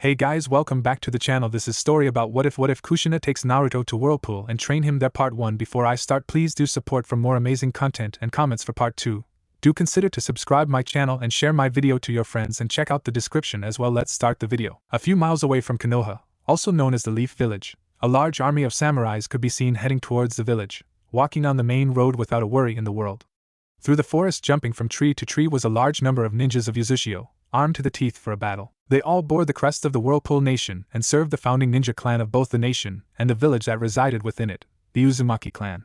Hey guys, welcome back to the channel. This is story about what if Kushina takes Naruto to Whirlpool and train him there. Part 1. Before I start, please do support for more amazing content and comments for part 2. Do consider to subscribe my channel and share my video to your friends and check out the description as well. Let's start the video. A few miles away from Konoha, also known as the Leaf Village, a large army of samurais could be seen heading towards the village, walking on the main road without a worry in the world. Through the forest, jumping from tree to tree, was a large number of ninjas of Uzushio, armed to the teeth for a battle. They all bore the crest of the Whirlpool nation and served the founding ninja clan of both the nation and the village that resided within it, the Uzumaki clan.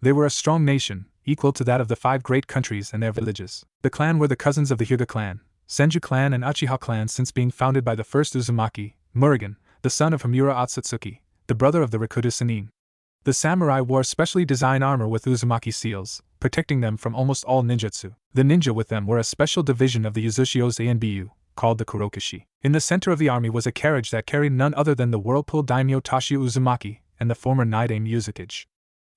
They were a strong nation, equal to that of the 5 great countries and their villages. The clan were the cousins of the Hyuga clan, Senju clan and Uchiha clan, since being founded by the first Uzumaki, Murugan, the son of Hamura Otsutsuki, the brother of the Rakuta Sannin. The samurai wore specially designed armor with Uzumaki seals, protecting them from almost all ninjutsu. The ninja with them were a special division of the Uzushio's Anbu, called the Kurokashi. In the center of the army was a carriage that carried none other than the Whirlpool daimyo Tashio Uzumaki and the former Nidaime Uzukage.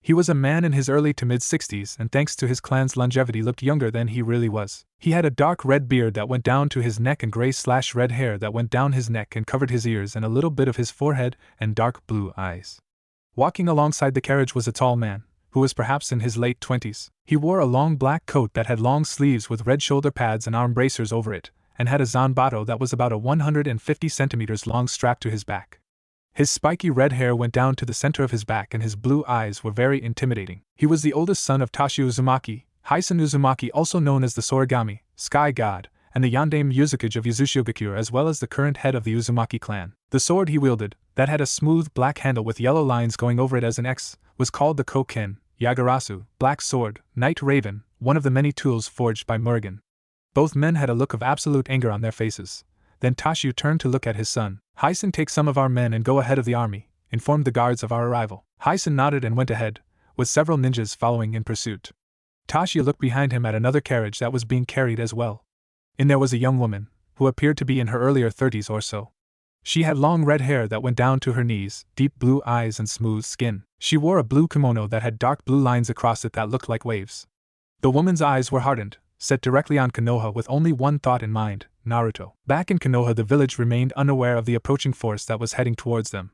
He was a man in his early to mid-60s and thanks to his clan's longevity looked younger than he really was. He had a dark red beard that went down to his neck and gray/red hair that went down his neck and covered his ears and a little bit of his forehead and dark blue eyes. Walking alongside the carriage was a tall man, who was perhaps in his late 20s. He wore a long black coat that had long sleeves with red shoulder pads and arm bracers over it, and had a zanbato that was about a 150 centimeters long strapped to his back. His spiky red hair went down to the center of his back and his blue eyes were very intimidating. He was the oldest son of Tashio Uzumaki, Hysen Uzumaki, also known as the Sorigami, Sky God, and the Yandaime Uzukage of Uzushio, as well as the current head of the Uzumaki clan. The sword he wielded, that had a smooth black handle with yellow lines going over it as an X, was called the Koken, Yagarasu, Black Sword, Night Raven, one of the many tools forged by Murugan. Both men had a look of absolute anger on their faces. Then Tashio turned to look at his son. Hysen, take some of our men and go ahead of the army, informed the guards of our arrival. Hysen nodded and went ahead, with several ninjas following in pursuit. Tashio looked behind him at another carriage that was being carried as well. In there was a young woman, who appeared to be in her earlier 30s or so. She had long red hair that went down to her knees, deep blue eyes and smooth skin. She wore a blue kimono that had dark blue lines across it that looked like waves. The woman's eyes were hardened, set directly on Konoha with only one thought in mind, Naruto. Back in Konoha, the village remained unaware of the approaching force that was heading towards them.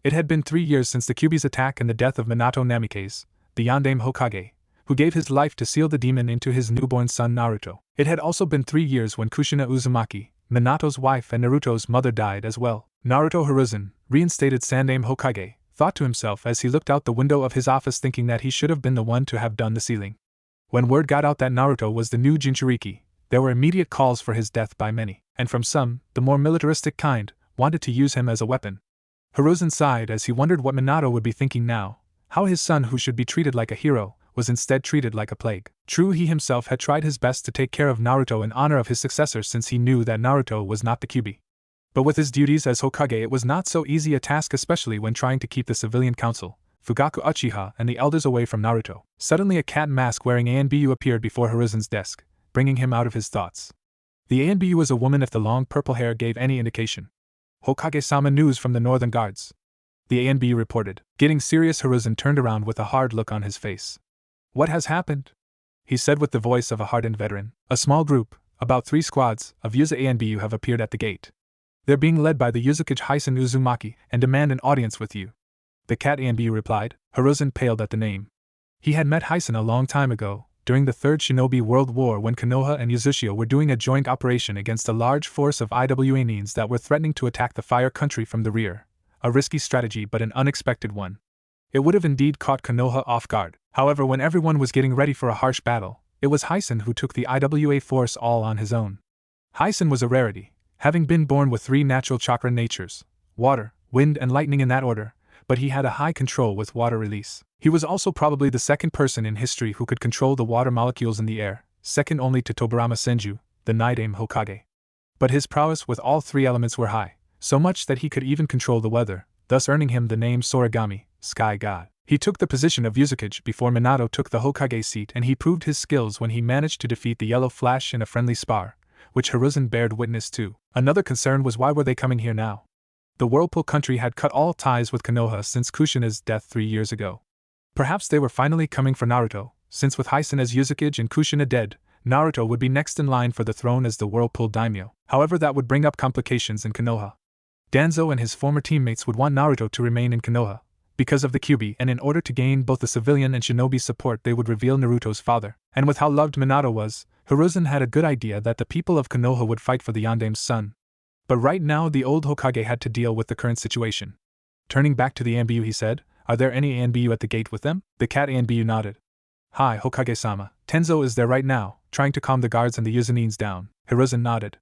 It had been 3 years since the Kyuubi's attack and the death of Minato Namikaze, the Yandaime Hokage, who gave his life to seal the demon into his newborn son Naruto. It had also been 3 years when Kushina Uzumaki, Minato's wife and Naruto's mother, died as well. Naruto Hiruzen, reinstated Sandaime Hokage, thought to himself as he looked out the window of his office, thinking that he should have been the one to have done the sealing. When word got out that Naruto was the new Jinchuriki, there were immediate calls for his death by many, and from some, the more militaristic kind, wanted to use him as a weapon. Hiruzen sighed as he wondered what Minato would be thinking now, how his son, who should be treated like a hero, was instead treated like a plague. True, he himself had tried his best to take care of Naruto in honor of his successor, since he knew that Naruto was not the Kyuubi. But with his duties as Hokage, it was not so easy a task, especially when trying to keep the civilian council, Fugaku Uchiha, and the elders away from Naruto. Suddenly a cat mask wearing Anbu appeared before Hiruzen's desk, bringing him out of his thoughts. The Anbu was a woman, if the long purple hair gave any indication. Hokage-sama, news from the northern guards, the Anbu reported. Getting serious, Hiruzen turned around with a hard look on his face. What has happened? He said with the voice of a hardened veteran. A small group, about 3 squads, of Uza Anbu have appeared at the gate. They're being led by the Uzukage Hysen Uzumaki and demand an audience with you. The cat Anbu replied. Hiruzen paled at the name. He had met Hysen a long time ago, during the Third Shinobi World War, when Konoha and Uzushio were doing a joint operation against a large force of Iwanins that were threatening to attack the Fire Country from the rear. A risky strategy, but an unexpected one. It would have indeed caught Konoha off guard. However, when everyone was getting ready for a harsh battle, it was Hysen who took the Iwa force all on his own. Hysen was a rarity, having been born with 3 natural chakra natures, water, wind and lightning in that order, but he had a high control with water release. He was also probably the second person in history who could control the water molecules in the air, second only to Tobirama Senju, the Nidaime Hokage. But his prowess with all 3 elements were high, so much that he could even control the weather, thus earning him the name Sorigami, Sky God. He took the position of Uzukage before Minato took the Hokage seat, and he proved his skills when he managed to defeat the Yellow Flash in a friendly spar, which Hiruzen bared witness to. Another concern was, why were they coming here now? The Whirlpool country had cut all ties with Konoha since Kushina's death 3 years ago. Perhaps they were finally coming for Naruto, since with Hysen as Uzukage and Kushina dead, Naruto would be next in line for the throne as the Whirlpool daimyo. However, that would bring up complications in Konoha. Danzo and his former teammates would want Naruto to remain in Konoha because of the Kyuubi, and in order to gain both the civilian and shinobi support they would reveal Naruto's father. And with how loved Minato was, Hiruzen had a good idea that the people of Konoha would fight for the Yandame's son. But right now the old Hokage had to deal with the current situation. Turning back to the Anbu, he said, "Are there any Anbu at the gate with them?" The cat Anbu nodded. "Hi, Hokage-sama. Tenzo is there right now, trying to calm the guards and the Yuzanines down." Hiruzen nodded.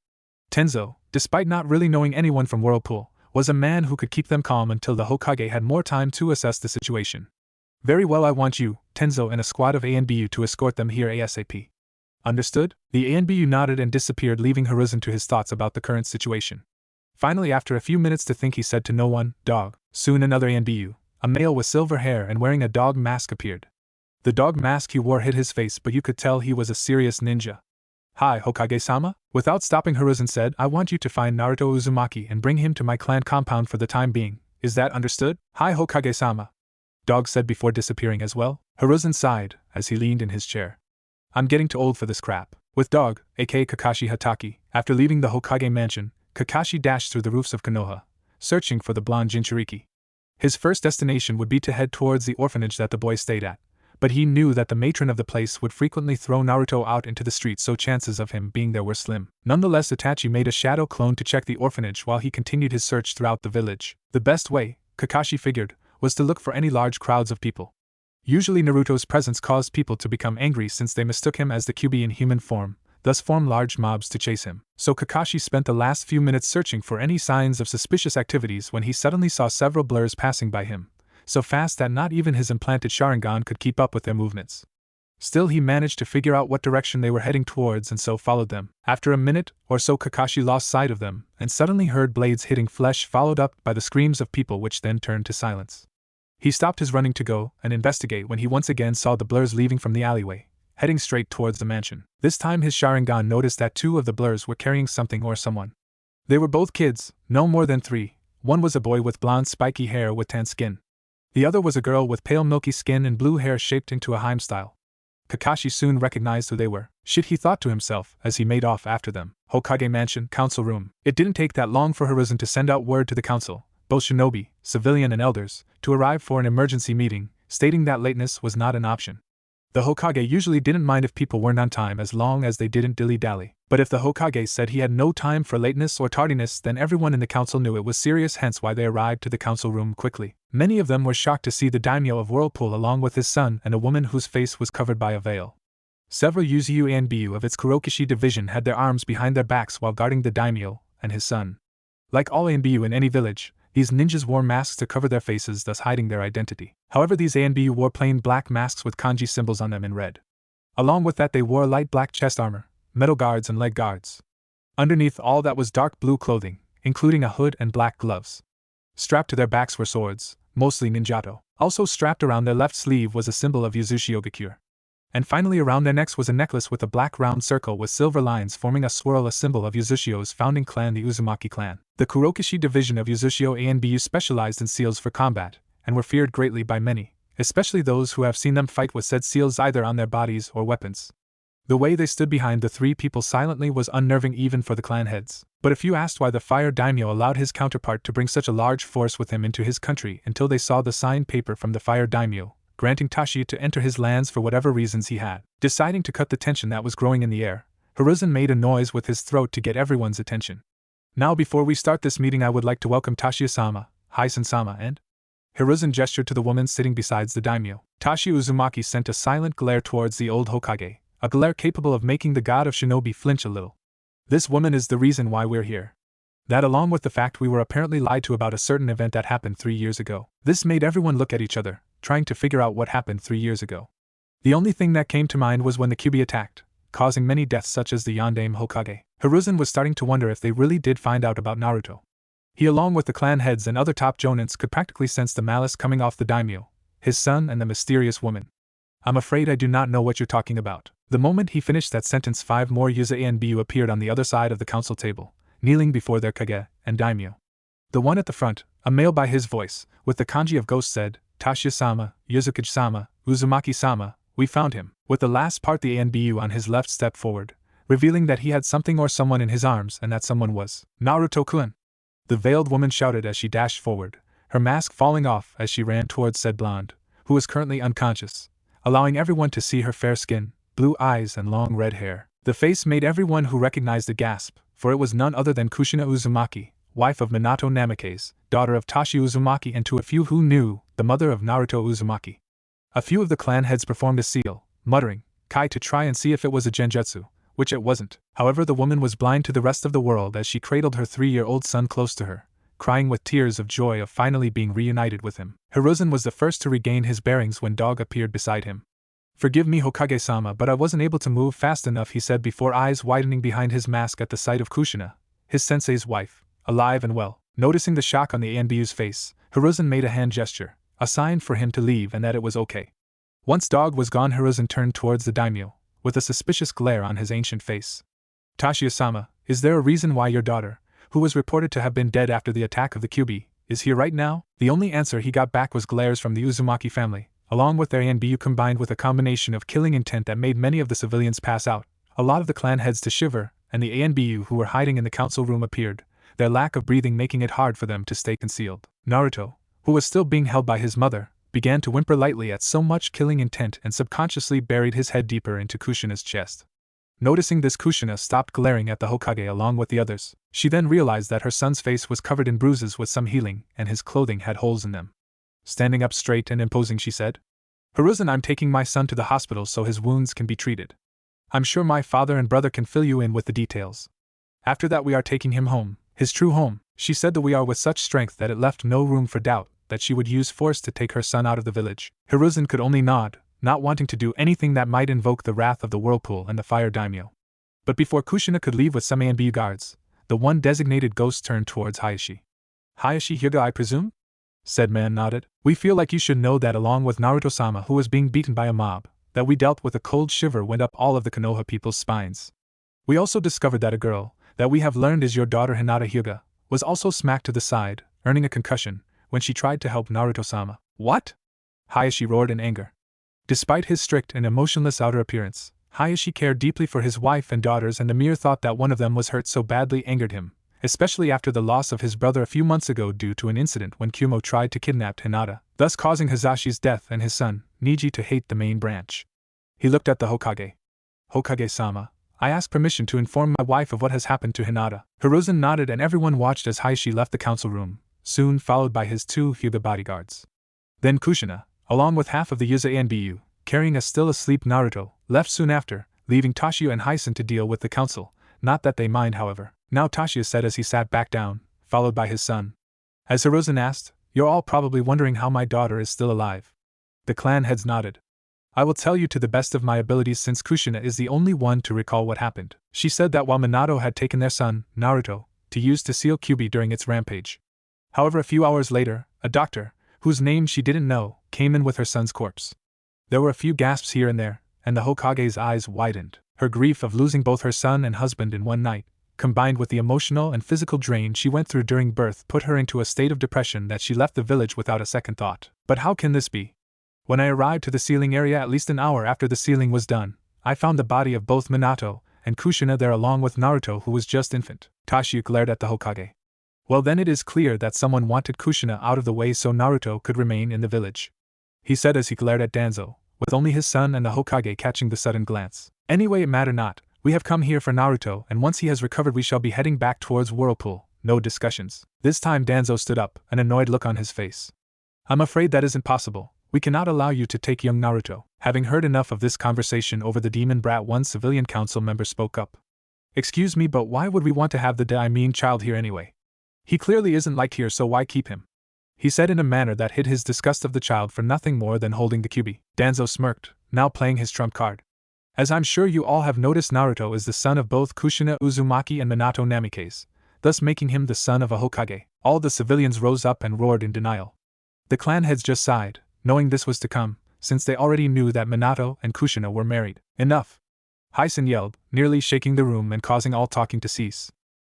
Tenzo, despite not really knowing anyone from Whirlpool, was a man who could keep them calm until the Hokage had more time to assess the situation. "Very well, I want you, Tenzo, and a squad of ANBU to escort them here ASAP. Understood?" The ANBU nodded and disappeared, leaving Hiruzen to his thoughts about the current situation. Finally, after a few minutes to think, he said to no one, "Dog." Soon another ANBU, a male with silver hair and wearing a dog mask, appeared. The dog mask he wore hid his face, but you could tell he was a serious ninja. "Hi, Hokage-sama?" Without stopping, Hiruzen said, "I want you to find Naruto Uzumaki and bring him to my clan compound for the time being. Is that understood?" "Hi, Hokage-sama," Dog said before disappearing as well. Hiruzen sighed as he leaned in his chair. "I'm getting too old for this crap." With Dog, aka Kakashi Hatake, after leaving the Hokage mansion, Kakashi dashed through the roofs of Konoha, searching for the blonde Jinchuriki. His first destination would be to head towards the orphanage that the boy stayed at, but he knew that the matron of the place would frequently throw Naruto out into the street, so chances of him being there were slim. Nonetheless, Itachi made a shadow clone to check the orphanage while he continued his search throughout the village. The best way, Kakashi figured, was to look for any large crowds of people. Usually Naruto's presence caused people to become angry since they mistook him as the Kyuubi in human form, thus formed large mobs to chase him. So Kakashi spent the last few minutes searching for any signs of suspicious activities when he suddenly saw several blurs passing by him, so fast that not even his implanted Sharingan could keep up with their movements. Still, he managed to figure out what direction they were heading towards and so followed them. After a minute or so, Kakashi lost sight of them and suddenly heard blades hitting flesh, followed up by the screams of people, which then turned to silence. He stopped his running to go and investigate when he once again saw the blurs leaving from the alleyway, heading straight towards the mansion. This time his Sharingan noticed that two of the blurs were carrying something or someone. They were both kids, no more than 3. One was a boy with blonde spiky hair with tan skin. The other was a girl with pale milky skin and blue hair shaped into a Heim style. Kakashi soon recognized who they were. "Shit," he thought to himself as he made off after them. Hokage Mansion, Council Room. It didn't take that long for Hiruzen to send out word to the council, both shinobi, civilian and elders, to arrive for an emergency meeting, stating that lateness was not an option. The Hokage usually didn't mind if people weren't on time as long as they didn't dilly-dally. But if the Hokage said he had no time for lateness or tardiness, then everyone in the council knew it was serious, hence why they arrived to the council room quickly. Many of them were shocked to see the daimyo of Whirlpool along with his son and a woman whose face was covered by a veil. Several Uzu and Bu of its Kurokishi division had their arms behind their backs while guarding the daimyo and his son. Like all ANBU in any village, these ninjas wore masks to cover their faces, thus hiding their identity. However, these ANBU wore plain black masks with kanji symbols on them in red. Along with that, they wore light black chest armor, metal guards and leg guards. Underneath all that was dark blue clothing, including a hood and black gloves. Strapped to their backs were swords, mostly ninjato. Also strapped around their left sleeve was a symbol of Yuzushiogakure. And finally around their necks was a necklace with a black round circle with silver lines forming a swirl, a symbol of Yuzushio's founding clan, the Uzumaki clan. The Kurokishi division of Yuzushio ANBU specialized in seals for combat, and were feared greatly by many, especially those who have seen them fight with said seals either on their bodies or weapons. The way they stood behind the 3 people silently was unnerving even for the clan heads. But if you asked why the fire daimyo allowed his counterpart to bring such a large force with him into his country until they saw the signed paper from the fire daimyo, granting Tashi to enter his lands for whatever reasons he had. Deciding to cut the tension that was growing in the air, Hiruzen made a noise with his throat to get everyone's attention. "Now before we start this meeting, I would like to welcome Tashi-sama, Hysen-sama and..." Hiruzen gestured to the woman sitting beside the daimyo. Tashi Uzumaki sent a silent glare towards the old Hokage, a glare capable of making the god of shinobi flinch a little. "This woman is the reason why we're here." That, along with the fact we were apparently lied to about a certain event that happened 3 years ago. This made everyone look at each other, trying to figure out what happened 3 years ago. The only thing that came to mind was when the Kyuubi attacked, causing many deaths such as the Yandame Hokage. Hiruzen was starting to wonder if they really did find out about Naruto. He, along with the clan heads and other top jonins, could practically sense the malice coming off the daimyo, his son and the mysterious woman. "I'm afraid I do not know what you're talking about." The moment he finished that sentence, 5 more Yuza ANBU appeared on the other side of the council table, kneeling before their kage and daimyo. The one at the front, a male by his voice, with the kanji of ghost, said, "Tashi-sama, Yuzukage-sama, Uzumaki-sama, we found him." With the last part, the ANBU on his left stepped forward, revealing that he had something or someone in his arms and that someone was Naruto-kun. the veiled woman shouted as she dashed forward, her mask falling off as she ran towards said blonde, who was currently unconscious, allowing everyone to see her fair skin, blue eyes and long red hair. The face made everyone who recognized a gasp, for it was none other than Kushina Uzumaki, wife of Minato Namikaze, daughter of Tashi Uzumaki, and to a few who knew, the mother of Naruto Uzumaki. A few of the clan heads performed a seal, muttering, "Kai," to try and see if it was a genjutsu, which it wasn't. However, the woman was blind to the rest of the world as she cradled her 3-year-old son close to her, crying with tears of joy of finally being reunited with him. Hiruzen was the first to regain his bearings when Dog appeared beside him. "Forgive me, Hokage-sama, but I wasn't able to move fast enough," he said before eyes widening behind his mask at the sight of Kushina, his sensei's wife, alive and well. Noticing the shock on the Anbu's face, Hiruzen made a hand gesture, a sign for him to leave and that it was okay. Once Dog was gone, Hiruzen turned towards the daimyo, with a suspicious glare on his ancient face. "Tashi-sama, is there a reason why your daughter, who was reported to have been dead after the attack of the Kyuubi, is here right now?" The only answer he got back was glares from the Uzumaki family, along with their Anbu, combined with a combination of killing intent that made many of the civilians pass out, a lot of the clan heads to shiver, and the Anbu who were hiding in the council room appeared, their lack of breathing making it hard for them to stay concealed. Naruto, who was still being held by his mother, began to whimper lightly at so much killing intent and subconsciously buried his head deeper into Kushina's chest. Noticing this, Kushina stopped glaring at the Hokage along with the others. She then realized that her son's face was covered in bruises with some healing, and his clothing had holes in them. Standing up straight and imposing, she said, "Hiruzen, I'm taking my son to the hospital so his wounds can be treated. I'm sure my father and brother can fill you in with the details. After that we are taking him home, his true home." She said the "we are" with such strength that it left no room for doubt that she would use force to take her son out of the village. Hiruzen could only nod, not wanting to do anything that might invoke the wrath of the Whirlpool and the Fire Daimyo. But before Kushina could leave with some Anbu guards, the one designated ghost turned towards Hayashi. "Hayashi Hyuga, I presume?" Said man nodded. "We feel like you should know that along with Naruto-sama, who was being beaten by a mob, that we dealt with." A cold shiver went up all of the Konoha people's spines. "We also discovered that a girl, that we have learned is your daughter Hinata Hyuga, was also smacked to the side, earning a concussion, when she tried to help Naruto-sama." "What?" Hayashi roared in anger. Despite his strict and emotionless outer appearance, Hayashi cared deeply for his wife and daughters, and the mere thought that one of them was hurt so badly angered him, especially after the loss of his brother a few months ago due to an incident when Kumo tried to kidnap Hinata, thus causing Hazashi's death and his son, Niji, to hate the main branch. He looked at the Hokage. "Hokage-sama, I ask permission to inform my wife of what has happened to Hinata." Hiruzen nodded and everyone watched as Hayashi left the council room, soon followed by his 2 Hyuga bodyguards. Then Kushina, along with half of the Yuza Anbu, carrying a still asleep Naruto, left soon after, leaving Tashio and Hyson to deal with the council. Not that they mind, however. "Now," Tashio said as he sat back down, followed by his son. As Hiruzen asked, "You're all probably wondering how my daughter is still alive." The clan heads nodded. "I will tell you to the best of my abilities, since Kushina is the only one to recall what happened." She said that while Minato had taken their son, Naruto, to use to seal Kyuubi during its rampage. However, a few hours later, a doctor, whose name she didn't know, came in with her son's corpse. There were a few gasps here and there, and the Hokage's eyes widened. Her grief of losing both her son and husband in one night, combined with the emotional and physical drain she went through during birth, put her into a state of depression that she left the village without a second thought. "But how can this be? When I arrived to the sealing area at least an hour after the sealing was done, I found the body of both Minato and Kushina there along with Naruto, who was just infant." Tashio glared at the Hokage. "Well, then it is clear that someone wanted Kushina out of the way so Naruto could remain in the village," he said as he glared at Danzo, with only his son and the Hokage catching the sudden glance. "Anyway, it matter not. We have come here for Naruto, and once he has recovered we shall be heading back towards Whirlpool. No discussions." This time Danzo stood up, an annoyed look on his face. "I'm afraid that isn't possible. We cannot allow you to take young Naruto." Having heard enough of this conversation over the demon brat, one civilian council member spoke up. "Excuse me, but why would we want to have the child here anyway? He clearly isn't liked here, so why keep him?" he said in a manner that hid his disgust of the child for nothing more than holding the Kyuubi. Danzo smirked, now playing his trump card. "As I'm sure you all have noticed, Naruto is the son of both Kushina Uzumaki and Minato Namikaze, thus making him the son of a Hokage." All the civilians rose up and roared in denial. The clan heads just sighed, knowing this was to come, since they already knew that Minato and Kushina were married. "Enough!" Hyson yelled, nearly shaking the room and causing all talking to cease.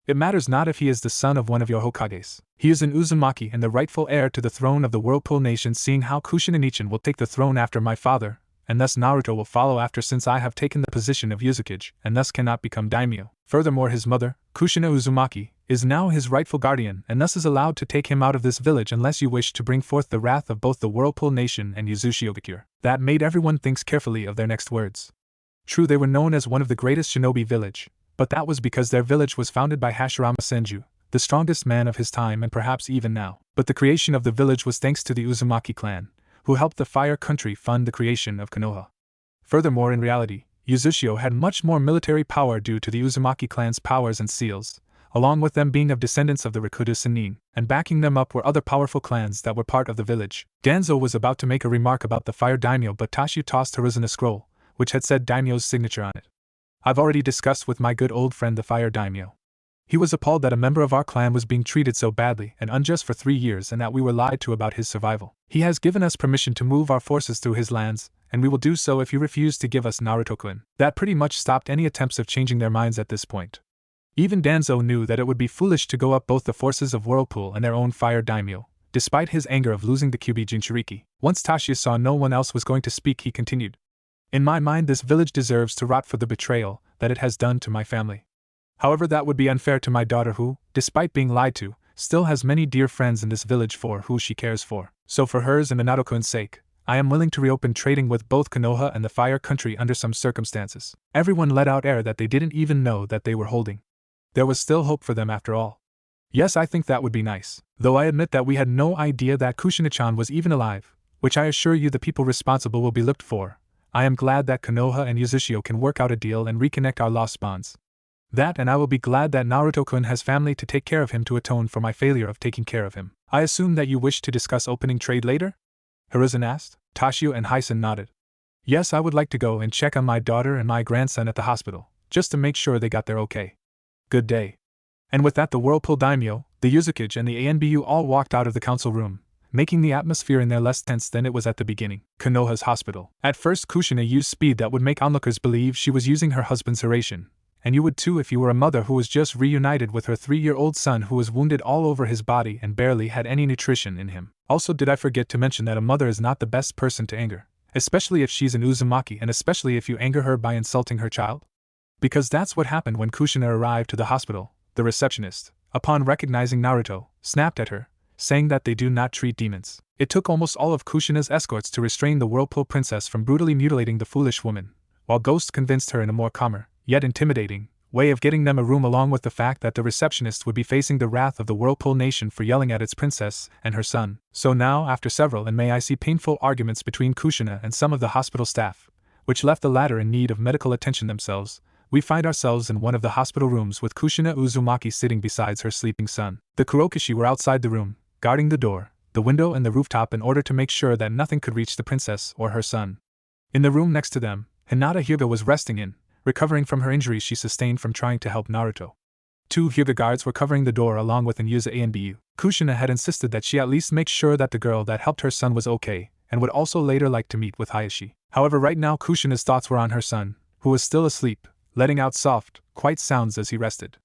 "It matters not if he is the son of one of your Hokages. He is an Uzumaki and the rightful heir to the throne of the Whirlpool nation, seeing how Kushina-nichan will take the throne after my father, and thus Naruto will follow after, since I have taken the position of Uzukage, and thus cannot become daimyo. Furthermore, his mother, Kushina Uzumaki, is now his rightful guardian and thus is allowed to take him out of this village unless you wish to bring forth the wrath of both the Whirlpool nation and Uzumaki. That made everyone think carefully of their next words. True, they were known as one of the greatest shinobi village, but that was because their village was founded by Hashirama Senju, the strongest man of his time and perhaps even now. But the creation of the village was thanks to the Uzumaki clan, who helped the Fire Country fund the creation of Konoha. Furthermore, in reality, Uzumaki had much more military power due to the Uzumaki clan's powers and seals, along with them being of descendants of the Rikudo Sennin, and backing them up were other powerful clans that were part of the village. Danzo was about to make a remark about the fire daimyo, but Tashu tossed Hiruzen a scroll, which had said daimyo's signature on it. I've already discussed with my good old friend the fire daimyo. He was appalled that a member of our clan was being treated so badly and unjust for 3 years and that we were lied to about his survival. He has given us permission to move our forces through his lands, and we will do so if you refuse to give us Naruto-kun. That pretty much stopped any attempts of changing their minds at this point. Even Danzo knew that it would be foolish to go up both the forces of Whirlpool and their own fire daimyo, despite his anger of losing the Kyuubi Jinchuriki. Once Tasha saw no one else was going to speak, he continued. In my mind, this village deserves to rot for the betrayal that it has done to my family. However, that would be unfair to my daughter who, despite being lied to, still has many dear friends in this village for who she cares for. So for hers and the Naruto-kun's sake, I am willing to reopen trading with both Konoha and the Fire Country under some circumstances. Everyone let out air that they didn't even know that they were holding. There was still hope for them after all. Yes, I think that would be nice. Though I admit that we had no idea that Kushina-chan was even alive, which I assure you the people responsible will be looked for. I am glad that Konoha and Uzumaki can work out a deal and reconnect our lost bonds. That, and I will be glad that Naruto-kun has family to take care of him to atone for my failure of taking care of him. I assume that you wish to discuss opening trade later? Hiruzen asked. Tashio and Hyson nodded. Yes, I would like to go and check on my daughter and my grandson at the hospital, just to make sure they got there okay. Good day. And with that, the Whirlpool daimyo, the Uzumaki and the ANBU all walked out of the council room, making the atmosphere in there less tense than it was at the beginning. Konoha's hospital. At first, Kushina used speed that would make onlookers believe she was using her husband's Hiration. And you would too if you were a mother who was just reunited with her 3-year-old son who was wounded all over his body and barely had any nutrition in him. Also, did I forget to mention that a mother is not the best person to anger, especially if she's an Uzumaki and especially if you anger her by insulting her child? Because that's what happened when Kushina arrived to the hospital. The receptionist, upon recognizing Naruto, snapped at her, saying that they do not treat demons. It took almost all of Kushina's escorts to restrain the Whirlpool princess from brutally mutilating the foolish woman, while Ghost convinced her in a more calmer, yet intimidating, way of getting them a room, along with the fact that the receptionist would be facing the wrath of the Whirlpool nation for yelling at its princess and her son. So now, after several and may I see painful arguments between Kushina and some of the hospital staff, which left the latter in need of medical attention themselves, we find ourselves in one of the hospital rooms with Kushina Uzumaki sitting beside her sleeping son. The Kurokishi were outside the room, guarding the door, the window and the rooftop in order to make sure that nothing could reach the princess or her son. In the room next to them, Hinata Hyuga was resting recovering from her injuries she sustained from trying to help Naruto. 2 Hyuga guards were covering the door along with Inyuza ANBU. Kushina had insisted that she at least make sure that the girl that helped her son was okay, and would also later like to meet with Hayashi. However, right now Kushina's thoughts were on her son, who was still asleep, letting out soft, quiet sounds as he rested.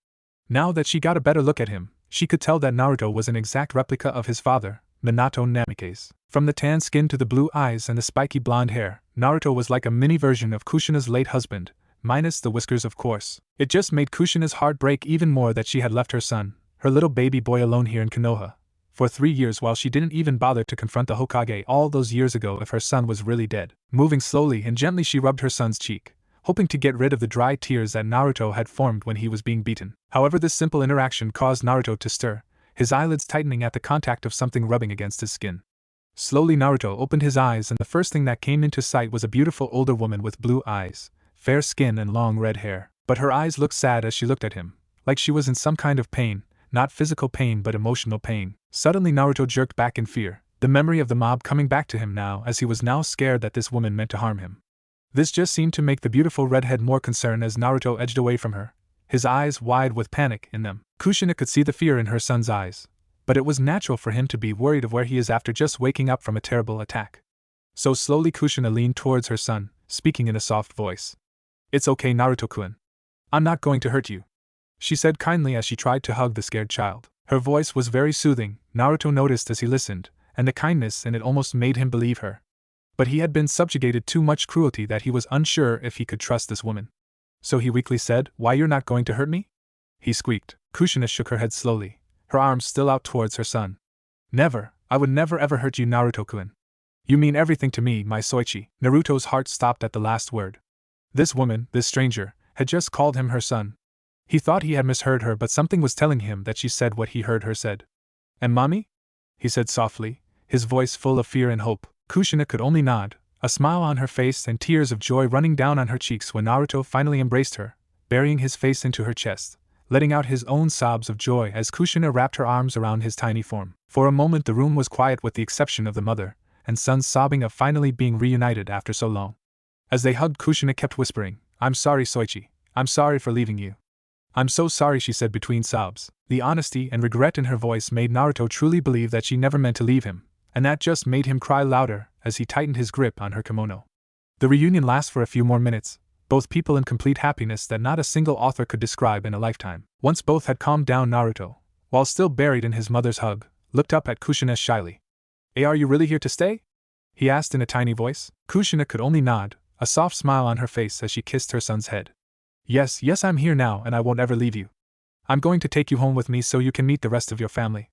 Now that she got a better look at him, she could tell that Naruto was an exact replica of his father, Minato Namikaze. From the tan skin to the blue eyes and the spiky blonde hair, Naruto was like a mini version of Kushina's late husband, minus the whiskers of course. It just made Kushina's heart break even more that she had left her son, her little baby boy, alone here in Konoha, for 3 years while she didn't even bother to confront the Hokage all those years ago if her son was really dead. Moving slowly and gently she rubbed her son's cheek, hoping to get rid of the dry tears that Naruto had formed when he was being beaten. However, this simple interaction caused Naruto to stir, his eyelids tightening at the contact of something rubbing against his skin. Slowly Naruto opened his eyes and the first thing that came into sight was a beautiful older woman with blue eyes, fair skin and long red hair. But her eyes looked sad as she looked at him, like she was in some kind of pain, not physical pain but emotional pain. Suddenly Naruto jerked back in fear, the memory of the mob coming back to him now as he was now scared that this woman meant to harm him. This just seemed to make the beautiful redhead more concerned as Naruto edged away from her, his eyes wide with panic in them. Kushina could see the fear in her son's eyes, but it was natural for him to be worried of where he is after just waking up from a terrible attack. So slowly Kushina leaned towards her son, speaking in a soft voice. "It's okay, Naruto-kun. I'm not going to hurt you," she said kindly as she tried to hug the scared child. Her voice was very soothing, Naruto noticed as he listened, and the kindness in it almost made him believe her. But he had been subjugated to much cruelty that he was unsure if he could trust this woman. So he weakly said, "Why, you're not going to hurt me?" he squeaked. Kushina shook her head slowly, her arms still out towards her son. Never, I would never ever hurt you, Naruto-kun. You mean everything to me, my Soichi. Naruto's heart stopped at the last word. This woman, this stranger, had just called him her son. He thought he had misheard her, but something was telling him that she said what he heard her said. And mommy? He said softly, his voice full of fear and hope. Kushina could only nod, a smile on her face and tears of joy running down on her cheeks when Naruto finally embraced her, burying his face into her chest, letting out his own sobs of joy as Kushina wrapped her arms around his tiny form. For a moment the room was quiet with the exception of the mother and son's sobbing of finally being reunited after so long. As they hugged, Kushina kept whispering, I'm sorry, Soichi. I'm sorry for leaving you. I'm so sorry, she said between sobs. The honesty and regret in her voice made Naruto truly believe that she never meant to leave him, and that just made him cry louder as he tightened his grip on her kimono. The reunion lasts for a few more minutes, both people in complete happiness that not a single author could describe in a lifetime. Once both had calmed down, Naruto, while still buried in his mother's hug, looked up at Kushina shyly. Are you really here to stay? He asked in a tiny voice. Kushina could only nod, a soft smile on her face as she kissed her son's head. Yes, I'm here now and I won't ever leave you. I'm going to take you home with me so you can meet the rest of your family.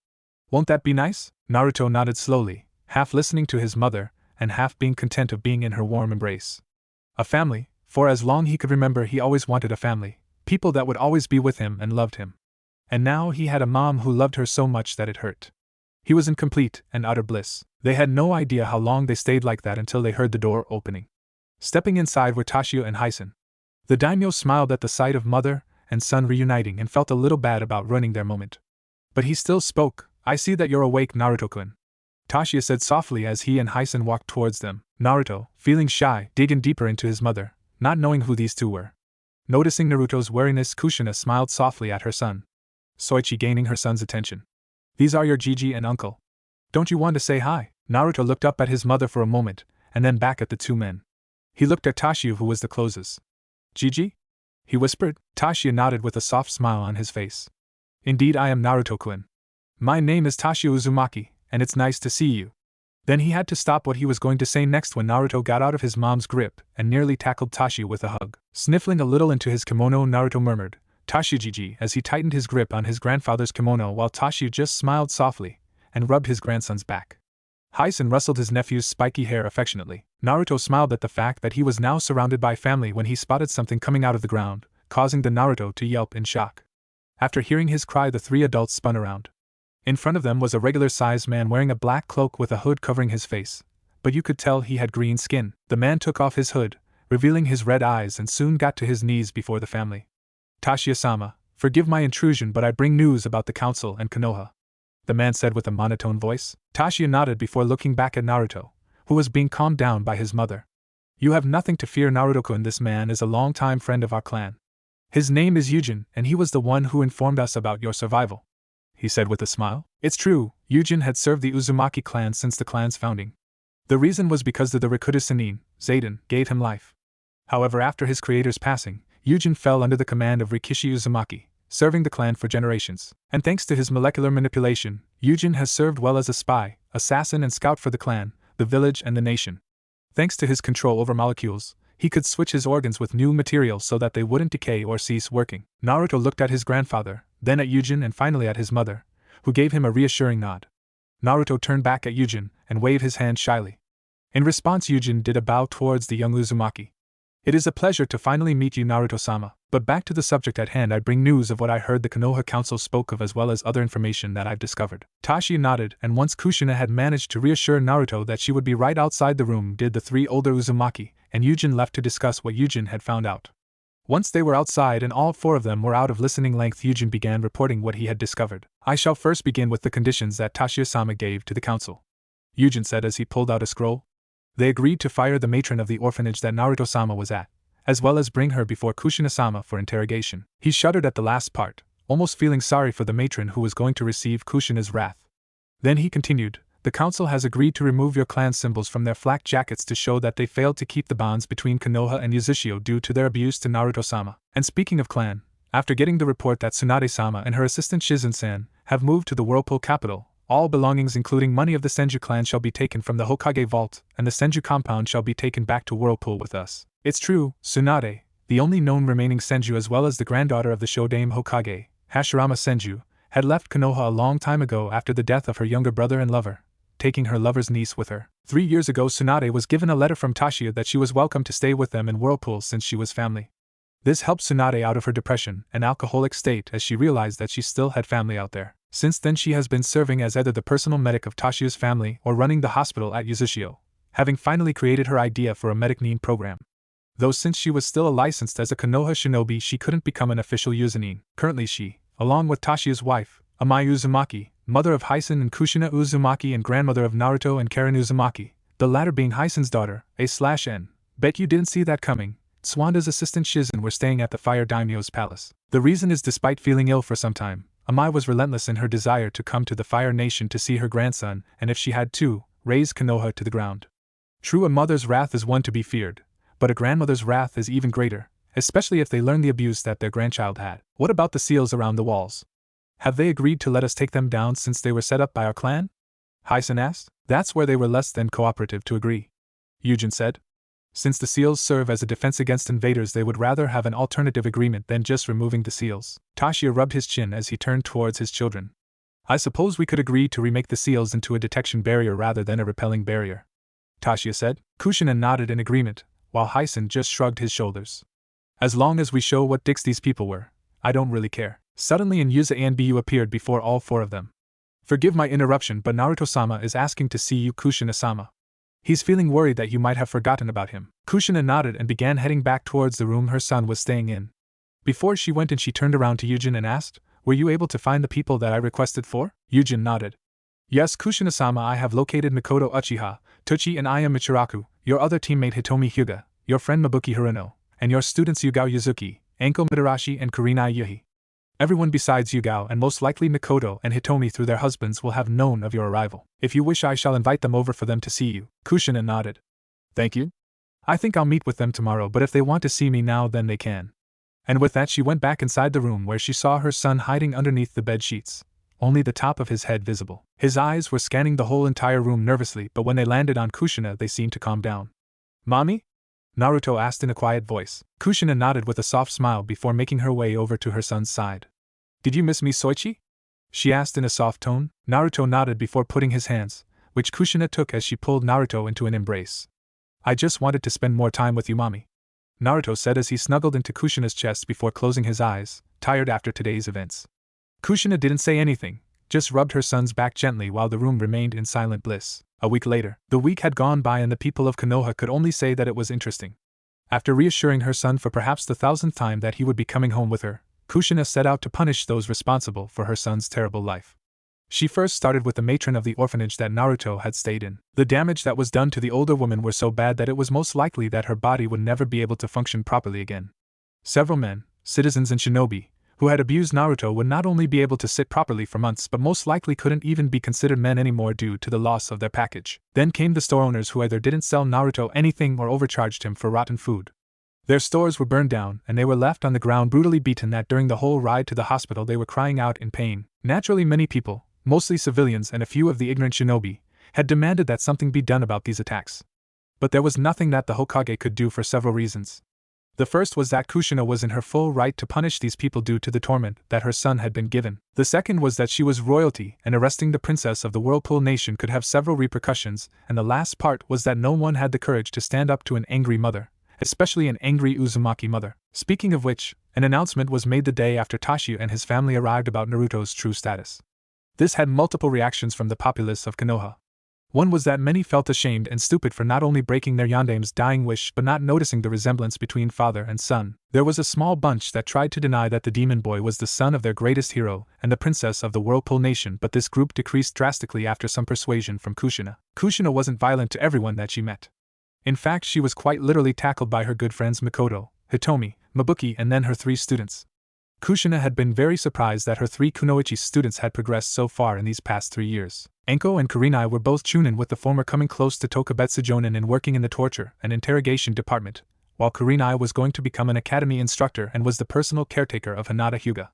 Won't that be nice? Naruto nodded slowly, half listening to his mother and half being content of being in her warm embrace. A family, for as long he could remember he always wanted a family, people that would always be with him and loved him. And now he had a mom who loved her so much that it hurt. He was in complete and utter bliss. They had no idea how long they stayed like that until they heard the door opening. Stepping inside were Tashio and Hyson. The daimyo smiled at the sight of mother and son reuniting and felt a little bad about ruining their moment. But he still spoke. I see that you're awake, Naruto-kun. Tashio said softly as he and Hyson walked towards them. Naruto, feeling shy, digging deeper into his mother, not knowing who these two were. Noticing Naruto's wariness, Kushina smiled softly at her son. Soichi gaining her son's attention. These are your Gigi and uncle. Don't you want to say hi? Naruto looked up at his mother for a moment, and then back at the two men. He looked at Tashio, who was the closest. Gigi? He whispered. Tashio nodded with a soft smile on his face. Indeed, I am Naruto-kun. My name is Tashio Uzumaki, and it's nice to see you. Then he had to stop what he was going to say next when Naruto got out of his mom's grip and nearly tackled Tashio with a hug. Sniffling a little into his kimono, Naruto murmured, Tashio Gigi, as he tightened his grip on his grandfather's kimono while Tashio just smiled softly and rubbed his grandson's back. Hyson rustled his nephew's spiky hair affectionately. Naruto smiled at the fact that he was now surrounded by family when he spotted something coming out of the ground, causing the Naruto to yelp in shock. After hearing his cry, the three adults spun around. In front of them was a regular-sized man wearing a black cloak with a hood covering his face, but you could tell he had green skin. The man took off his hood, revealing his red eyes, and soon got to his knees before the family. Tashio-sama, forgive my intrusion, but I bring news about the council and Konoha, the man said with a monotone voice. Tashio nodded before looking back at Naruto, who was being calmed down by his mother. You have nothing to fear, Naruto-kun. This man is a long-time friend of our clan. His name is Yujin, and he was the one who informed us about your survival, he said with a smile. It's true, Yujin had served the Uzumaki clan since the clan's founding. The reason was because the Rikudo Sennin, Zayden, gave him life. However, after his creator's passing, Yujin fell under the command of Rikishi Uzumaki, serving the clan for generations. And thanks to his molecular manipulation, Yujin has served well as a spy, assassin and scout for the clan, the village and the nation. Thanks to his control over molecules, he could switch his organs with new materials so that they wouldn't decay or cease working. Naruto looked at his grandfather, then at Yujin and finally at his mother, who gave him a reassuring nod. Naruto turned back at Yujin and waved his hand shyly. In response, Yujin did a bow towards the young Uzumaki. It is a pleasure to finally meet you, Naruto-sama. But back to the subject at hand, I bring news of what I heard the Konoha Council spoke of as well as other information that I've discovered. Tashio nodded, and once Kushina had managed to reassure Naruto that she would be right outside the room, did the three older Uzumaki and Yujin left to discuss what Yujin had found out. Once they were outside and all four of them were out of listening length, Yujin began reporting what he had discovered. I shall first begin with the conditions that Tashio-sama gave to the council, Yujin said as he pulled out a scroll. They agreed to fire the matron of the orphanage that Naruto-sama was at, as well as bring her before Kushina-sama for interrogation. He shuddered at the last part, almost feeling sorry for the matron who was going to receive Kushina's wrath. Then he continued, the council has agreed to remove your clan symbols from their flak jackets to show that they failed to keep the bonds between Konoha and Yuzishio due to their abuse to Naruto-sama. And speaking of clan, after getting the report that Tsunade-sama and her assistant Shizen-san have moved to the Whirlpool capital, all belongings including money of the Senju clan shall be taken from the Hokage vault, and the Senju compound shall be taken back to Whirlpool with us. It's true, Tsunade, the only known remaining Senju as well as the granddaughter of the Shodame Hokage, Hashirama Senju, had left Konoha a long time ago after the death of her younger brother and lover, taking her lover's niece with her. 3 years ago Tsunade was given a letter from Tashiya that she was welcome to stay with them in Whirlpool since she was family. This helped Tsunade out of her depression and alcoholic state as she realized that she still had family out there. Since then she has been serving as either the personal medic of Tashiya's family or running the hospital at Yuzushio, having finally created her idea for a medic nin program. Though since she was still licensed as a Konoha shinobi she couldn't become an official Yuzunin. Currently she, along with Tashiya's wife, Amai Uzumaki, mother of Hyson and Kushina Uzumaki and grandmother of Naruto and Karen Uzumaki, the latter being Hyson's daughter, A/N. Bet you didn't see that coming. Swanda's assistant Shizen were staying at the Fire Daimyo's palace. The reason is despite feeling ill for some time, Amai was relentless in her desire to come to the Fire Nation to see her grandson and if she had to, raze Konoha to the ground. True, a mother's wrath is one to be feared, but a grandmother's wrath is even greater, especially if they learn the abuse that their grandchild had. What about the seals around the walls? Have they agreed to let us take them down since they were set up by our clan? Hyson asked. That's where they were less than cooperative to agree, Eugen said. Since the seals serve as a defense against invaders they would rather have an alternative agreement than just removing the seals. Tashiya rubbed his chin as he turned towards his children. I suppose we could agree to remake the seals into a detection barrier rather than a repelling barrier, Tashiya said. Kushina nodded in agreement, while Hyson just shrugged his shoulders. As long as we show what dicks these people were, I don't really care. Suddenly Yuza and Bu appeared before all 4 of them. Forgive my interruption, but Naruto-sama is asking to see you, Kushina-sama. He's feeling worried that you might have forgotten about him. Kushina nodded and began heading back towards the room her son was staying in. Before she went in she turned around to Eugen and asked, were you able to find the people that I requested for? Eugen nodded. Yes, Kushina-sama, I have located Mikoto Uchiha, Tochi and Aya Michiraku, your other teammate Hitomi Hyuga, your friend Mabuki Haruno, and your students Yugao Yuzuki, Anko Midarashi and Kurinai Yuhi. Everyone besides Yugao and most likely Mikoto and Hitomi through their husbands will have known of your arrival. If you wish I shall invite them over for them to see you. Kushina nodded. Thank you. I think I'll meet with them tomorrow, but if they want to see me now then they can. And with that she went back inside the room where she saw her son hiding underneath the bed sheets, only the top of his head visible. His eyes were scanning the whole entire room nervously, but when they landed on Kushina they seemed to calm down. Mommy? Naruto asked in a quiet voice. Kushina nodded with a soft smile before making her way over to her son's side. Did you miss me, Soichi? She asked in a soft tone. Naruto nodded before putting his hands, which Kushina took as she pulled Naruto into an embrace. I just wanted to spend more time with you, Mommy, Naruto said as he snuggled into Kushina's chest before closing his eyes, tired after today's events. Kushina didn't say anything, just rubbed her son's back gently while the room remained in silent bliss. A week later, the week had gone by and the people of Konoha could only say that it was interesting. After reassuring her son for perhaps the 1000th time that he would be coming home with her, Kushina set out to punish those responsible for her son's terrible life. She first started with the matron of the orphanage that Naruto had stayed in. The damage that was done to the older woman were so bad that it was most likely that her body would never be able to function properly again. Several men, citizens and shinobi, who had abused Naruto would not only be able to sit properly for months but most likely couldn't even be considered men anymore due to the loss of their package. Then came the store owners who either didn't sell Naruto anything or overcharged him for rotten food. Their stores were burned down and they were left on the ground brutally beaten that during the whole ride to the hospital they were crying out in pain. Naturally many people, mostly civilians and a few of the ignorant shinobi, had demanded that something be done about these attacks. But there was nothing that the Hokage could do for several reasons. The first was that Kushina was in her full right to punish these people due to the torment that her son had been given. The second was that she was royalty and arresting the princess of the Whirlpool nation could have several repercussions, and the last part was that no one had the courage to stand up to an angry mother, especially an angry Uzumaki mother. Speaking of which, an announcement was made the day after Tashiya and his family arrived about Naruto's true status. This had multiple reactions from the populace of Konoha. One was that many felt ashamed and stupid for not only breaking their yandame's dying wish but not noticing the resemblance between father and son. There was a small bunch that tried to deny that the demon boy was the son of their greatest hero and the princess of the Whirlpool nation, but this group decreased drastically after some persuasion from Kushina. Kushina wasn't violent to everyone that she met. In fact, she was quite literally tackled by her good friends Mikoto, Hitomi, Mabuki and then her 3 students. Kushina had been very surprised that her 3 kunoichi students had progressed so far in these past 3 years. Anko and Kurinai were both chunin, with the former coming close to Tokubetsu Jonin and working in the torture and interrogation department, while Kurinai was going to become an academy instructor and was the personal caretaker of Hinata Hyuga.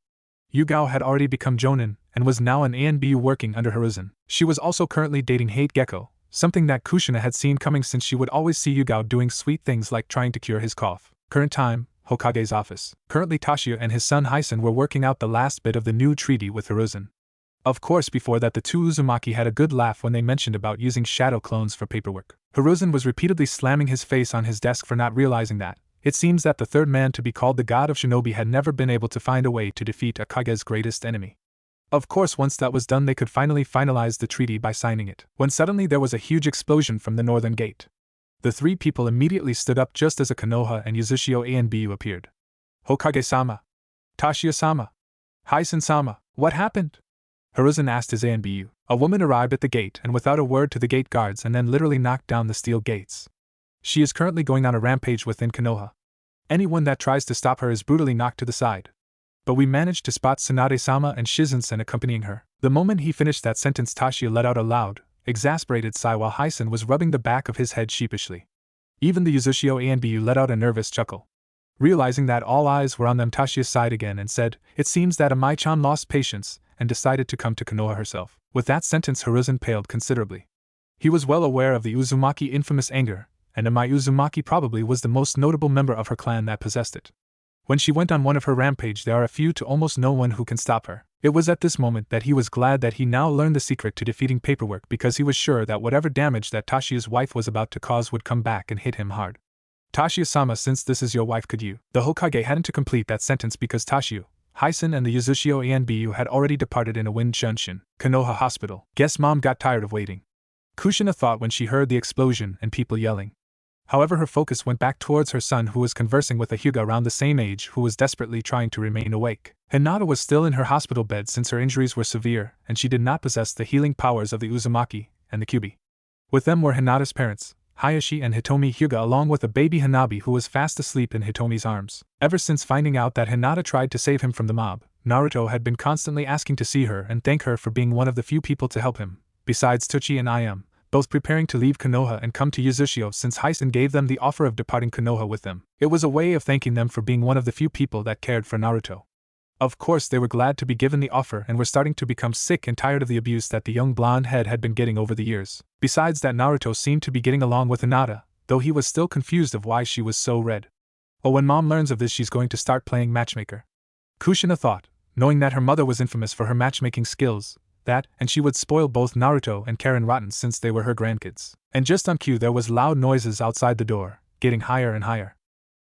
Yugao had already become Jonin and was now an ANBU working under Hiruzen. She was also currently dating Hate Gecko, something that Kushina had seen coming since she would always see Yugao doing sweet things like trying to cure his cough. Current time, Hokage's office. Currently Tashiya and his son Hyson were working out the last bit of the new treaty with Hiruzen. Of course, before that the two Uzumaki had a good laugh when they mentioned about using shadow clones for paperwork. Hiruzen was repeatedly slamming his face on his desk for not realizing that it seems that the third man to be called the god of shinobi had never been able to find a way to defeat Akage's greatest enemy. Of course, once that was done they could finally finalize the treaty by signing it, when suddenly there was a huge explosion from the northern gate. The three people immediately stood up just as a Konoha and Yuzashio Anbu appeared. Hokage-sama. Tashiya-sama. Hyson-sama, what happened? Hiruzen asked his Anbu. A woman arrived at the gate and without a word to the gate guards and then literally knocked down the steel gates. She is currently going on a rampage within Konoha. Anyone that tries to stop her is brutally knocked to the side. But we managed to spot Tsunade-sama and Shizen-sen accompanying her. The moment he finished that sentence, Tashiya let out a loud, exasperated sigh while Hyson was rubbing the back of his head sheepishly. Even the Yuzashio Anbu let out a nervous chuckle. Realizing that all eyes were on them, Tashiya sighed again and said, "It seems that Amai-chan lost patience and decided to come to Konoha herself." With that sentence, Hiruzen paled considerably. He was well aware of the Uzumaki infamous anger, and Amai Uzumaki probably was the most notable member of her clan that possessed it. When she went on one of her rampage, there are a few to almost no one who can stop her. It was at this moment that he was glad that he now learned the secret to defeating paperwork, because he was sure that whatever damage that Tashiya's wife was about to cause would come back and hit him hard. Tashiya-sama, since this is your wife, could you? The Hokage hadn't to complete that sentence because Tashiya, Hyson and the Yuzashio Anbu had already departed in a Wind Junshin, Konoha Hospital. Guess mom got tired of waiting. Kushina thought when she heard the explosion and people yelling. However, her focus went back towards her son, who was conversing with a Hyuga around the same age who was desperately trying to remain awake. Hinata was still in her hospital bed since her injuries were severe and she did not possess the healing powers of the Uzumaki and the Kyubi. With them were Hinata's parents, Hayashi and Hitomi Hyuga, along with a baby Hanabi who was fast asleep in Hitomi's arms. Ever since finding out that Hinata tried to save him from the mob, Naruto had been constantly asking to see her and thank her for being one of the few people to help him, besides Tochi and Ayam, both preparing to leave Konoha and come to Yuzashio since Hyson gave them the offer of departing Konoha with them. It was a way of thanking them for being one of the few people that cared for Naruto. Of course, they were glad to be given the offer and were starting to become sick and tired of the abuse that the young blonde head had been getting over the years. Besides that, Naruto seemed to be getting along with Hinata, though he was still confused of why she was so red. Oh, when mom learns of this, she's going to start playing matchmaker. Kushina thought, knowing that her mother was infamous for her matchmaking skills, that, and she would spoil both Naruto and Karen rotten since they were her grandkids. And just on cue there was loud noises outside the door, getting higher and higher.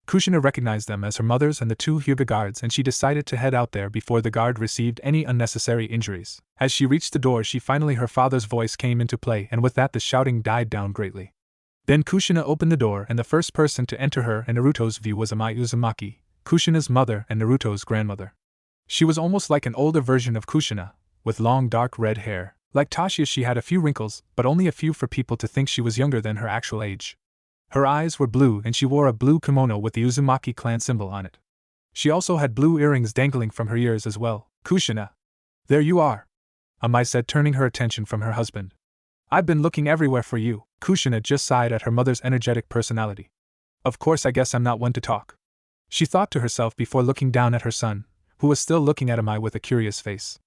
Kushina recognized them as her mother's and the two Hyuga guards, and she decided to head out there before the guard received any unnecessary injuries. As she reached the door, she finally her father's voice came into play, and with that the shouting died down greatly. Then Kushina opened the door, and the first person to enter her and Naruto's view was Amai Uzumaki, Kushina's mother and Naruto's grandmother. She was almost like an older version of Kushina, with long dark red hair. Like Tashiya, she had a few wrinkles, but only a few for people to think she was younger than her actual age. Her eyes were blue and she wore a blue kimono with the Uzumaki clan symbol on it. She also had blue earrings dangling from her ears as well. "Kushina. There you are," Amai said, turning her attention from her husband. "I've been looking everywhere for you." Kushina just sighed at her mother's energetic personality. "Of course, I guess I'm not one to talk," she thought to herself before looking down at her son, who was still looking at Amai with a curious face.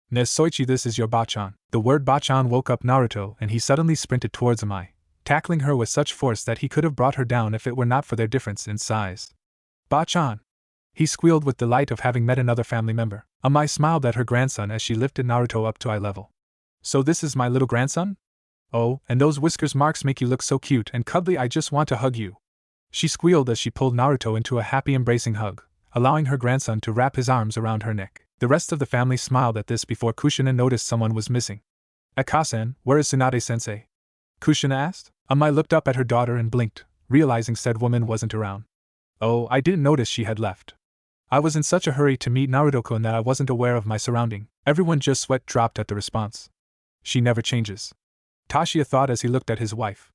"Ne Soichi, this is your Bachan." The word Bachan woke up Naruto and he suddenly sprinted towards Amai, tackling her with such force that he could have brought her down if it were not for their difference in size. "Bachan!" he squealed with delight of having met another family member. Amai smiled at her grandson as she lifted Naruto up to eye level. "So this is my little grandson? Oh, and those whiskers marks make you look so cute and cuddly, I just want to hug you," she squealed as she pulled Naruto into a happy embracing hug, allowing her grandson to wrap his arms around her neck. The rest of the family smiled at this before Kushina noticed someone was missing. "Akasen, where is Tsunade-sensei?" Kushina asked. Amai looked up at her daughter and blinked, realizing said woman wasn't around. "Oh, I didn't notice she had left. I was in such a hurry to meet Naruto-kun that I wasn't aware of my surrounding." Everyone just sweat dropped at the response. "She never changes," Tashiya thought as he looked at his wife.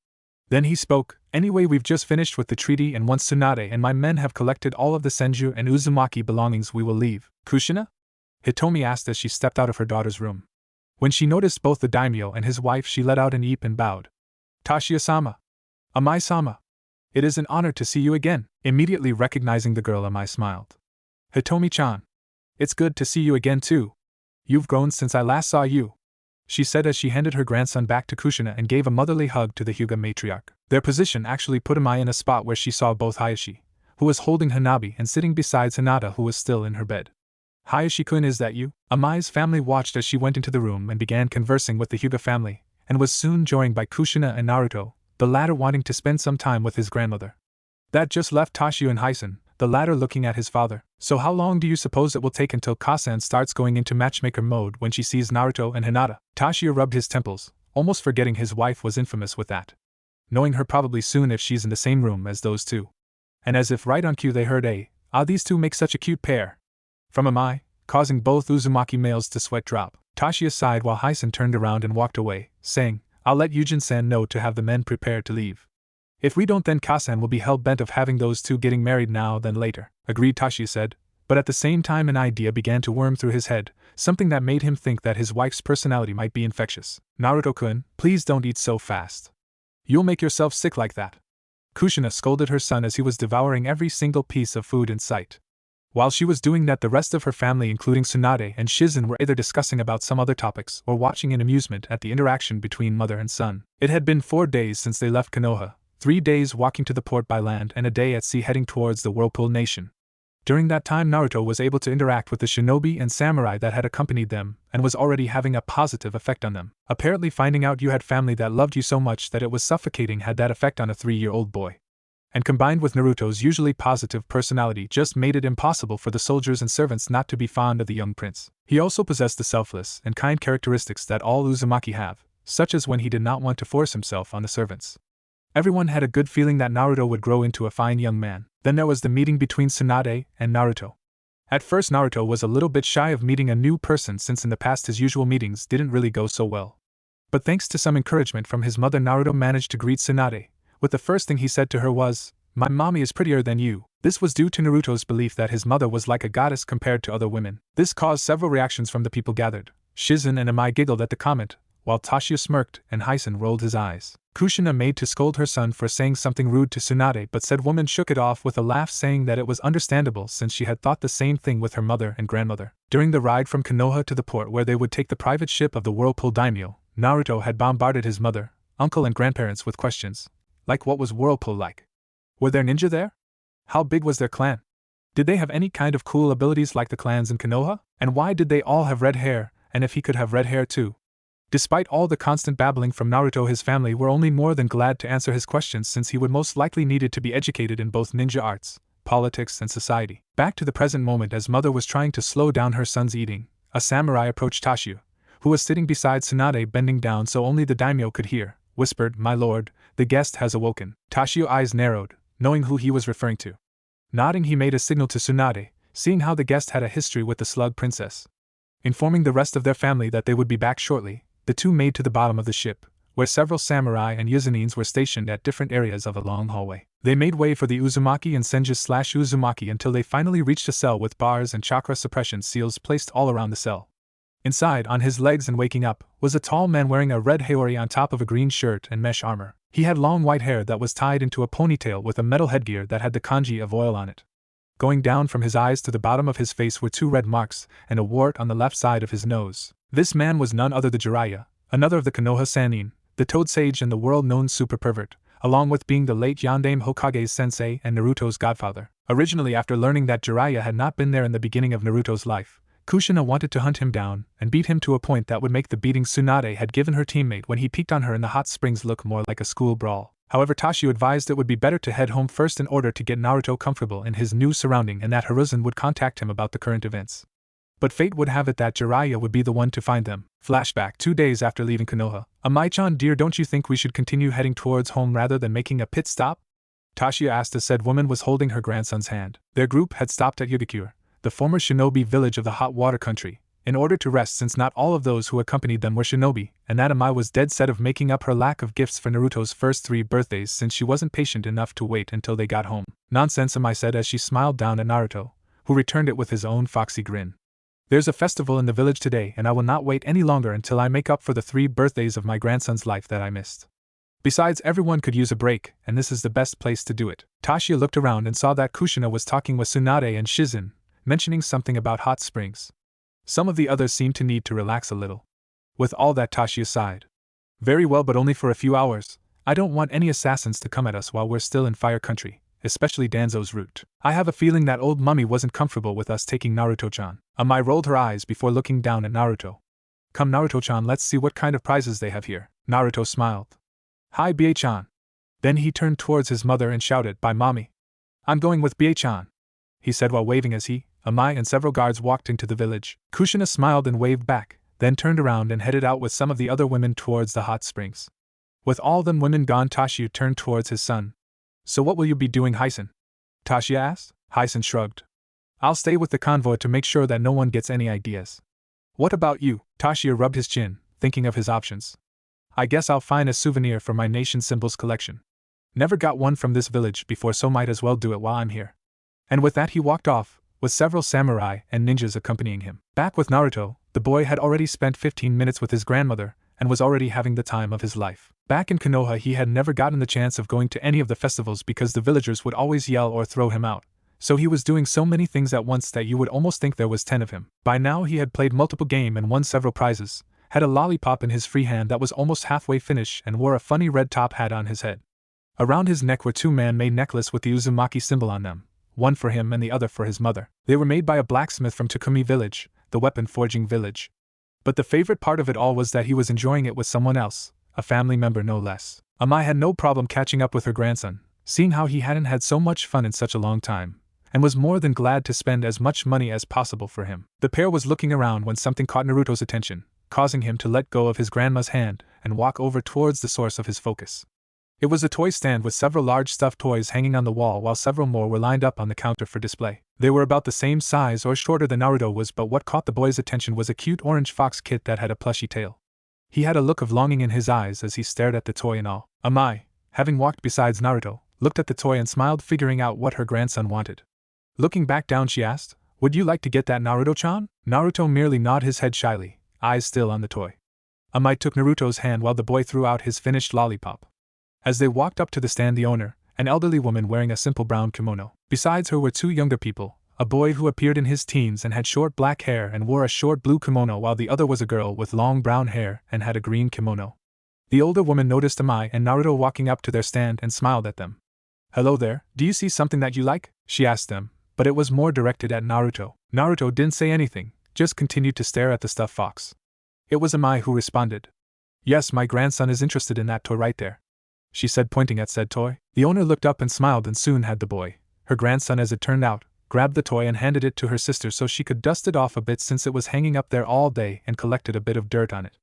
Then he spoke. "Anyway, we've just finished with the treaty, and once Tsunade and my men have collected all of the Senju and Uzumaki belongings, we will leave." "Kushina?" Hitomi asked as she stepped out of her daughter's room. When she noticed both the daimyo and his wife, she let out an eep and bowed. "Tashiya-sama. Amai-sama. It is an honor to see you again." Immediately recognizing the girl, Amai smiled. "Hitomi-chan. It's good to see you again too. You've grown since I last saw you," she said as she handed her grandson back to Kushina and gave a motherly hug to the Hyuga matriarch. Their position actually put Amai in a spot where she saw both Hayashi, who was holding Hanabi and sitting beside Hinata, who was still in her bed. Hayashi-kun, is that you? Amai's family watched as she went into the room and began conversing with the Hyuga family, and was soon joined by Kushina and Naruto, the latter wanting to spend some time with his grandmother. That just left Tashio and Hyson, the latter looking at his father. So how long do you suppose it will take until Kasan starts going into matchmaker mode when she sees Naruto and Hinata? Tashio rubbed his temples, almost forgetting his wife was infamous with that. Knowing her probably soon if she's in the same room as those two. And as if right on cue they heard these two make such a cute pair. From Amai, causing both Uzumaki males to sweat drop. Tashio sighed while Hyson turned around and walked away, saying, I'll let Yujin-san know to have the men prepared to leave. If we don't, then Kasan will be hell-bent of having those two getting married now than later, agreed Tashio said, but at the same time an idea began to worm through his head, something that made him think that his wife's personality might be infectious. Naruto-kun, please don't eat so fast. You'll make yourself sick like that. Kushina scolded her son as he was devouring every single piece of food in sight. While she was doing that, the rest of her family, including Tsunade and Shizen, were either discussing about some other topics or watching in amusement at the interaction between mother and son. It had been 4 days since they left Konoha, 3 days walking to the port by land and a day at sea heading towards the Whirlpool Nation. During that time, Naruto was able to interact with the shinobi and samurai that had accompanied them and was already having a positive effect on them. Apparently, finding out you had family that loved you so much that it was suffocating had that effect on a 3-year-old boy. And combined with Naruto's usually positive personality just made it impossible for the soldiers and servants not to be fond of the young prince. He also possessed the selfless and kind characteristics that all Uzumaki have, such as when he did not want to force himself on the servants. Everyone had a good feeling that Naruto would grow into a fine young man. Then there was the meeting between Tsunade and Naruto. At first Naruto was a little bit shy of meeting a new person since in the past his usual meetings didn't really go so well. But thanks to some encouragement from his mother, Naruto managed to greet Tsunade, with the first thing he said to her was, "My mommy is prettier than you." This was due to Naruto's belief that his mother was like a goddess compared to other women. This caused several reactions from the people gathered. Shizen and Amai giggled at the comment, while Tashio smirked and Hyson rolled his eyes. Kushina made to scold her son for saying something rude to Tsunade, but said woman shook it off with a laugh, saying that it was understandable since she had thought the same thing with her mother and grandmother. During the ride from Konoha to the port where they would take the private ship of the Whirlpool daimyo, Naruto had bombarded his mother, uncle and grandparents with questions. Like, what was Whirlpool like? Were there ninja there? How big was their clan? Did they have any kind of cool abilities like the clans in Konoha? And why did they all have red hair, and if he could have red hair too? Despite all the constant babbling from Naruto, his family were only more than glad to answer his questions since he would most likely needed to be educated in both ninja arts, politics and society. Back to the present moment, as mother was trying to slow down her son's eating, a samurai approached Tashio, who was sitting beside Tsunade bending down so only the daimyo could hear, whispered, "My lord, the guest has awoken." Tashio's eyes narrowed, knowing who he was referring to. Nodding, he made a signal to Tsunade, seeing how the guest had a history with the slug princess. Informing the rest of their family that they would be back shortly, the two made to the bottom of the ship, where several samurai and Yuzanins were stationed at different areas of a long hallway. They made way for the Uzumaki and Senjus/Uzumaki until they finally reached a cell with bars and chakra suppression seals placed all around the cell. Inside, on his legs and waking up, was a tall man wearing a red haori on top of a green shirt and mesh armor. He had long white hair that was tied into a ponytail with a metal headgear that had the kanji of oil on it. Going down from his eyes to the bottom of his face were 2 red marks and a wart on the left side of his nose. This man was none other than Jiraiya, another of the Konoha Sannin, the Toad Sage and the world-known super pervert, along with being the late Yondaime Hokage's sensei and Naruto's godfather. Originally, after learning that Jiraiya had not been there in the beginning of Naruto's life, Kushina wanted to hunt him down and beat him to a point that would make the beating Tsunade had given her teammate when he peeked on her in the hot springs look more like a school brawl. However, Tashio advised it would be better to head home first in order to get Naruto comfortable in his new surrounding and that Hiruzen would contact him about the current events. But fate would have it that Jiraiya would be the one to find them. Flashback 2 days after leaving Konoha. Amai-chan, dear, don't you think we should continue heading towards home rather than making a pit stop? Tashio asked as said woman was holding her grandson's hand. Their group had stopped at Yugakure, the former shinobi village of the hot water country, in order to rest since not all of those who accompanied them were shinobi, and that Amai was dead set of making up her lack of gifts for Naruto's first 3 birthdays since she wasn't patient enough to wait until they got home. Nonsense, Amai said as she smiled down at Naruto, who returned it with his own foxy grin. There's a festival in the village today and I will not wait any longer until I make up for the 3 birthdays of my grandson's life that I missed. Besides, everyone could use a break, and this is the best place to do it. Tashio looked around and saw that Kushina was talking with Tsunade and Shizen, mentioning something about hot springs. Some of the others seemed to need to relax a little. With all that, Tashio sighed. Very well, but only for a few hours. I don't want any assassins to come at us while we're still in fire country, especially Danzo's route. I have a feeling that old mummy wasn't comfortable with us taking Naruto-chan. Amai rolled her eyes before looking down at Naruto. Come Naruto-chan, let's see what kind of prizes they have here. Naruto smiled. Hi Bie-chan. Then he turned towards his mother and shouted, Bye mommy. I'm going with Bie-chan, he said while waving as he, Amai and several guards walked into the village. Kushina smiled and waved back, then turned around and headed out with some of the other women towards the hot springs. With all them women gone, Tashio turned towards his son. So what will you be doing, Hyson? Tashio asked. Hyson shrugged. I'll stay with the convoy to make sure that no one gets any ideas. What about you? Tashio rubbed his chin, thinking of his options. I guess I'll find a souvenir for my nation symbols collection. Never got one from this village before, so might as well do it while I'm here. And with that he walked off, with several samurai and ninjas accompanying him. Back with Naruto, the boy had already spent 15 minutes with his grandmother, and was already having the time of his life. Back in Konoha he had never gotten the chance of going to any of the festivals because the villagers would always yell or throw him out, so he was doing so many things at once that you would almost think there was 10 of him. By now he had played multiple games and won several prizes, had a lollipop in his free hand that was almost halfway finished, and wore a funny red top hat on his head. Around his neck were two man-made necklaces with the Uzumaki symbol on them, one for him and the other for his mother. They were made by a blacksmith from Takumi village, the weapon forging village. But the favorite part of it all was that he was enjoying it with someone else, a family member no less. Amai had no problem catching up with her grandson, seeing how he hadn't had so much fun in such a long time, and was more than glad to spend as much money as possible for him. The pair was looking around when something caught Naruto's attention, causing him to let go of his grandma's hand and walk over towards the source of his focus. It was a toy stand with several large stuffed toys hanging on the wall, while several more were lined up on the counter for display. They were about the same size or shorter than Naruto was, but what caught the boy's attention was a cute orange fox kit that had a plushy tail. He had a look of longing in his eyes as he stared at the toy and all. Amai, having walked besides Naruto, looked at the toy and smiled, figuring out what her grandson wanted. Looking back down she asked, Would you like to get that, Naruto-chan? Naruto merely nodded his head shyly, eyes still on the toy. Amai took Naruto's hand while the boy threw out his finished lollipop. As they walked up to the stand, the owner, an elderly woman wearing a simple brown kimono. Besides her were two younger people, a boy who appeared in his teens and had short black hair and wore a short blue kimono, while the other was a girl with long brown hair and had a green kimono. The older woman noticed Amai and Naruto walking up to their stand and smiled at them. Hello there, do you see something that you like? She asked them, but it was more directed at Naruto. Naruto didn't say anything, just continued to stare at the stuffed fox. It was Amai who responded. Yes, my grandson is interested in that toy right there, she said, pointing at said toy. The owner looked up and smiled, and soon had the boy, her grandson as it turned out, grabbed the toy and handed it to her sister so she could dust it off a bit since it was hanging up there all day and collected a bit of dirt on it.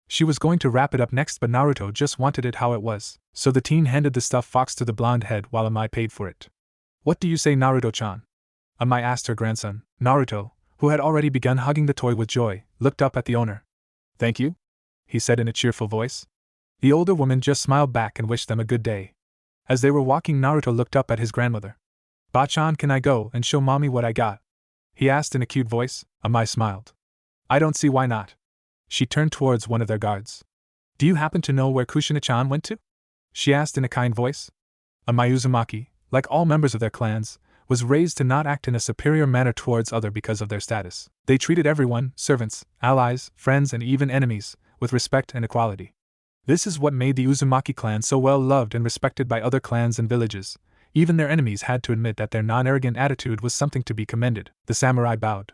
She was going to wrap it up next, but Naruto just wanted it how it was, so the teen handed the stuffed fox to the blonde head while Amai paid for it. What do you say, Naruto-chan? Amai asked her grandson. Naruto, who had already begun hugging the toy with joy, looked up at the owner. Thank you, he said in a cheerful voice. The older woman just smiled back and wished them a good day. As they were walking, Naruto looked up at his grandmother. Ba-chan, can I go and show mommy what I got? He asked in a cute voice. Amai smiled. I don't see why not. She turned towards one of their guards. Do you happen to know where Kushina-chan went to? She asked in a kind voice. Amai Uzumaki, like all members of their clans, was raised to not act in a superior manner towards others because of their status. They treated everyone, servants, allies, friends, and even enemies, with respect and equality. This is what made the Uzumaki clan so well loved and respected by other clans and villages. Even their enemies had to admit that their non-arrogant attitude was something to be commended. The samurai bowed.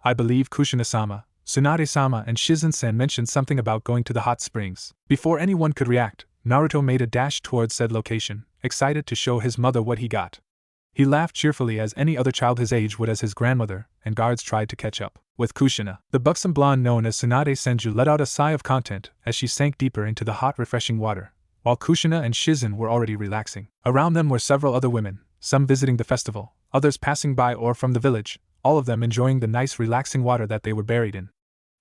I believe Kushina-sama, Tsunade-sama, and Shizen-san mentioned something about going to the hot springs. Before anyone could react, Naruto made a dash towards said location, excited to show his mother what he got. He laughed cheerfully as any other child his age would as his grandmother and guards tried to catch up with Kushina. The buxom blonde known as Tsunade Senju let out a sigh of content as she sank deeper into the hot, refreshing water, while Kushina and Shizen were already relaxing. Around them were several other women, some visiting the festival, others passing by or from the village, all of them enjoying the nice, relaxing water that they were buried in.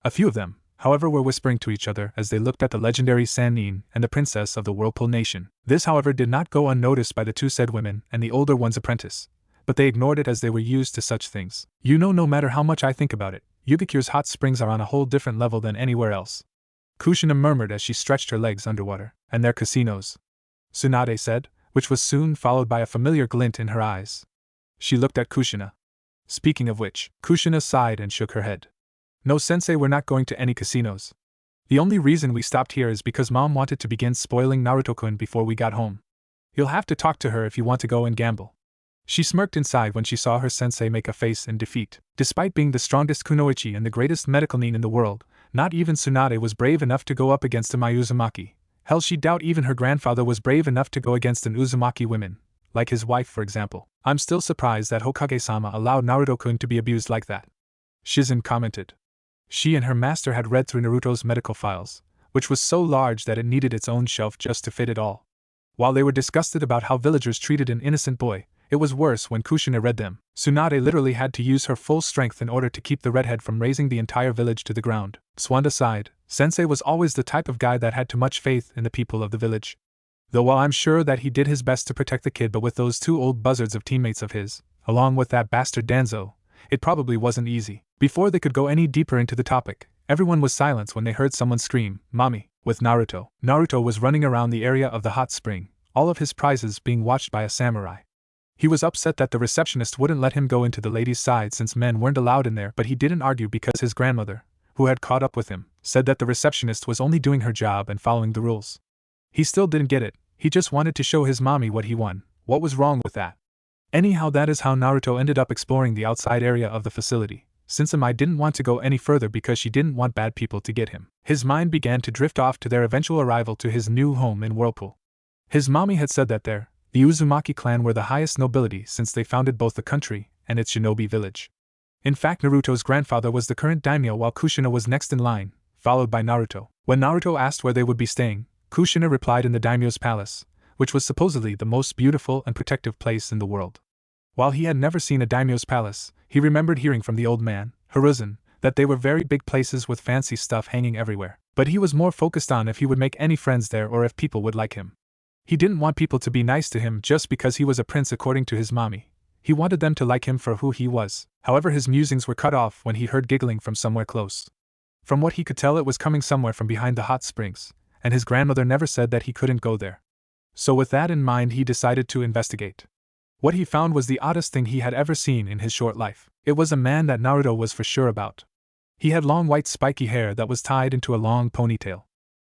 A few of them, however, were whispering to each other as they looked at the legendary Sannin and the princess of the Whirlpool nation. This, however, did not go unnoticed by the two said women and the older one's apprentice, but they ignored it as they were used to such things. No matter how much I think about it, Yugakure's hot springs are on a whole different level than anywhere else, Kushina murmured as she stretched her legs underwater. And their casinos, Tsunade said, which was soon followed by a familiar glint in her eyes. She looked at Kushina. Speaking of which, Kushina sighed and shook her head. No, sensei, we're not going to any casinos. The only reason we stopped here is because Mom wanted to begin spoiling Naruto-kun before we got home. You'll have to talk to her if you want to go and gamble. She smirked inside when she saw her sensei make a face in defeat. Despite being the strongest kunoichi and the greatest medical nin in the world, not even Tsunade was brave enough to go up against a Uzumaki. Hell, she doubt even her grandfather was brave enough to go against an Uzumaki woman, like his wife for example. I'm still surprised that Hokage-sama allowed Naruto-kun to be abused like that, Shizen commented. She and her master had read through Naruto's medical files, which was so large that it needed its own shelf just to fit it all. While they were disgusted about how villagers treated an innocent boy, it was worse when Kushina read them. Tsunade literally had to use her full strength in order to keep the redhead from razing the entire village to the ground. Swanda sighed. Sensei was always the type of guy that had too much faith in the people of the village. Though while I'm sure that he did his best to protect the kid, but with those two old buzzards of teammates of his, along with that bastard Danzo, it probably wasn't easy. Before they could go any deeper into the topic, everyone was silent when they heard someone scream, "Mommy!" with Naruto. Naruto was running around the area of the hot spring, all of his prizes being watched by a samurai. He was upset that the receptionist wouldn't let him go into the ladies' side since men weren't allowed in there, but he didn't argue because his grandmother, who had caught up with him, said that the receptionist was only doing her job and following the rules. He still didn't get it, he just wanted to show his mommy what he won. What was wrong with that? Anyhow, that is how Naruto ended up exploring the outside area of the facility, since Amai didn't want to go any further because she didn't want bad people to get him. His mind began to drift off to their eventual arrival to his new home in Whirlpool. His mommy had said that the Uzumaki clan were the highest nobility since they founded both the country and its shinobi village. In fact, Naruto's grandfather was the current daimyo while Kushina was next in line, followed by Naruto. When Naruto asked where they would be staying, Kushina replied in the daimyo's palace, which was supposedly the most beautiful and protective place in the world. While he had never seen a daimyo's palace, he remembered hearing from the old man, Hiruzen, that they were very big places with fancy stuff hanging everywhere. But he was more focused on if he would make any friends there or if people would like him. He didn't want people to be nice to him just because he was a prince according to his mommy. He wanted them to like him for who he was. However, his musings were cut off when he heard giggling from somewhere close. From what he could tell, it was coming somewhere from behind the hot springs, and his grandmother never said that he couldn't go there. So with that in mind, he decided to investigate. What he found was the oddest thing he had ever seen in his short life. It was a man that Naruto was for sure about. He had long white spiky hair that was tied into a long ponytail.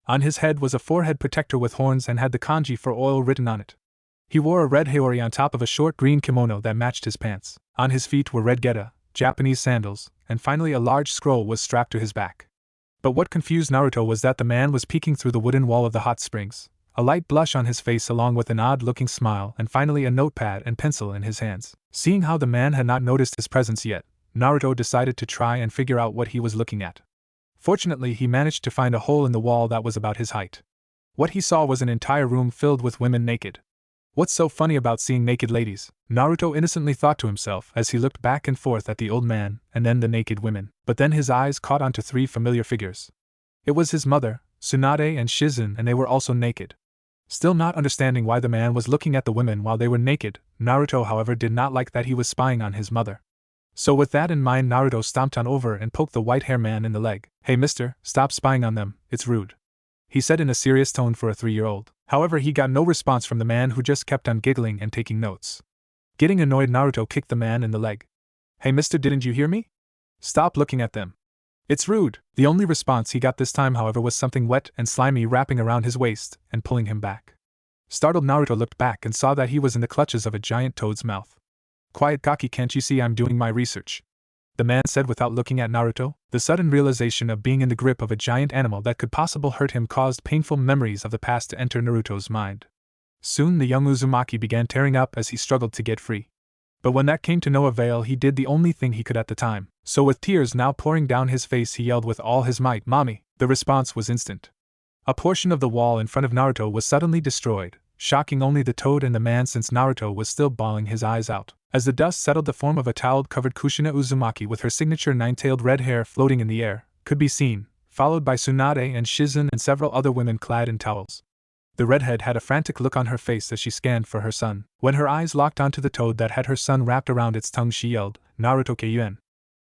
On his head was a forehead protector with horns and had the kanji for oil written on it. He wore a red haori on top of a short green kimono that matched his pants. On his feet were red geta, Japanese sandals, and finally a large scroll was strapped to his back. But what confused Naruto was that the man was peeking through the wooden wall of the hot springs, a light blush on his face along with an odd-looking smile and finally a notepad and pencil in his hands. Seeing how the man had not noticed his presence yet, Naruto decided to try and figure out what he was looking at. Fortunately, he managed to find a hole in the wall that was about his height. What he saw was an entire room filled with women naked. What's so funny about seeing naked ladies? Naruto innocently thought to himself as he looked back and forth at the old man and then the naked women. But then his eyes caught onto three familiar figures. It was his mother, Tsunade and Shizen, and they were also naked. Still not understanding why the man was looking at the women while they were naked, Naruto however did not like that he was spying on his mother. So with that in mind, Naruto stomped on over and poked the white hair man in the leg. "Hey mister, stop spying on them, it's rude," he said in a serious tone for a 3-year-old. However, he got no response from the man who just kept on giggling and taking notes. Getting annoyed, Naruto kicked the man in the leg. "Hey mister, didn't you hear me? Stop looking at them. It's rude." The only response he got this time, however, was something wet and slimy wrapping around his waist and pulling him back. Startled, Naruto looked back and saw that he was in the clutches of a giant toad's mouth. "Quiet, Gaki, can't you see I'm doing my research?" the man said without looking at Naruto. The sudden realization of being in the grip of a giant animal that could possibly hurt him caused painful memories of the past to enter Naruto's mind. Soon the young Uzumaki began tearing up as he struggled to get free. But when that came to no avail, he did the only thing he could at the time. So with tears now pouring down his face, he yelled with all his might, "Mommy!" The response was instant. A portion of the wall in front of Naruto was suddenly destroyed, shocking only the toad and the man since Naruto was still bawling his eyes out. As the dust settled, the form of a towel-covered Kushina Uzumaki with her signature nine-tailed red hair floating in the air could be seen, followed by Tsunade and Shizen and several other women clad in towels. The redhead had a frantic look on her face as she scanned for her son. When her eyes locked onto the toad that had her son wrapped around its tongue, she yelled, "Naruto Keiyuen!"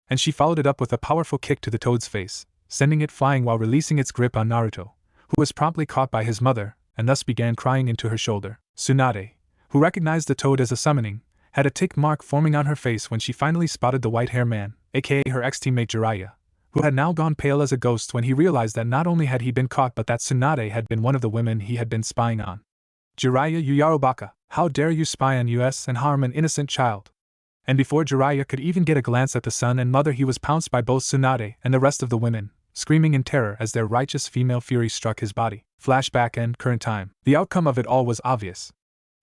And she followed it up with a powerful kick to the toad's face, sending it flying while releasing its grip on Naruto, who was promptly caught by his mother, and thus began crying into her shoulder. Tsunade, who recognized the toad as a summoning, had a tick mark forming on her face when she finally spotted the white hair man, aka her ex-teammate Jiraiya, who had now gone pale as a ghost when he realized that not only had he been caught but that Tsunade had been one of the women he had been spying on. Jiraiya, you Yarobaka, how dare you spy on us and harm an innocent child? And before Jiraiya could even get a glance at the son and mother, he was pounced by both Tsunade and the rest of the women, screaming in terror as their righteous female fury struck his body. Flashback and current time. The outcome of it all was obvious.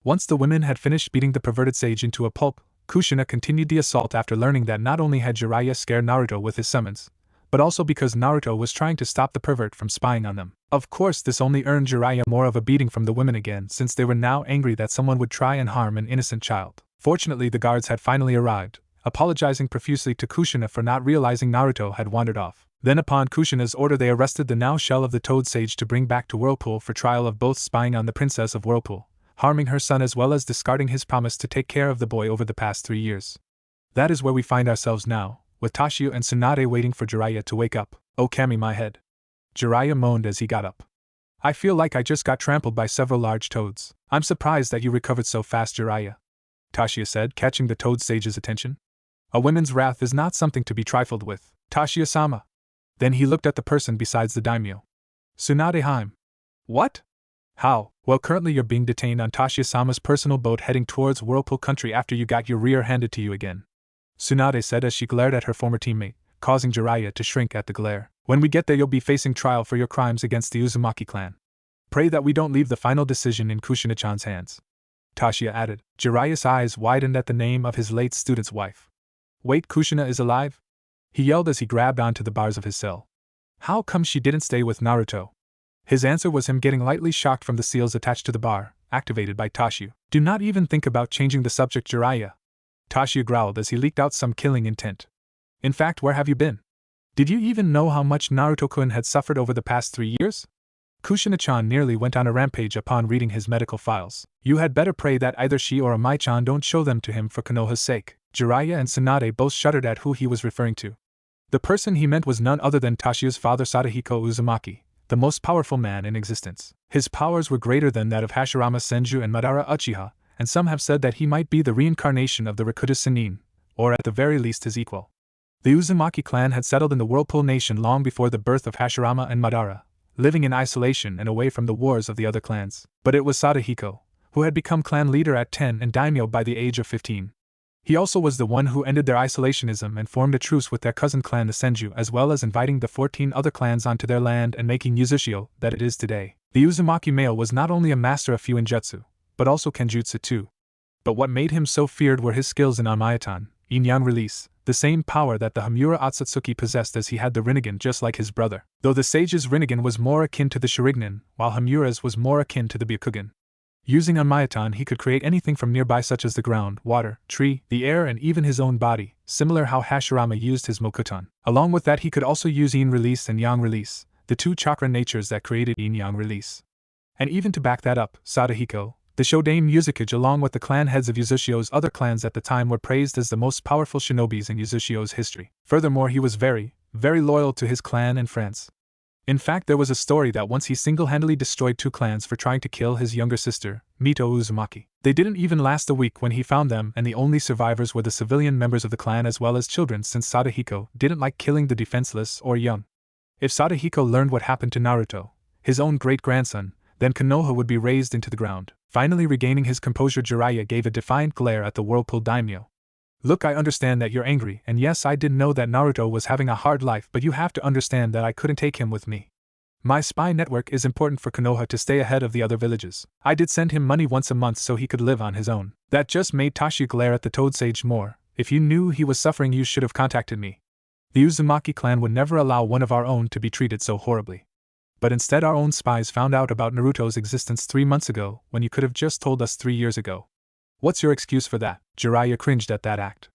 Once the women had finished beating the perverted sage into a pulp, Kushina continued the assault after learning that not only had Jiraiya scared Naruto with his summons, but also because Naruto was trying to stop the pervert from spying on them. Of course, this only earned Jiraiya more of a beating from the women again, since they were now angry that someone would try and harm an innocent child. Fortunately, the guards had finally arrived, apologizing profusely to Kushina for not realizing Naruto had wandered off. Then upon Kushina's order, they arrested the now shell of the Toad Sage to bring back to Whirlpool for trial of both spying on the princess of Whirlpool, harming her son, as well as discarding his promise to take care of the boy over the past 3 years. That is where we find ourselves now, with Tashio and Tsunade waiting for Jiraiya to wake up. "Oh Kami, my head," Jiraiya moaned as he got up. "I feel like I just got trampled by several large toads." "I'm surprised that you recovered so fast, Jiraiya," Tashio said, catching the Toad Sage's attention. "A woman's wrath is not something to be trifled with, Tashio-sama." Then he looked at the person besides the daimyo. "Tsunade-heim." "What? How?" "Well, currently you're being detained on Tashio-sama's personal boat heading towards Whirlpool country after you got your rear handed to you again," Tsunade said as she glared at her former teammate, causing Jiraiya to shrink at the glare. "When we get there, you'll be facing trial for your crimes against the Uzumaki clan. Pray that we don't leave the final decision in Kushina-chan's hands," Tashio added. Jiraiya's eyes widened at the name of his late student's wife. "Wait, Kushina is alive?" he yelled as he grabbed onto the bars of his cell. "How come she didn't stay with Naruto?" His answer was him getting lightly shocked from the seals attached to the bar, activated by Tashio. "Do not even think about changing the subject, Jiraiya," Tashio growled as he leaked out some killing intent. "In fact, where have you been? Did you even know how much Naruto-kun had suffered over the past 3 years? Kushina-chan nearly went on a rampage upon reading his medical files. You had better pray that either she or Amai-chan don't show them to him for Konoha's sake." Jiraiya and Tsunade both shuddered at who he was referring to. The person he meant was none other than Tashio's father, Sadahiko Uzumaki, the most powerful man in existence. His powers were greater than that of Hashirama Senju and Madara Uchiha, and some have said that he might be the reincarnation of the Rakuta Sennin, or at the very least his equal. The Uzumaki clan had settled in the Whirlpool nation long before the birth of Hashirama and Madara, living in isolation and away from the wars of the other clans. But it was Sadahiko, who had become clan leader at 10 and daimyo by the age of 15. He also was the one who ended their isolationism and formed a truce with their cousin clan the Senju, as well as inviting the 14 other clans onto their land and making Uzushio that it is today. The Uzumaki male was not only a master of Fuinjutsu, but also Kenjutsu too. But what made him so feared were his skills in Anmayatan, Yin-Yang release, the same power that the Hamura Otsutsuki possessed, as he had the Rinnegan just like his brother, though the sage's Rinnegan was more akin to the Sharingan, while Hamura's was more akin to the Byakugan. Using Anmayatan, he could create anything from nearby, such as the ground, water, tree, the air, and even his own body, similar how Hashirama used his Mokuton. Along with that, he could also use Yin release and Yang release, the two chakra natures that created Yin-Yang release. And even to back that up, Sadahiko, the Shodaime Yuzukage, along with the clan heads of Uzushio's other clans at the time, were praised as the most powerful shinobis in Uzushio's history. Furthermore, he was very, very loyal to his clan and friends. In fact, there was a story that once he single-handedly destroyed 2 clans for trying to kill his younger sister, Mito Uzumaki. They didn't even last a week when he found them, and the only survivors were the civilian members of the clan as well as children, since Sadahiko didn't like killing the defenseless or young. If Sadahiko learned what happened to Naruto, his own great-grandson, then Konoha would be razed into the ground. Finally regaining his composure, Jiraiya gave a defiant glare at the Whirlpool daimyo. "Look, I understand that you're angry, and yes, I did know that Naruto was having a hard life, but you have to understand that I couldn't take him with me. My spy network is important for Konoha to stay ahead of the other villages. I did send him money once a month so he could live on his own." That just made Tashio glare at the Toad Sage more. "If you knew he was suffering, you should have contacted me. The Uzumaki clan would never allow one of our own to be treated so horribly. But instead, our own spies found out about Naruto's existence 3 months ago, when you could have just told us 3 years ago. What's your excuse for that?" Jiraiya cringed at that act.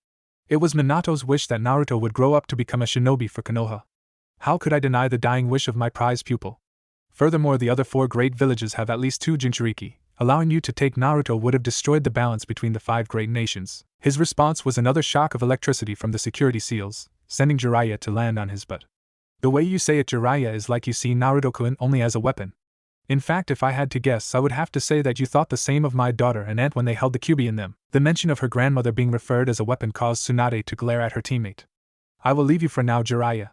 "It was Minato's wish that Naruto would grow up to become a shinobi for Konoha. How could I deny the dying wish of my prized pupil? Furthermore, the other 4 great villages have at least 2 Jinchuriki. Allowing you to take Naruto would have destroyed the balance between the 5 great nations." His response was another shock of electricity from the security seals, sending Jiraiya to land on his butt. "The way you say it, Jiraiya, is like you see Naruto-kun only as a weapon. In fact, if I had to guess, I would have to say that you thought the same of my daughter and aunt when they held the kyubi in them." The mention of her grandmother being referred as a weapon caused Tsunade to glare at her teammate. "I will leave you for now, Jiraiya.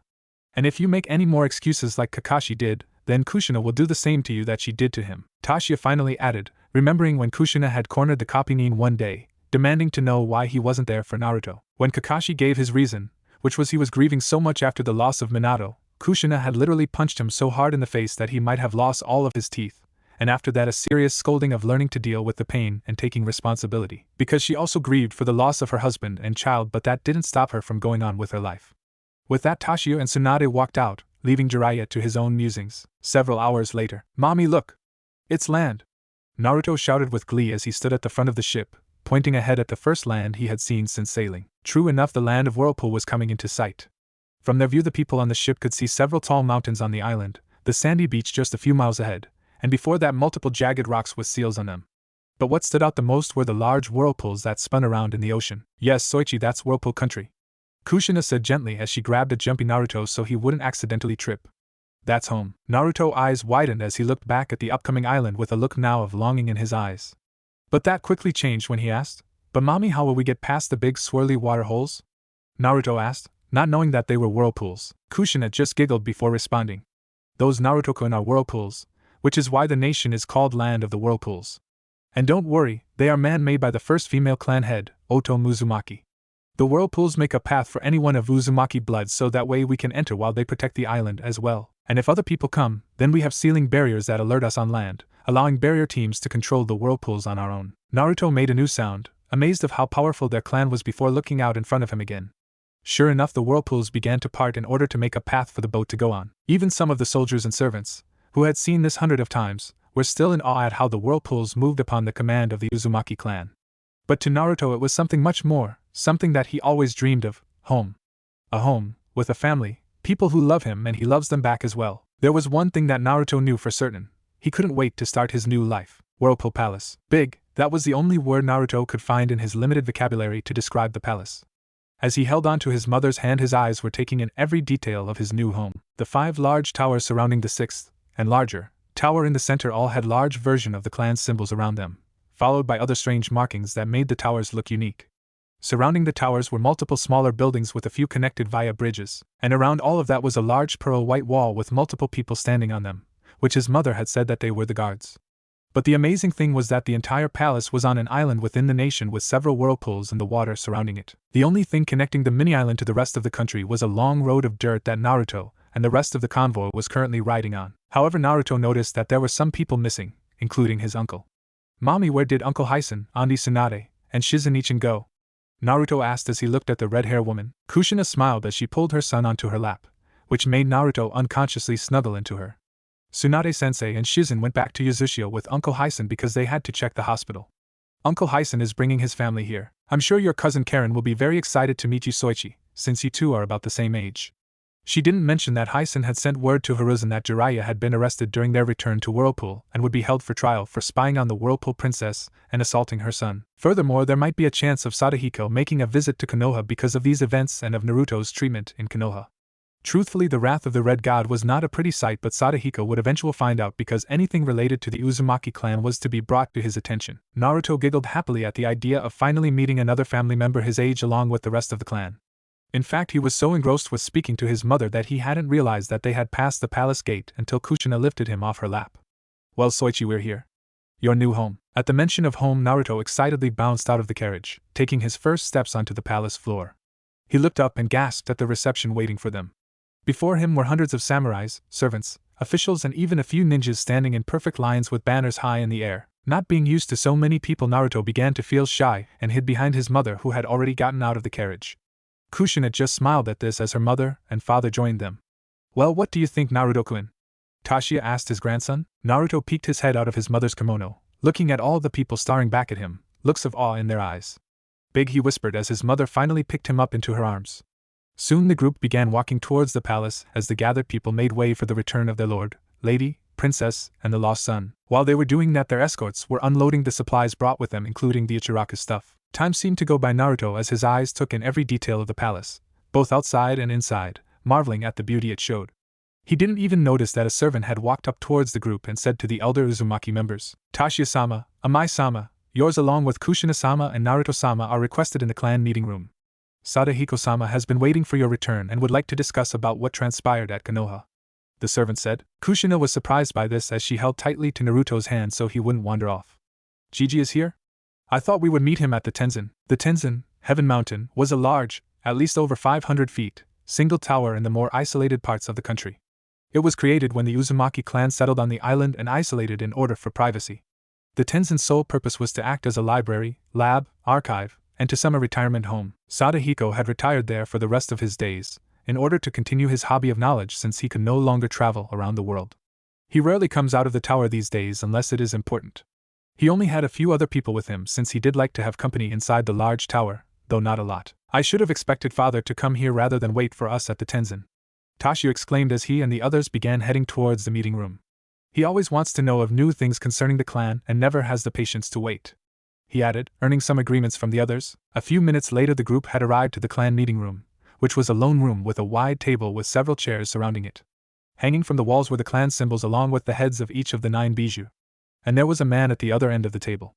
And if you make any more excuses like Kakashi did, then Kushina will do the same to you that she did to him," Tashio finally added, remembering when Kushina had cornered the copy Nin one day, demanding to know why he wasn't there for Naruto. When Kakashi gave his reason, which was he was grieving so much after the loss of Minato, Kushina had literally punched him so hard in the face that he might have lost all of his teeth, and after that a serious scolding of learning to deal with the pain and taking responsibility. Because she also grieved for the loss of her husband and child, but that didn't stop her from going on with her life. With that, Tashio and Tsunade walked out, leaving Jiraiya to his own musings. Several hours later, "Mommy, look! It's land!" Naruto shouted with glee as he stood at the front of the ship, pointing ahead at the first land he had seen since sailing. True enough, the land of Whirlpool was coming into sight. From their view, the people on the ship could see several tall mountains on the island, the sandy beach just a few miles ahead, and before that multiple jagged rocks with seals on them. But what stood out the most were the large whirlpools that spun around in the ocean. "Yes, Soichi, that's Whirlpool country," Kushina said gently as she grabbed a jumpy Naruto so he wouldn't accidentally trip. "That's home." Naruto's eyes widened as he looked back at the upcoming island with a look now of longing in his eyes. But that quickly changed when he asked, "But mommy, how will we get past the big swirly water holes?" Naruto asked, not knowing that they were whirlpools. Kushina just giggled before responding. "Those Naruto-kun are whirlpools, which is why the nation is called Land of the Whirlpools. And don't worry, they are man-made by the first female clan head, Oto Uzumaki. The whirlpools make a path for anyone of Uzumaki blood so that way we can enter while they protect the island as well. And if other people come, then we have sealing barriers that alert us on land, allowing barrier teams to control the whirlpools on our own." Naruto made a new sound, amazed of how powerful their clan was before looking out in front of him again. Sure enough, the whirlpools began to part in order to make a path for the boat to go on. Even some of the soldiers and servants, who had seen this hundreds of times, were still in awe at how the whirlpools moved upon the command of the Uzumaki clan. But to Naruto it was something much more, something that he always dreamed of: home. A home, with a family, people who love him and he loves them back as well. There was one thing that Naruto knew for certain: he couldn't wait to start his new life. Whirlpool Palace. Big, that was the only word Naruto could find in his limited vocabulary to describe the palace. As he held on to his mother's hand, his eyes were taking in every detail of his new home. The 5 large towers surrounding the 6th, and larger, tower in the center all had large version of the clan's symbols around them, followed by other strange markings that made the towers look unique. Surrounding the towers were multiple smaller buildings with a few connected via bridges, and around all of that was a large pearl white wall with multiple people standing on them, which his mother had said that they were the guards. But the amazing thing was that the entire palace was on an island within the nation with several whirlpools in the water surrounding it. The only thing connecting the mini-island to the rest of the country was a long road of dirt that Naruto and the rest of the convoy was currently riding on. However, Naruto noticed that there were some people missing, including his uncle. "Mommy, where did Uncle Hyson, Auntie Tsunade, and Shizen-chan go?" Naruto asked as he looked at the red-haired woman. Kushina smiled as she pulled her son onto her lap, which made Naruto unconsciously snuggle into her. Tsunade-sensei and Shizen went back to Yazushio with Uncle Hyson because they had to check the hospital. "Uncle Hyson is bringing his family here. I'm sure your cousin Karen will be very excited to meet you, Soichi, since you two are about the same age." She didn't mention that Hyson had sent word to Hiruzen that Jiraiya had been arrested during their return to Whirlpool and would be held for trial for spying on the Whirlpool princess and assaulting her son. Furthermore, there might be a chance of Sadahiko making a visit to Konoha because of these events and of Naruto's treatment in Konoha. Truthfully, the wrath of the Red God was not a pretty sight, but Sadahiko would eventually find out because anything related to the Uzumaki clan was to be brought to his attention. Naruto giggled happily at the idea of finally meeting another family member his age along with the rest of the clan. In fact, he was so engrossed with speaking to his mother that he hadn't realized that they had passed the palace gate until Kushina lifted him off her lap. "Well, Soichi, we're here. Your new home." At the mention of home, Naruto excitedly bounced out of the carriage, taking his first steps onto the palace floor. He looked up and gasped at the reception waiting for them. Before him were hundreds of samurais, servants, officials, and even a few ninjas standing in perfect lines with banners high in the air. Not being used to so many people, Naruto began to feel shy and hid behind his mother, who had already gotten out of the carriage. Kushina just smiled at this as her mother and father joined them. "Well, what do you think, Naruto-kun?" Tashia asked his grandson. Naruto peeked his head out of his mother's kimono, looking at all the people staring back at him, looks of awe in their eyes. "Big," he whispered as his mother finally picked him up into her arms. Soon the group began walking towards the palace as the gathered people made way for the return of their lord, lady, princess, and the lost son. While they were doing that, their escorts were unloading the supplies brought with them, including the Ichiraku stuff. Time seemed to go by Naruto as his eyes took in every detail of the palace, both outside and inside, marveling at the beauty it showed. He didn't even notice that a servant had walked up towards the group and said to the elder Uzumaki members, "Tashia-sama, Amai-sama, yours along with Kushina-sama and Naruto-sama are requested in the clan meeting room. Sadahiko-sama has been waiting for your return and would like to discuss about what transpired at Konoha," the servant said. Kushina was surprised by this as she held tightly to Naruto's hand so he wouldn't wander off. Gigi is here? I thought we would meet him at the Tenzin. The Tenzin, Heaven Mountain, was a large, at least over 500 feet, single tower in the more isolated parts of the country. It was created when the Uzumaki clan settled on the island and isolated in order for privacy. The Tenzin's sole purpose was to act as a library, lab, archive, and to some a retirement home. Sadahiko had retired there for the rest of his days, in order to continue his hobby of knowledge since he could no longer travel around the world. He rarely comes out of the tower these days unless it is important. He only had a few other people with him since he did like to have company inside the large tower, though not a lot. I should have expected father to come here rather than wait for us at the Tenzin, Tashio exclaimed as he and the others began heading towards the meeting room. He always wants to know of new things concerning the clan and never has the patience to wait, he added, earning some agreements from the others. A few minutes later the group had arrived to the clan meeting room, which was a lone room with a wide table with several chairs surrounding it. Hanging from the walls were the clan symbols along with the heads of each of the 9 bijou. And there was a man at the other end of the table.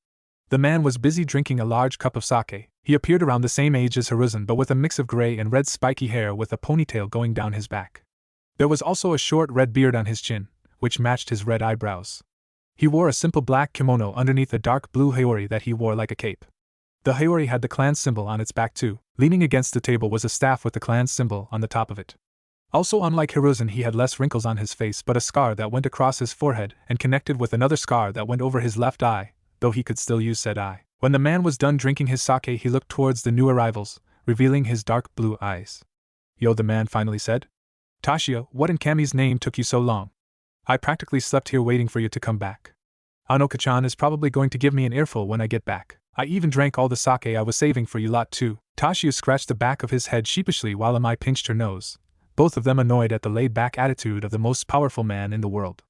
The man was busy drinking a large cup of sake. He appeared around the same age as Hiruzen but with a mix of gray and red spiky hair with a ponytail going down his back. There was also a short red beard on his chin, which matched his red eyebrows. He wore a simple black kimono underneath a dark blue haori that he wore like a cape. The haori had the clan symbol on its back too. Leaning against the table was a staff with the clan symbol on the top of it. Also, unlike Hiruzen, he had less wrinkles on his face but a scar that went across his forehead and connected with another scar that went over his left eye, though he could still use said eye. When the man was done drinking his sake he looked towards the new arrivals, revealing his dark blue eyes. Yo, the man finally said. Tashio, what in Kami's name took you so long? I practically slept here waiting for you to come back. Anoka-chan is probably going to give me an earful when I get back. I even drank all the sake I was saving for you lot too. Tashio scratched the back of his head sheepishly while Amai pinched her nose, both of them annoyed at the laid-back attitude of the most powerful man in the world.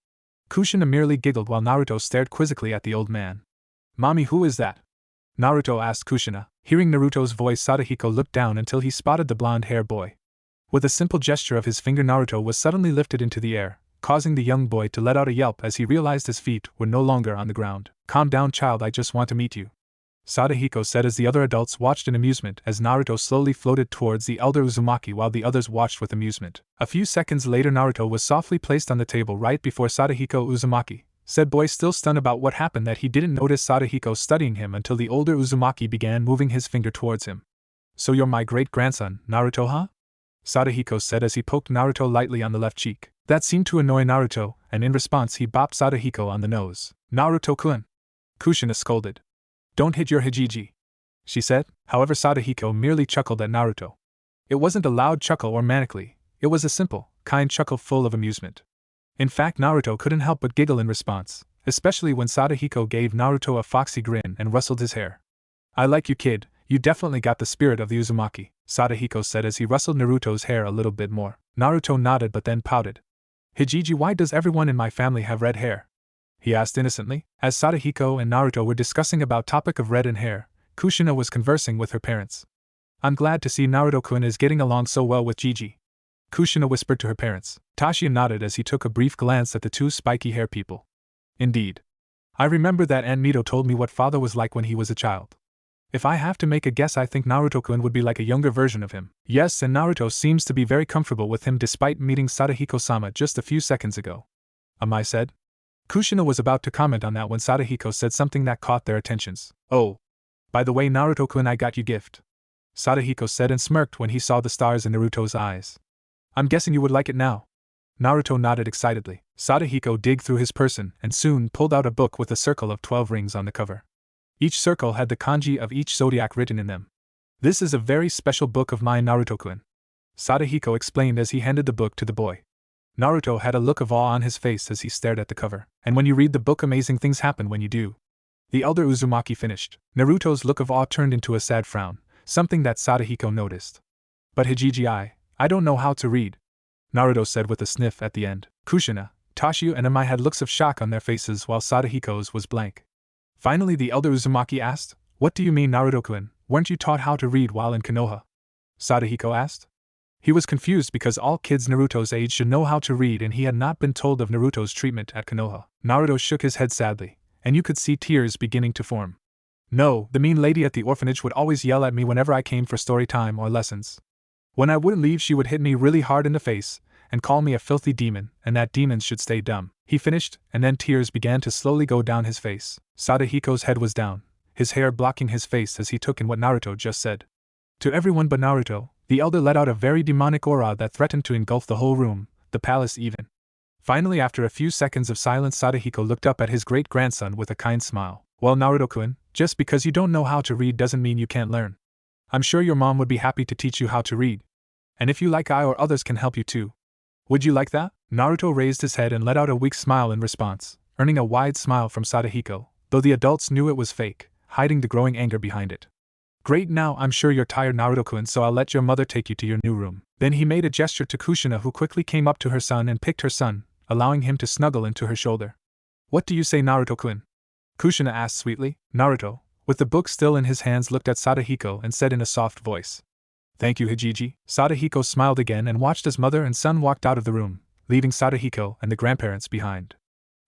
Kushina merely giggled while Naruto stared quizzically at the old man. Mommy, who is that? Naruto asked Kushina. Hearing Naruto's voice, Sadahiko looked down until he spotted the blonde-haired boy. With a simple gesture of his finger, Naruto was suddenly lifted into the air, causing the young boy to let out a yelp as he realized his feet were no longer on the ground. Calm down, child, I just want to meet you, Sadahiko said as the other adults watched in amusement as Naruto slowly floated towards the elder Uzumaki while the others watched with amusement. A few seconds later Naruto was softly placed on the table right before Sadahiko. Uzumaki, said boy, still stunned about what happened, that he didn't notice Sadahiko studying him until the older Uzumaki began moving his finger towards him. So you're my great-grandson, Naruto, huh? Sadahiko said as he poked Naruto lightly on the left cheek. That seemed to annoy Naruto, and in response he bopped Sadahiko on the nose. Naruto-kun! Kushina scolded. Don't hit your Hijiji, she said. However, Sadahiko merely chuckled at Naruto. It wasn't a loud chuckle or manically, it was a simple, kind chuckle full of amusement. In fact, Naruto couldn't help but giggle in response, especially when Sadahiko gave Naruto a foxy grin and rustled his hair. I like you, kid, you definitely got the spirit of the Uzumaki, Sadahiko said as he rustled Naruto's hair a little bit more. Naruto nodded but then pouted. Hijiji, why does everyone in my family have red hair? He asked innocently. As Sadahiko and Naruto were discussing about topic of red and hair, Kushina was conversing with her parents. I'm glad to see Naruto-kun is getting along so well with Gigi, Kushina whispered to her parents. Tashio nodded as he took a brief glance at the 2 spiky hair people. Indeed. I remember that Aunt Mito told me what father was like when he was a child. If I have to make a guess, I think Naruto-kun would be like a younger version of him. Yes, and Naruto seems to be very comfortable with him despite meeting Sadahiko-sama just a few seconds ago, Amai said. Kushina was about to comment on that when Sadahiko said something that caught their attentions. Oh, by the way, Naruto-kun, I got you gift, Sadahiko said and smirked when he saw the stars in Naruto's eyes. I'm guessing you would like it now. Naruto nodded excitedly. Sadahiko digged through his person and soon pulled out a book with a circle of 12 rings on the cover. Each circle had the kanji of each zodiac written in them. This is a very special book of mine, Naruto-kun, Sadahiko explained as he handed the book to the boy. Naruto had a look of awe on his face as he stared at the cover. And when you read the book, amazing things happen when you do, the elder Uzumaki finished. Naruto's look of awe turned into a sad frown, something that Sadahiko noticed. But Hijiji, I don't know how to read, Naruto said with a sniff at the end. Kushina, Tashio and Amai had looks of shock on their faces while Sadahiko's was blank. Finally the elder Uzumaki asked, What do you mean, Naruto-kun, weren't you taught how to read while in Konoha? Sadahiko asked. He was confused because all kids Naruto's age should know how to read and he had not been told of Naruto's treatment at Konoha. Naruto shook his head sadly, and you could see tears beginning to form. No, the mean lady at the orphanage would always yell at me whenever I came for story time or lessons. When I wouldn't leave, she would hit me really hard in the face and call me a filthy demon, and that demons should stay dumb. He finished, and then tears began to slowly go down his face. Sadahiko's head was down, his hair blocking his face as he took in what Naruto just said. To everyone but Naruto, the elder let out a very demonic aura that threatened to engulf the whole room, the palace even. Finally, after a few seconds of silence, Sadahiko looked up at his great-grandson with a kind smile. Well, Naruto-kun, just because you don't know how to read doesn't mean you can't learn. I'm sure your mom would be happy to teach you how to read. And if you like, I or others can help you too. Would you like that? Naruto raised his head and let out a weak smile in response, earning a wide smile from Sadahiko, though the adults knew it was fake, hiding the growing anger behind it. Great, now I'm sure you're tired, Naruto-kun, so I'll let your mother take you to your new room. Then he made a gesture to Kushina, who quickly came up to her son and picked her son, allowing him to snuggle into her shoulder. What do you say, Naruto-kun? Kushina asked sweetly. Naruto, with the book still in his hands, looked at Sadahiko and said in a soft voice, Thank you, Hijiji. Sadahiko smiled again and watched as mother and son walked out of the room, leaving Sadahiko and the grandparents behind.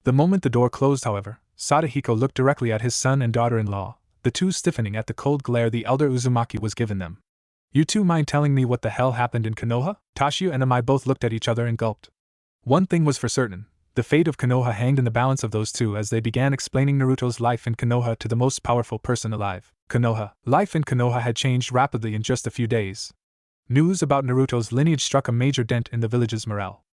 The moment the door closed, however, Sadahiko looked directly at his son and daughter-in-law, the two stiffening at the cold glare the elder Uzumaki was given them. You two mind telling me what the hell happened in Konoha? Tashio and Amai both looked at each other and gulped. One thing was for certain, the fate of Konoha hanged in the balance of those two as they began explaining Naruto's life in Konoha to the most powerful person alive. Konoha. Life in Konoha had changed rapidly in just a few days. News about Naruto's lineage struck a major dent in the village's morale.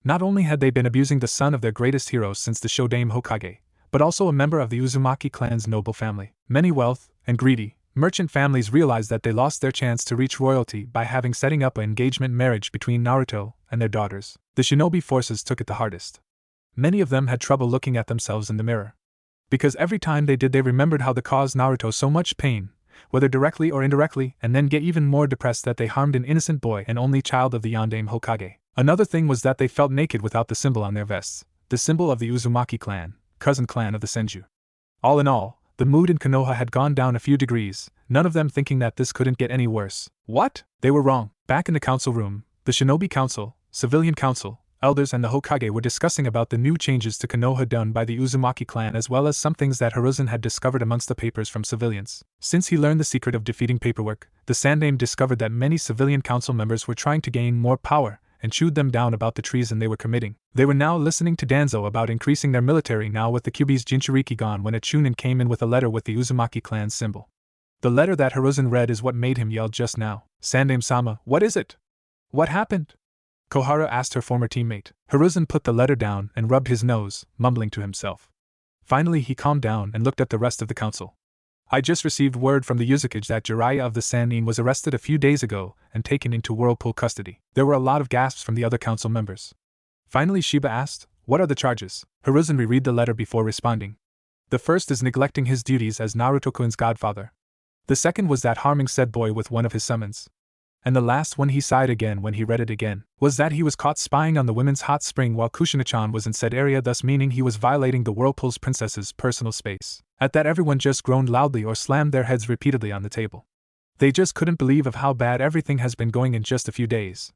Not only had they been abusing the son of their greatest hero since the Shodaime Hokage, but also a member of the Uzumaki clan's noble family. Many wealth and greedy merchant families realized that they lost their chance to reach royalty by having setting up an engagement marriage between Naruto and their daughters. The shinobi forces took it the hardest. Many of them had trouble looking at themselves in the mirror. Because every time they did, they remembered how they caused Naruto so much pain, whether directly or indirectly, and then get even more depressed that they harmed an innocent boy and only child of the Yondaime Hokage. Another thing was that they felt naked without the symbol on their vests, the symbol of the Uzumaki clan, cousin clan of the Senju. All in all, the mood in Konoha had gone down a few degrees, none of them thinking that this couldn't get any worse. What? They were wrong. Back in the council room, the Shinobi Council, Civilian Council, elders and the Hokage were discussing about the new changes to Konoha done by the Uzumaki clan, as well as some things that Hiruzen had discovered amongst the papers from civilians. Since he learned the secret of defeating paperwork, the Sandaime discovered that many civilian council members were trying to gain more power, and chewed them down about the treason they were committing. They were now listening to Danzo about increasing their military now with the Kyuubi's Jinchuriki gone when a Chunin came in with a letter with the Uzumaki clan's symbol. The letter that Hiruzen read is what made him yell just now. Sandaime-sama, what is it? What happened? Kohara asked her former teammate. Hiruzen put the letter down and rubbed his nose, mumbling to himself. Finally he calmed down and looked at the rest of the council. I just received word from the Uzukage that Jiraiya of the Sannin was arrested a few days ago and taken into Whirlpool custody. There were a lot of gasps from the other council members. Finally Shiba asked, what are the charges? Hiruzen reread the letter before responding. The first is neglecting his duties as Naruto-kun's godfather. The second was that harming said boy with one of his summons. And the last one, he sighed again when he read it again, was that he was caught spying on the women's hot spring while Kushina-chan was in said area, thus meaning he was violating the Whirlpool's princess's personal space. At that everyone just groaned loudly or slammed their heads repeatedly on the table. They just couldn't believe of how bad everything has been going in just a few days.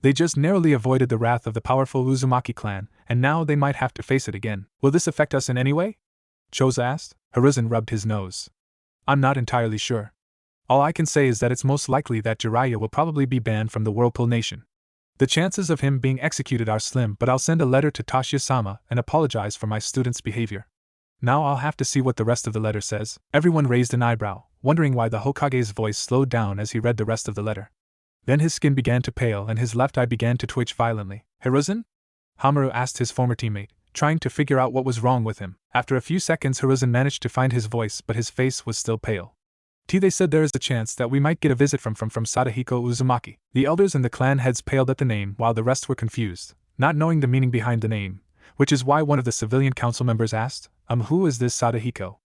They just narrowly avoided the wrath of the powerful Uzumaki clan, and now they might have to face it again. Will this affect us in any way? Choza asked. Hiruzen rubbed his nose. I'm not entirely sure. All I can say is that it's most likely that Jiraiya will probably be banned from the Whirlpool Nation. The chances of him being executed are slim, but I'll send a letter to Tashio-sama and apologize for my student's behavior. Now I'll have to see what the rest of the letter says. Everyone raised an eyebrow, wondering why the Hokage's voice slowed down as he read the rest of the letter. Then his skin began to pale and his left eye began to twitch violently. Hiruzen? Hamaru asked his former teammate, trying to figure out what was wrong with him. After a few seconds Hiruzen managed to find his voice, but his face was still pale. They said there is a chance that we might get a visit from Sadahiko Uzumaki. The elders and the clan heads paled at the name while the rest were confused, not knowing the meaning behind the name, which is why one of the civilian council members asked, who is this Sadahiko?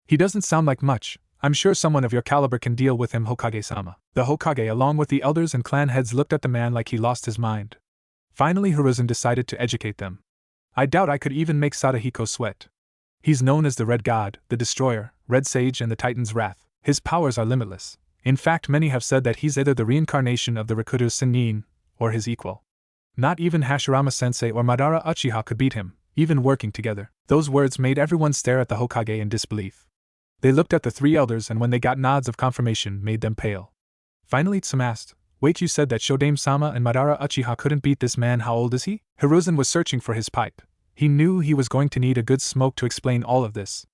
He doesn't sound like much. I'm sure someone of your caliber can deal with him, Hokage-sama. The Hokage along with the elders and clan heads looked at the man like he lost his mind. Finally Hiruzen decided to educate them. I doubt I could even make Sadahiko sweat. He's known as the Red God, the Destroyer, Red Sage and the Titan's Wrath. His powers are limitless. In fact, many have said that he's either the reincarnation of the Rikudo Sennin, or his equal. Not even Hashirama-sensei or Madara Uchiha could beat him, even working together. Those words made everyone stare at the Hokage in disbelief. They looked at the three elders and when they got nods of confirmation made them pale. Finally Tsum asked, wait, you said that Shodaime-sama and Madara Uchiha couldn't beat this man, how old is he? Hiruzen was searching for his pipe. He knew he was going to need a good smoke to explain all of this.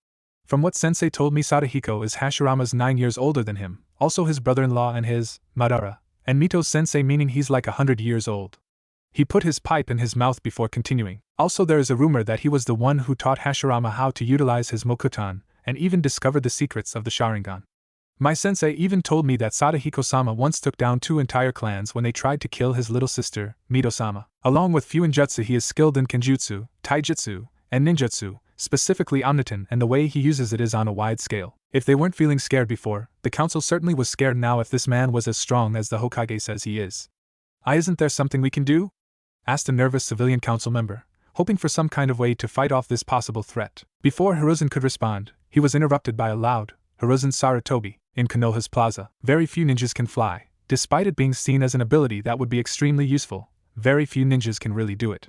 From what sensei told me, Sadahiko is Hashirama's 9 years older than him, also his brother-in-law and his Madara, and Mito's sensei, meaning he's like 100 years old. He put his pipe in his mouth before continuing. Also, there is a rumor that he was the one who taught Hashirama how to utilize his Mokutan, and even discovered the secrets of the Sharingan. My sensei even told me that Sadahiko-sama once took down 2 entire clans when they tried to kill his little sister, Mito-sama. Along with Fuinjutsu, he is skilled in Kenjutsu, Taijutsu, and Ninjutsu, specifically Omniton, and the way he uses it is on a wide scale. If they weren't feeling scared before, the council certainly was scared now if this man was as strong as the Hokage says he is. Isn't there something we can do? Asked a nervous civilian council member, hoping for some kind of way to fight off this possible threat. Before Hiruzen could respond, he was interrupted by a loud, Hiruzen Sarutobi, in Konoha's plaza. Very few ninjas can fly. Despite it being seen as an ability that would be extremely useful, very few ninjas can really do it.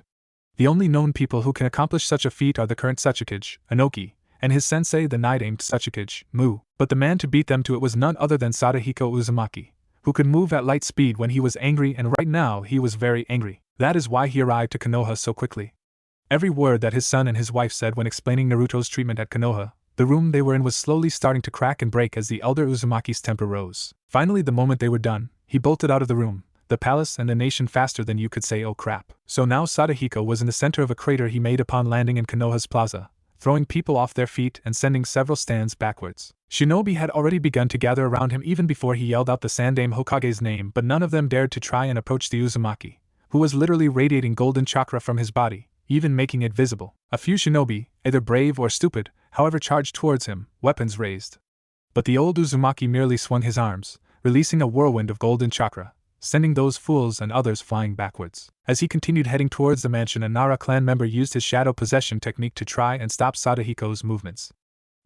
The only known people who can accomplish such a feat are the current Sachikage, Inoki, and his sensei, the night-aimed Sachikage, Mu. But the man to beat them to it was none other than Sadahiko Uzumaki, who could move at light speed when he was angry, and right now he was very angry. That is why he arrived to Konoha so quickly. Every word that his son and his wife said when explaining Naruto's treatment at Konoha, the room they were in was slowly starting to crack and break as the elder Uzumaki's temper rose. Finally, the moment they were done, he bolted out of the room, the palace and the nation faster than you could say oh crap. So now Sadahiko was in the center of a crater he made upon landing in Konoha's plaza, throwing people off their feet and sending several stands backwards. Shinobi had already begun to gather around him even before he yelled out the Sandaime Hokage's name, but none of them dared to try and approach the Uzumaki, who was literally radiating golden chakra from his body, even making it visible. A few shinobi, either brave or stupid, however, charged towards him, weapons raised. But the old Uzumaki merely swung his arms, releasing a whirlwind of golden chakra, sending those fools and others flying backwards. As he continued heading towards the mansion, a Nara clan member used his shadow possession technique to try and stop Sadahiko's movements.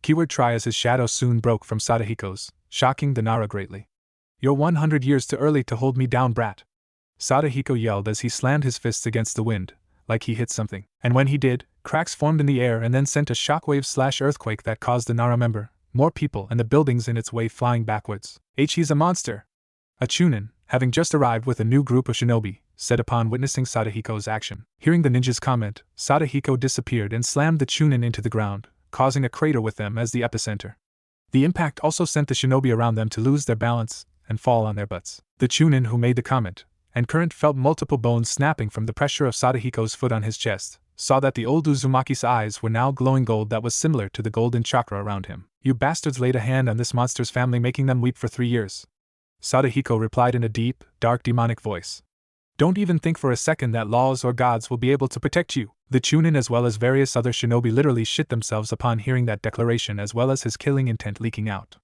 Keyword try, as his shadow soon broke from Sadahiko's, shocking the Nara greatly. "You're 100 years too early to hold me down, brat," Sadahiko yelled as he slammed his fists against the wind, like he hit something. And when he did, cracks formed in the air and then sent a shockwave/earthquake that caused the Nara member, more people, and the buildings in its way flying backwards. He's a monster! A Chunin, having just arrived with a new group of shinobi, said upon witnessing Sadahiko's action. Hearing the ninja's comment, Sadahiko disappeared and slammed the Chunin into the ground, causing a crater with them as the epicenter. The impact also sent the shinobi around them to lose their balance and fall on their butts. The Chunin who made the comment, and current felt multiple bones snapping from the pressure of Sadahiko's foot on his chest, saw that the old Uzumaki's eyes were now glowing gold that was similar to the golden chakra around him. "You bastards laid a hand on this monster's family, making them weep for 3 years. Sadahiko replied in a deep, dark demonic voice. "Don't even think for a second that laws or gods will be able to protect you." The Chunin as well as various other shinobi literally shit themselves upon hearing that declaration, as well as his killing intent leaking out.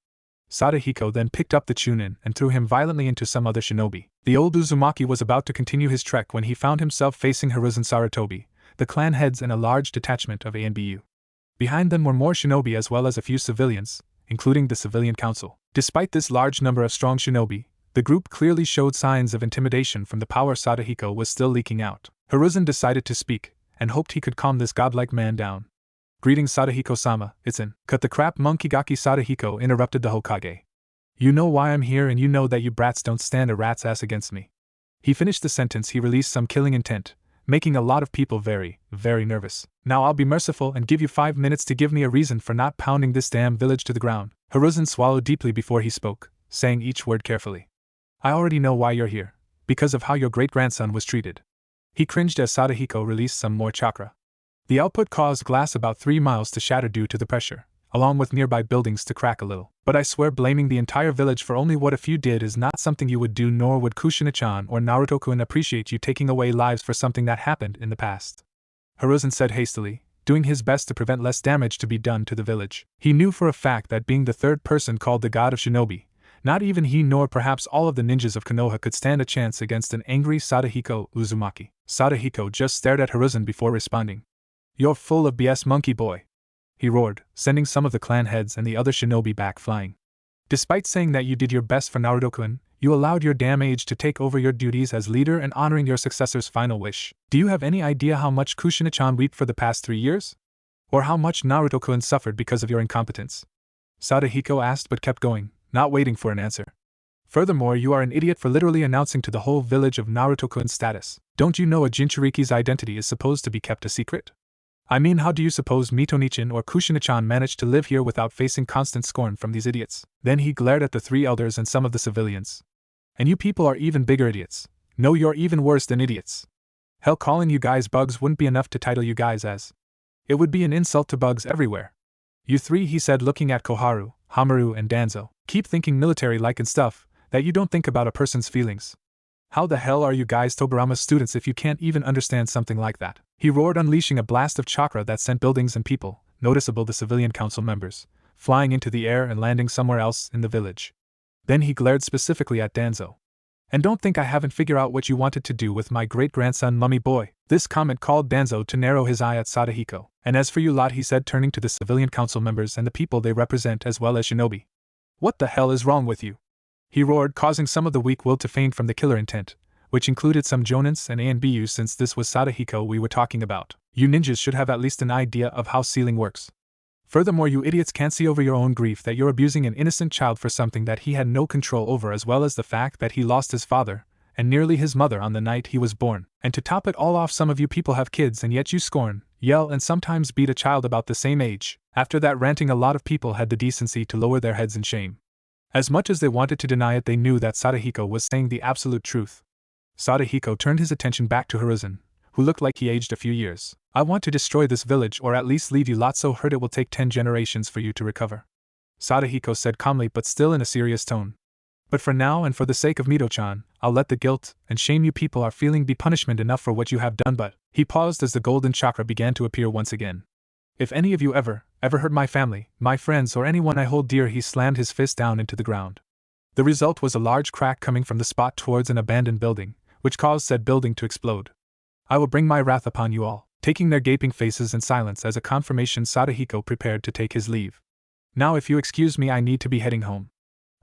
Sadahiko then picked up the Chunin and threw him violently into some other shinobi. The old Uzumaki was about to continue his trek when he found himself facing Hiruzen Sarutobi, the clan heads, and a large detachment of ANBU. Behind them were more shinobi as well as a few civilians, including the civilian council. Despite this large number of strong shinobi, the group clearly showed signs of intimidation from the power Sadahiko was still leaking out. Hiruzen decided to speak, and hoped he could calm this godlike man down. "Greetings, Sadahiko-sama, it's an..." "Cut the crap, monkey gaki," Sadahiko interrupted the Hokage. "You know why I'm here, and you know that you brats don't stand a rat's ass against me." He finished the sentence. He released some killing intent, making a lot of people very, very nervous. "Now I'll be merciful and give you 5 minutes to give me a reason for not pounding this damn village to the ground." Hiruzen swallowed deeply before he spoke, saying each word carefully. "I already know why you're here. Because of how your great-grandson was treated." He cringed as Sadahiko released some more chakra. The output caused glass about 3 miles to shatter due to the pressure, along with nearby buildings to crack a little. "But I swear blaming the entire village for only what a few did is not something you would do, nor would Kushina-chan or Naruto-kun appreciate you taking away lives for something that happened in the past," Hiruzen said hastily, doing his best to prevent less damage to be done to the village. He knew for a fact that being the third person called the god of shinobi, not even he nor perhaps all of the ninjas of Konoha could stand a chance against an angry Sadahiko Uzumaki. Sadahiko just stared at Hiruzen before responding. "You're full of BS, monkey boy," he roared, sending some of the clan heads and the other shinobi back flying. "Despite saying that you did your best for Naruto-kun, you allowed your damn age to take over your duties as leader and honoring your successor's final wish. Do you have any idea how much Kushina-chan wept for the past 3 years? Or how much Naruto-kun suffered because of your incompetence?" Sadahiko asked but kept going, not waiting for an answer. "Furthermore, you are an idiot for literally announcing to the whole village of Naruto-kun's status. Don't you know a Jinchuriki's identity is supposed to be kept a secret?" I mean, how do you suppose Mito-nichan or Kushina-chan managed to live here without facing constant scorn from these idiots? Then he glared at the three elders and some of the civilians. And you people are even bigger idiots. No, you're even worse than idiots. Hell, calling you guys bugs wouldn't be enough to title you guys as. It would be an insult to bugs everywhere. You three, he said, looking at Koharu, Hamaru, and Danzo, keep thinking military-like and stuff, that you don't think about a person's feelings. How the hell are you guys Tobirama students if you can't even understand something like that? He roared, unleashing a blast of chakra that sent buildings and people, noticeable the civilian council members, flying into the air and landing somewhere else in the village. Then he glared specifically at Danzo. And don't think I haven't figured out what you wanted to do with my great-grandson, mummy boy. This comment called Danzo to narrow his eye at Sadahiko. And as for you lot, he said, turning to the civilian council members and the people they represent as well as shinobi. What the hell is wrong with you? He roared, causing some of the weak-willed to faint from the killer intent, which included some jonins and A and BUs since this was Sadahiko we were talking about. You ninjas should have at least an idea of how sealing works. Furthermore, you idiots can't see over your own grief that you're abusing an innocent child for something that he had no control over, as well as the fact that he lost his father, and nearly his mother on the night he was born. And to top it all off, some of you people have kids and yet you scorn, yell, and sometimes beat a child about the same age. After that ranting, a lot of people had the decency to lower their heads in shame. As much as they wanted to deny it, they knew that Sadahiko was saying the absolute truth. Sadahiko turned his attention back to Hiruzen, who looked like he aged a few years. I want to destroy this village, or at least leave you lot so hurt it will take 10 generations for you to recover. Sadahiko said calmly but still in a serious tone. But for now and for the sake of Mito-chan, I'll let the guilt and shame you people are feeling be punishment enough for what you have done. But he paused as the golden chakra began to appear once again. If any of you ever hurt my family, my friends, or anyone I hold dear, he slammed his fist down into the ground. The result was a large crack coming from the spot towards an abandoned building, which caused said building to explode. I will bring my wrath upon you all. Taking their gaping faces in silence as a confirmation, Sadahiko prepared to take his leave. Now if you excuse me, I need to be heading home.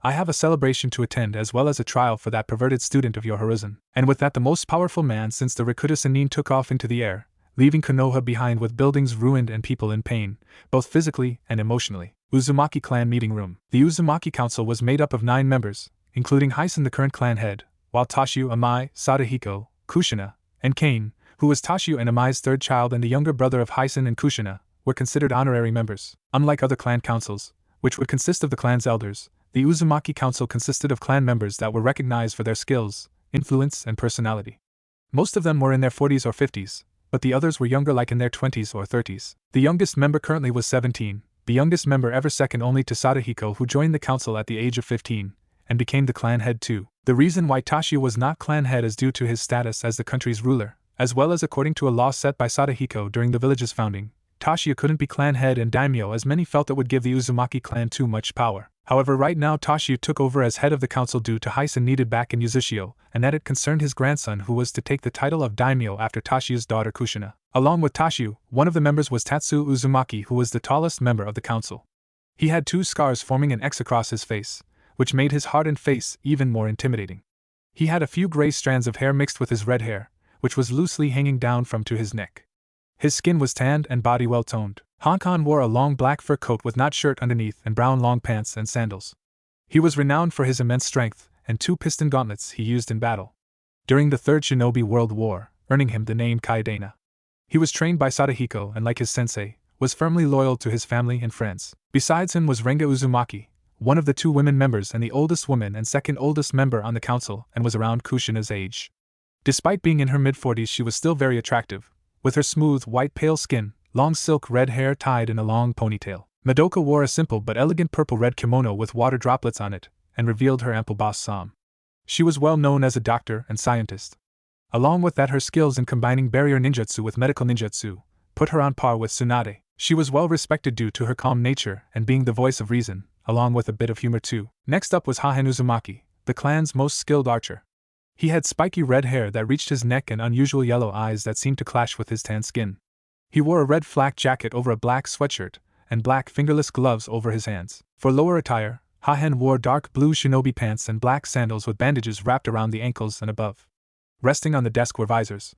I have a celebration to attend as well as a trial for that perverted student of your Hiruzen. And with that, the most powerful man since the Rakuta Sannin took off into the air, leaving Konoha behind with buildings ruined and people in pain, both physically and emotionally. Uzumaki clan meeting room. The Uzumaki council was made up of 9 members, including Hyson, the current clan head, while Tashu, Amai, Sadahiko, Kushina, and Kane, who was Tashu and Amai's third child and the younger brother of Hyson and Kushina, were considered honorary members. Unlike other clan councils, which would consist of the clan's elders, the Uzumaki council consisted of clan members that were recognized for their skills, influence, and personality. Most of them were in their 40s or 50s, but the others were younger, like in their 20s or 30s. The youngest member currently was 17, the youngest member ever, second only to Sadahiko, who joined the council at the age of 15, and became the clan head too. The reason why Tashu was not clan head is due to his status as the country's ruler, as well as according to a law set by Sadahiko during the village's founding. Tashu couldn't be clan head and daimyo, as many felt it would give the Uzumaki clan too much power. However, right now Tashu took over as head of the council due to Hyson needed back in Uzushio, and that it concerned his grandson, who was to take the title of daimyo after Tashu's daughter Kushina. Along with Tashu, one of the members was Tatsu Uzumaki, who was the tallest member of the council. He had 2 scars forming an X across his face, which made his hardened face even more intimidating. He had a few gray strands of hair mixed with his red hair, which was loosely hanging down from to his neck. His skin was tanned and body well toned. Hankon wore a long black fur coat with knot shirt underneath and brown long pants and sandals. He was renowned for his immense strength and 2 piston gauntlets he used in battle during the Third Shinobi World War, earning him the name Kaidana. He was trained by Sadahiko and, like his sensei, was firmly loyal to his family and friends. Besides him was Renga Uzumaki, one of the 2 women members and the oldest woman and second oldest member on the council, and was around Kushina's age. Despite being in her mid-40s, she was still very attractive, with her smooth, white, pale skin, long silk red hair tied in a long ponytail. Madoka wore a simple but elegant purple-red kimono with water droplets on it, and revealed her ample bosom. She was well known as a doctor and scientist. Along with that, her skills in combining barrier ninjutsu with medical ninjutsu put her on par with Tsunade. She was well respected due to her calm nature and being the voice of reason, along with a bit of humor too. Next up was Hahen Uzumaki, the clan's most skilled archer. He had spiky red hair that reached his neck and unusual yellow eyes that seemed to clash with his tan skin. He wore a red flak jacket over a black sweatshirt, and black fingerless gloves over his hands. For lower attire, Hahen wore dark blue shinobi pants and black sandals with bandages wrapped around the ankles and above. Resting on the desk were visors.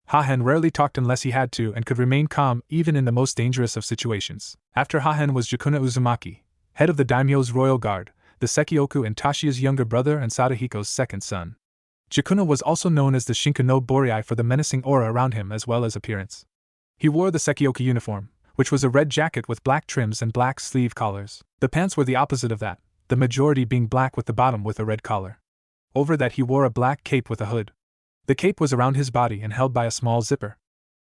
Hahen rarely talked unless he had to and could remain calm even in the most dangerous of situations. After Hahen was Jukuna Uzumaki, head of the daimyo's royal guard, the Sekioku and Tashia's younger brother and Sadahiko's second son. Jukuna was also known as the Shinka no Borii for the menacing aura around him as well as appearance. He wore the Sekioku uniform, which was a red jacket with black trims and black sleeve collars. The pants were the opposite of that, the majority being black with the bottom with a red collar. Over that he wore a black cape with a hood. The cape was around his body and held by a small zipper.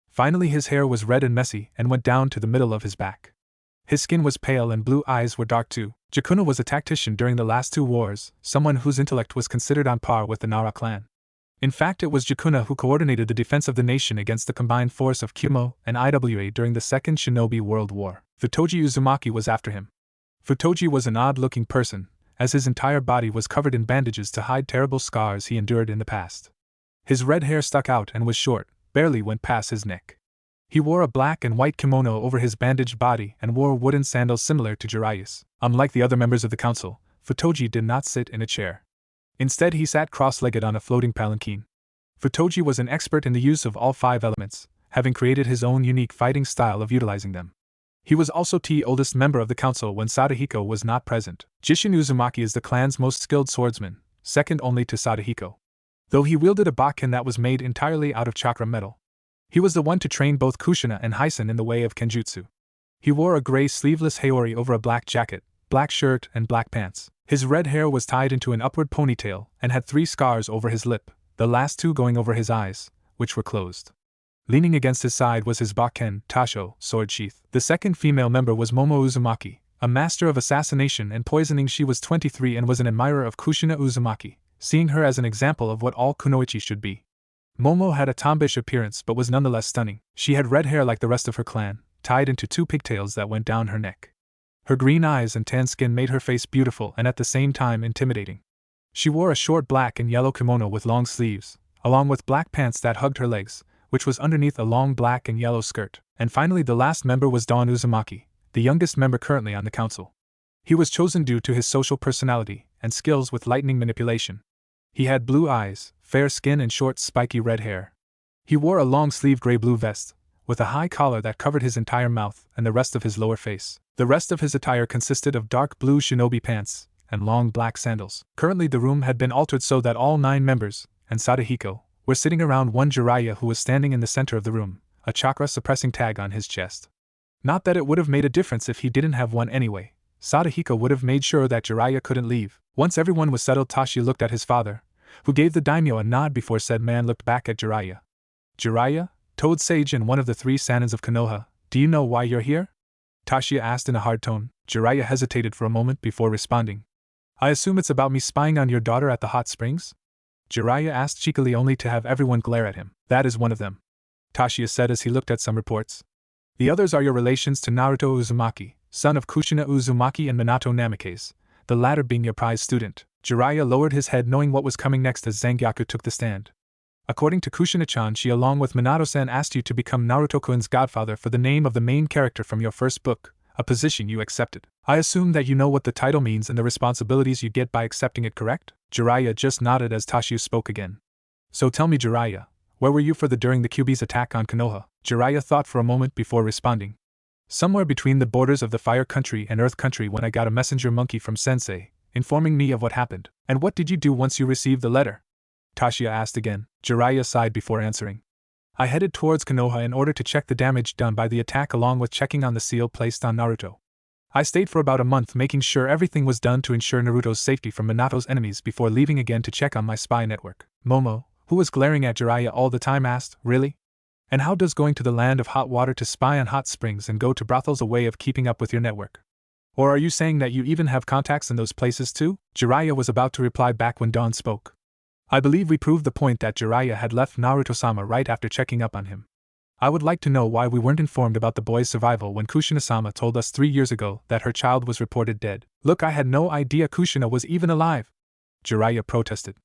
Finally his hair was red and messy and went down to the middle of his back. His skin was pale and blue eyes were dark too. Jakuna was a tactician during the last 2 wars, someone whose intellect was considered on par with the Nara clan. In fact, it was Jakuna who coordinated the defense of the nation against the combined force of Kumo and IWA during the Second Shinobi World War. Futoji Uzumaki was after him. Futoji was an odd-looking person, as his entire body was covered in bandages to hide terrible scars he endured in the past. His red hair stuck out and was short, barely went past his neck. He wore a black and white kimono over his bandaged body and wore wooden sandals similar to Jiraiya's. Unlike the other members of the council, Futoji did not sit in a chair. Instead, he sat cross-legged on a floating palanquin. Futoji was an expert in the use of all 5 elements, having created his own unique fighting style of utilizing them. He was also the oldest member of the council when Sadahiko was not present. Jishin Uzumaki is the clan's most skilled swordsman, second only to Sadahiko. Though he wielded a bakken that was made entirely out of chakra metal. He was the one to train both Kushina and Hyson in the way of kenjutsu. He wore a gray sleeveless haori over a black jacket, black shirt, and black pants. His red hair was tied into an upward ponytail and had 3 scars over his lip, the last 2 going over his eyes, which were closed. Leaning against his side was his bakken, tasho, sword sheath. The second female member was Momo Uzumaki, a master of assassination and poisoning. She was 23 and was an admirer of Kushina Uzumaki, seeing her as an example of what all kunoichi should be. Momo had a tomboyish appearance but was nonetheless stunning. She had red hair like the rest of her clan, tied into 2 pigtails that went down her neck. Her green eyes and tan skin made her face beautiful and at the same time intimidating. She wore a short black and yellow kimono with long sleeves, along with black pants that hugged her legs, which was underneath a long black and yellow skirt. And finally the last member was Dawn Uzumaki, the youngest member currently on the council. He was chosen due to his social personality and skills with lightning manipulation. He had blue eyes, fair skin and short spiky red hair. He wore a long-sleeved gray-blue vest, with a high collar that covered his entire mouth and the rest of his lower face. The rest of his attire consisted of dark blue shinobi pants and long black sandals. Currently the room had been altered so that all 9 members, and Sadahiko, were sitting around one Jiraiya who was standing in the center of the room, a chakra-suppressing tag on his chest. Not that it would have made a difference if he didn't have one anyway. Sadahiko would have made sure that Jiraiya couldn't leave. Once everyone was settled, Tashi looked at his father, who gave the daimyo a nod before said man looked back at Jiraiya. Jiraiya, Toad Sage and one of the 3 Sanins of Konoha, do you know why you're here? Tashi asked in a hard tone. Jiraiya hesitated for a moment before responding. I assume it's about me spying on your daughter at the hot springs? Jiraiya asked cheekily only to have everyone glare at him. That is one of them, Tashi said as he looked at some reports. The others are your relations to Naruto Uzumaki, son of Kushina Uzumaki and Minato Namikaze, the latter being your prize student. Jiraiya lowered his head knowing what was coming next as Zangyaku took the stand. According to Kushina-chan, she along with Minato-san asked you to become Naruto-kun's godfather for the name of the main character from your first book, a position you accepted. I assume that you know what the title means and the responsibilities you get by accepting it, correct? Jiraiya just nodded as Tashi spoke again. So tell me, Jiraiya, where were you during the Kyuubi's attack on Konoha? Jiraiya thought for a moment before responding. Somewhere between the borders of the Fire Country and Earth Country when I got a messenger monkey from Sensei, informing me of what happened. And what did you do once you received the letter? Tashiya asked again. Jiraiya sighed before answering. I headed towards Konoha in order to check the damage done by the attack along with checking on the seal placed on Naruto. I stayed for about a month making sure everything was done to ensure Naruto's safety from Minato's enemies before leaving again to check on my spy network. Momo, who was glaring at Jiraiya all the time, asked, Really? And how does going to the land of hot water to spy on hot springs and go to brothels a way of keeping up with your network? Or are you saying that you even have contacts in those places too? Jiraiya was about to reply back when Dawn spoke. I believe we proved the point that Jiraiya had left Naruto-sama right after checking up on him. I would like to know why we weren't informed about the boy's survival when Kushina-sama told us 3 years ago that her child was reported dead. Look, I had no idea Kushina was even alive, Jiraiya protested.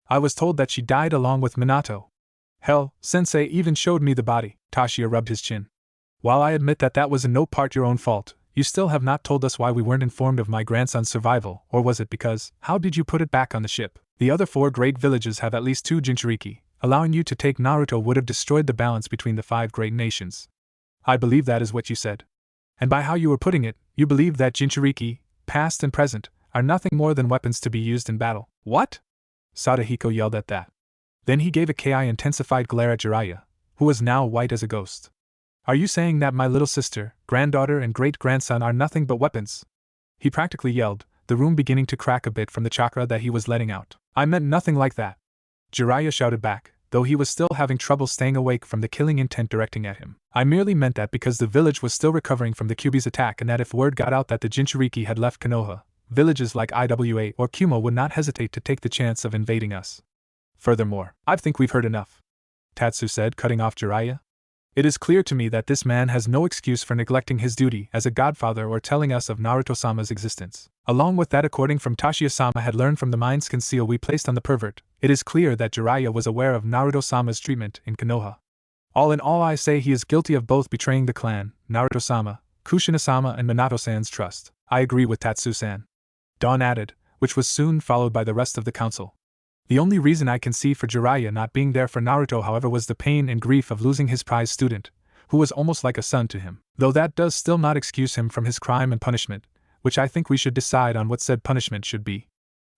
I was told that she died along with Minato. Hell, Sensei even showed me the body. Tashiya rubbed his chin. While I admit that that was in no part your own fault, you still have not told us why we weren't informed of my grandson's survival, or was it because, how did you put it back on the ship? The other 4 great villages have at least 2 Jinchuriki. Allowing you to take Naruto would have destroyed the balance between the 5 great nations. I believe that is what you said. And by how you were putting it, you believe that Jinchuriki, past and present, are nothing more than weapons to be used in battle. What? Sadahiko yelled at that. Then he gave a ki-intensified glare at Jiraiya, who was now white as a ghost. Are you saying that my little sister, granddaughter, and great-grandson are nothing but weapons? He practically yelled, the room beginning to crack a bit from the chakra that he was letting out. I meant nothing like that. Jiraiya shouted back, though he was still having trouble staying awake from the killing intent directing at him. I merely meant that because the village was still recovering from the Kyuubi's attack and that if word got out that the Jinchuriki had left Konoha, villages like Iwa or Kumo would not hesitate to take the chance of invading us. Furthermore, I think we've heard enough, Tatsu said, cutting off Jiraiya. It is clear to me that this man has no excuse for neglecting his duty as a godfather or telling us of Naruto-sama's existence. Along with that, according from Tashio-sama had learned from the mind skin seal we placed on the pervert, it is clear that Jiraiya was aware of Naruto-sama's treatment in Konoha. All in all, I say he is guilty of both betraying the clan, Naruto-sama, Kushina-sama, and Minato-san's trust. I agree with Tatsu-san. Dawn added, which was soon followed by the rest of the council. The only reason I can see for Jiraiya not being there for Naruto, however, was the pain and grief of losing his prized student, who was almost like a son to him. Though that does still not excuse him from his crime and punishment, which I think we should decide on what said punishment should be.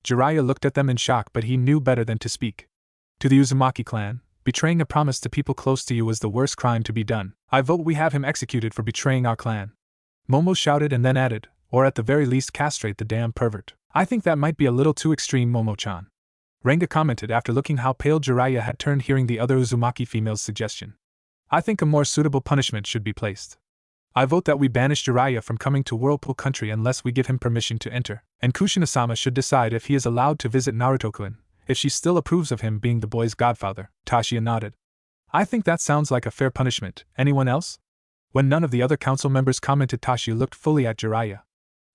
Jiraiya looked at them in shock, but he knew better than to speak. To the Uzumaki clan, betraying a promise to people close to you is the worst crime to be done. I vote we have him executed for betraying our clan. Momo shouted and then added, or at the very least castrate the damn pervert. I think that might be a little too extreme, Momo-chan. Renga commented after looking how pale Jiraiya had turned hearing the other Uzumaki female's suggestion. I think a more suitable punishment should be placed. I vote that we banish Jiraiya from coming to Whirlpool country unless we give him permission to enter, and Kushina-sama should decide if he is allowed to visit Naruto-kun, if she still approves of him being the boy's godfather. Tashia nodded. I think that sounds like a fair punishment. Anyone else? When none of the other council members commented, Tashia looked fully at Jiraiya.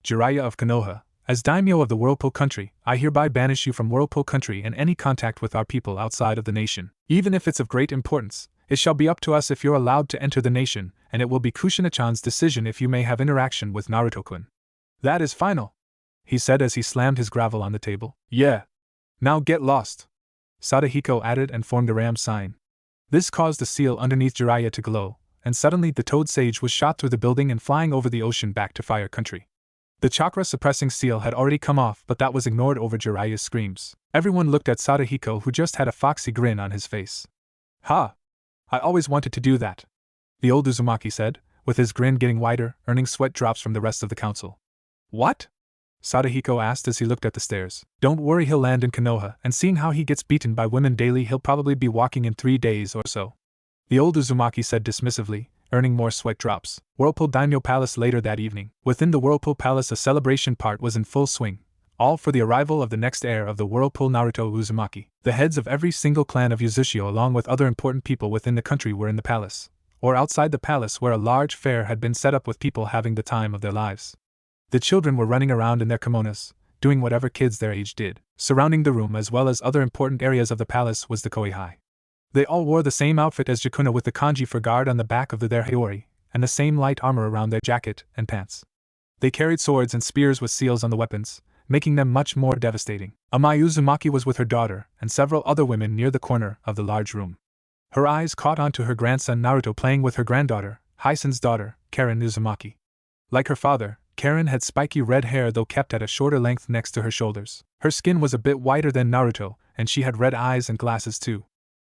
Jiraiya of Konoha, as daimyo of the Whirlpool country, I hereby banish you from Whirlpool country and any contact with our people outside of the nation. Even if it's of great importance, it shall be up to us if you're allowed to enter the nation, and it will be Kushina-chan's decision if you may have interaction with Naruto-kun. That is final, he said as he slammed his gravel on the table. Yeah. Now get lost, Sadahiko added and formed a ram sign. This caused the seal underneath Jiraiya to glow, and suddenly the Toad Sage was shot through the building and flying over the ocean back to Fire Country. The chakra-suppressing seal had already come off, but that was ignored over Jiraiya's screams. Everyone looked at Sadahiko, who just had a foxy grin on his face. Ha! I always wanted to do that, the old Uzumaki said, with his grin getting wider, earning sweat drops from the rest of the council. What? Sadahiko asked as he looked at the stairs. Don't worry, he'll land in Konoha, and seeing how he gets beaten by women daily, he'll probably be walking in 3 days or so, the old Uzumaki said dismissively, earning more sweat drops. Whirlpool Daimyo Palace later that evening. Within the Whirlpool Palace, a celebration part was in full swing, all for the arrival of the next heir of the Whirlpool, Naruto Uzumaki. The heads of every single clan of Uzushio along with other important people within the country were in the palace, or outside the palace where a large fair had been set up with people having the time of their lives. The children were running around in their kimonos, doing whatever kids their age did. Surrounding the room as well as other important areas of the palace was the Koihai. They all wore the same outfit as Jakuna with the kanji for guard on the back of their haori, and the same light armor around their jacket and pants. They carried swords and spears with seals on the weapons, making them much more devastating. Amai Uzumaki was with her daughter and several other women near the corner of the large room. Her eyes caught onto her grandson Naruto playing with her granddaughter, Hisen's daughter, Karen Uzumaki. Like her father, Karen had spiky red hair though kept at a shorter length next to her shoulders. Her skin was a bit whiter than Naruto, and she had red eyes and glasses too.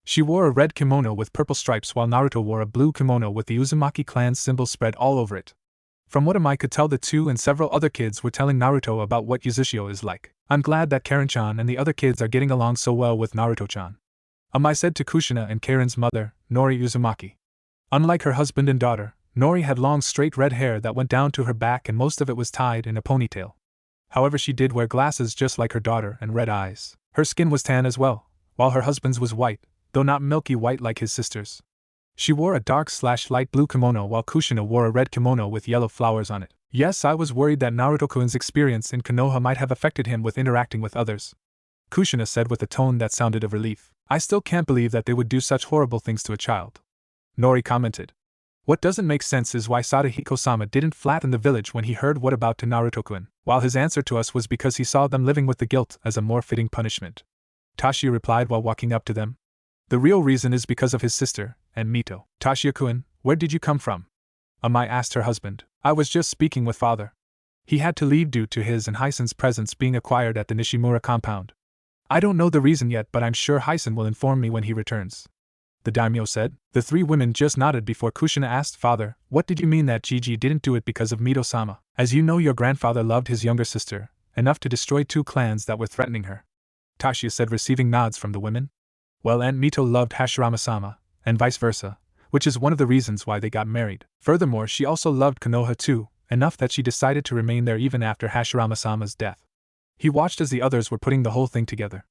She wore a red kimono with purple stripes while Naruto wore a blue kimono with the Uzumaki clan symbol spread all over it. From what Amai could tell, the two and several other kids were telling Naruto about what Uzushio is like. I'm glad that Karen-chan and the other kids are getting along so well with Naruto-chan, Amai said to Kushina and Karen's mother, Nori Uzumaki. Unlike her husband and daughter, Nori had long straight red hair that went down to her back and most of it was tied in a ponytail. However, she did wear glasses just like her daughter and red eyes. Her skin was tan as well, while her husband's was white, though not milky white like his sister's. She wore a dark/light blue kimono while Kushina wore a red kimono with yellow flowers on it. Yes, I was worried that Naruto-kun's experience in Konoha might have affected him with interacting with others, Kushina said with a tone that sounded of relief. I still can't believe that they would do such horrible things to a child, Nori commented. What doesn't make sense is why Sadahiko-sama didn't flatten the village when he heard what about to Naruto-kun, while his answer to us was because he saw them living with the guilt as a more fitting punishment. Tashi replied while walking up to them. The real reason is because of his sister, and Mito. Tashio-kun, where did you come from? Amai asked her husband. I was just speaking with father. He had to leave due to his and Hisen's presence being acquired at the Nishimura compound. I don't know the reason yet, but I'm sure Hisen will inform me when he returns. the daimyo said. The three women just nodded before Kushina asked, Father, what did you mean that Gigi didn't do it because of Mito-sama? As you know, your grandfather loved his younger sister, enough to destroy 2 clans that were threatening her. Tashiya said, receiving nods from the women. Well, Aunt Mito loved Hashirama-sama, and vice versa, which is one of the reasons why they got married. Furthermore, she also loved Konoha too, enough that she decided to remain there even after Hashirama-sama's death. He watched as the others were putting the whole thing together.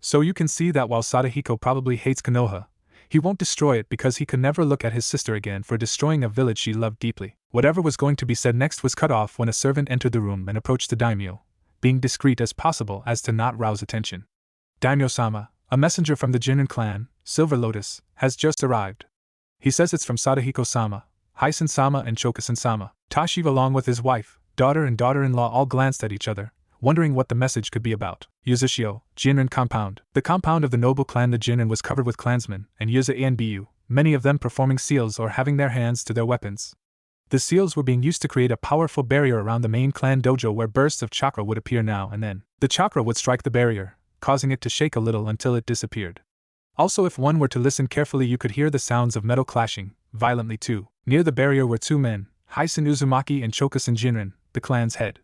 So you can see that while Sadahiko probably hates Konoha, he won't destroy it because he could never look at his sister again for destroying a village she loved deeply. Whatever was going to be said next was cut off when a servant entered the room and approached the daimyo, being discreet as possible as to not rouse attention. Daimyo-sama, a messenger from the Jinin clan, Silver Lotus, has just arrived. He says it's from Sadahiko-sama, Hysen-sama and Chokusen-sama. Tashiva along with his wife, daughter and daughter-in-law all glanced at each other, wondering what the message could be about. Yuzushio, Jinrin compound. The compound of the noble clan the Jinin was covered with clansmen and Yuza Anbu, many of them performing seals or having their hands to their weapons. The seals were being used to create a powerful barrier around the main clan dojo where bursts of chakra would appear now and then. The chakra would strike the barrier, causing it to shake a little until it disappeared. Also, if one were to listen carefully, you could hear the sounds of metal clashing, violently too. Near the barrier were 2 men, Hysen Uzumaki and Chokusen Jinrin, the clan's head.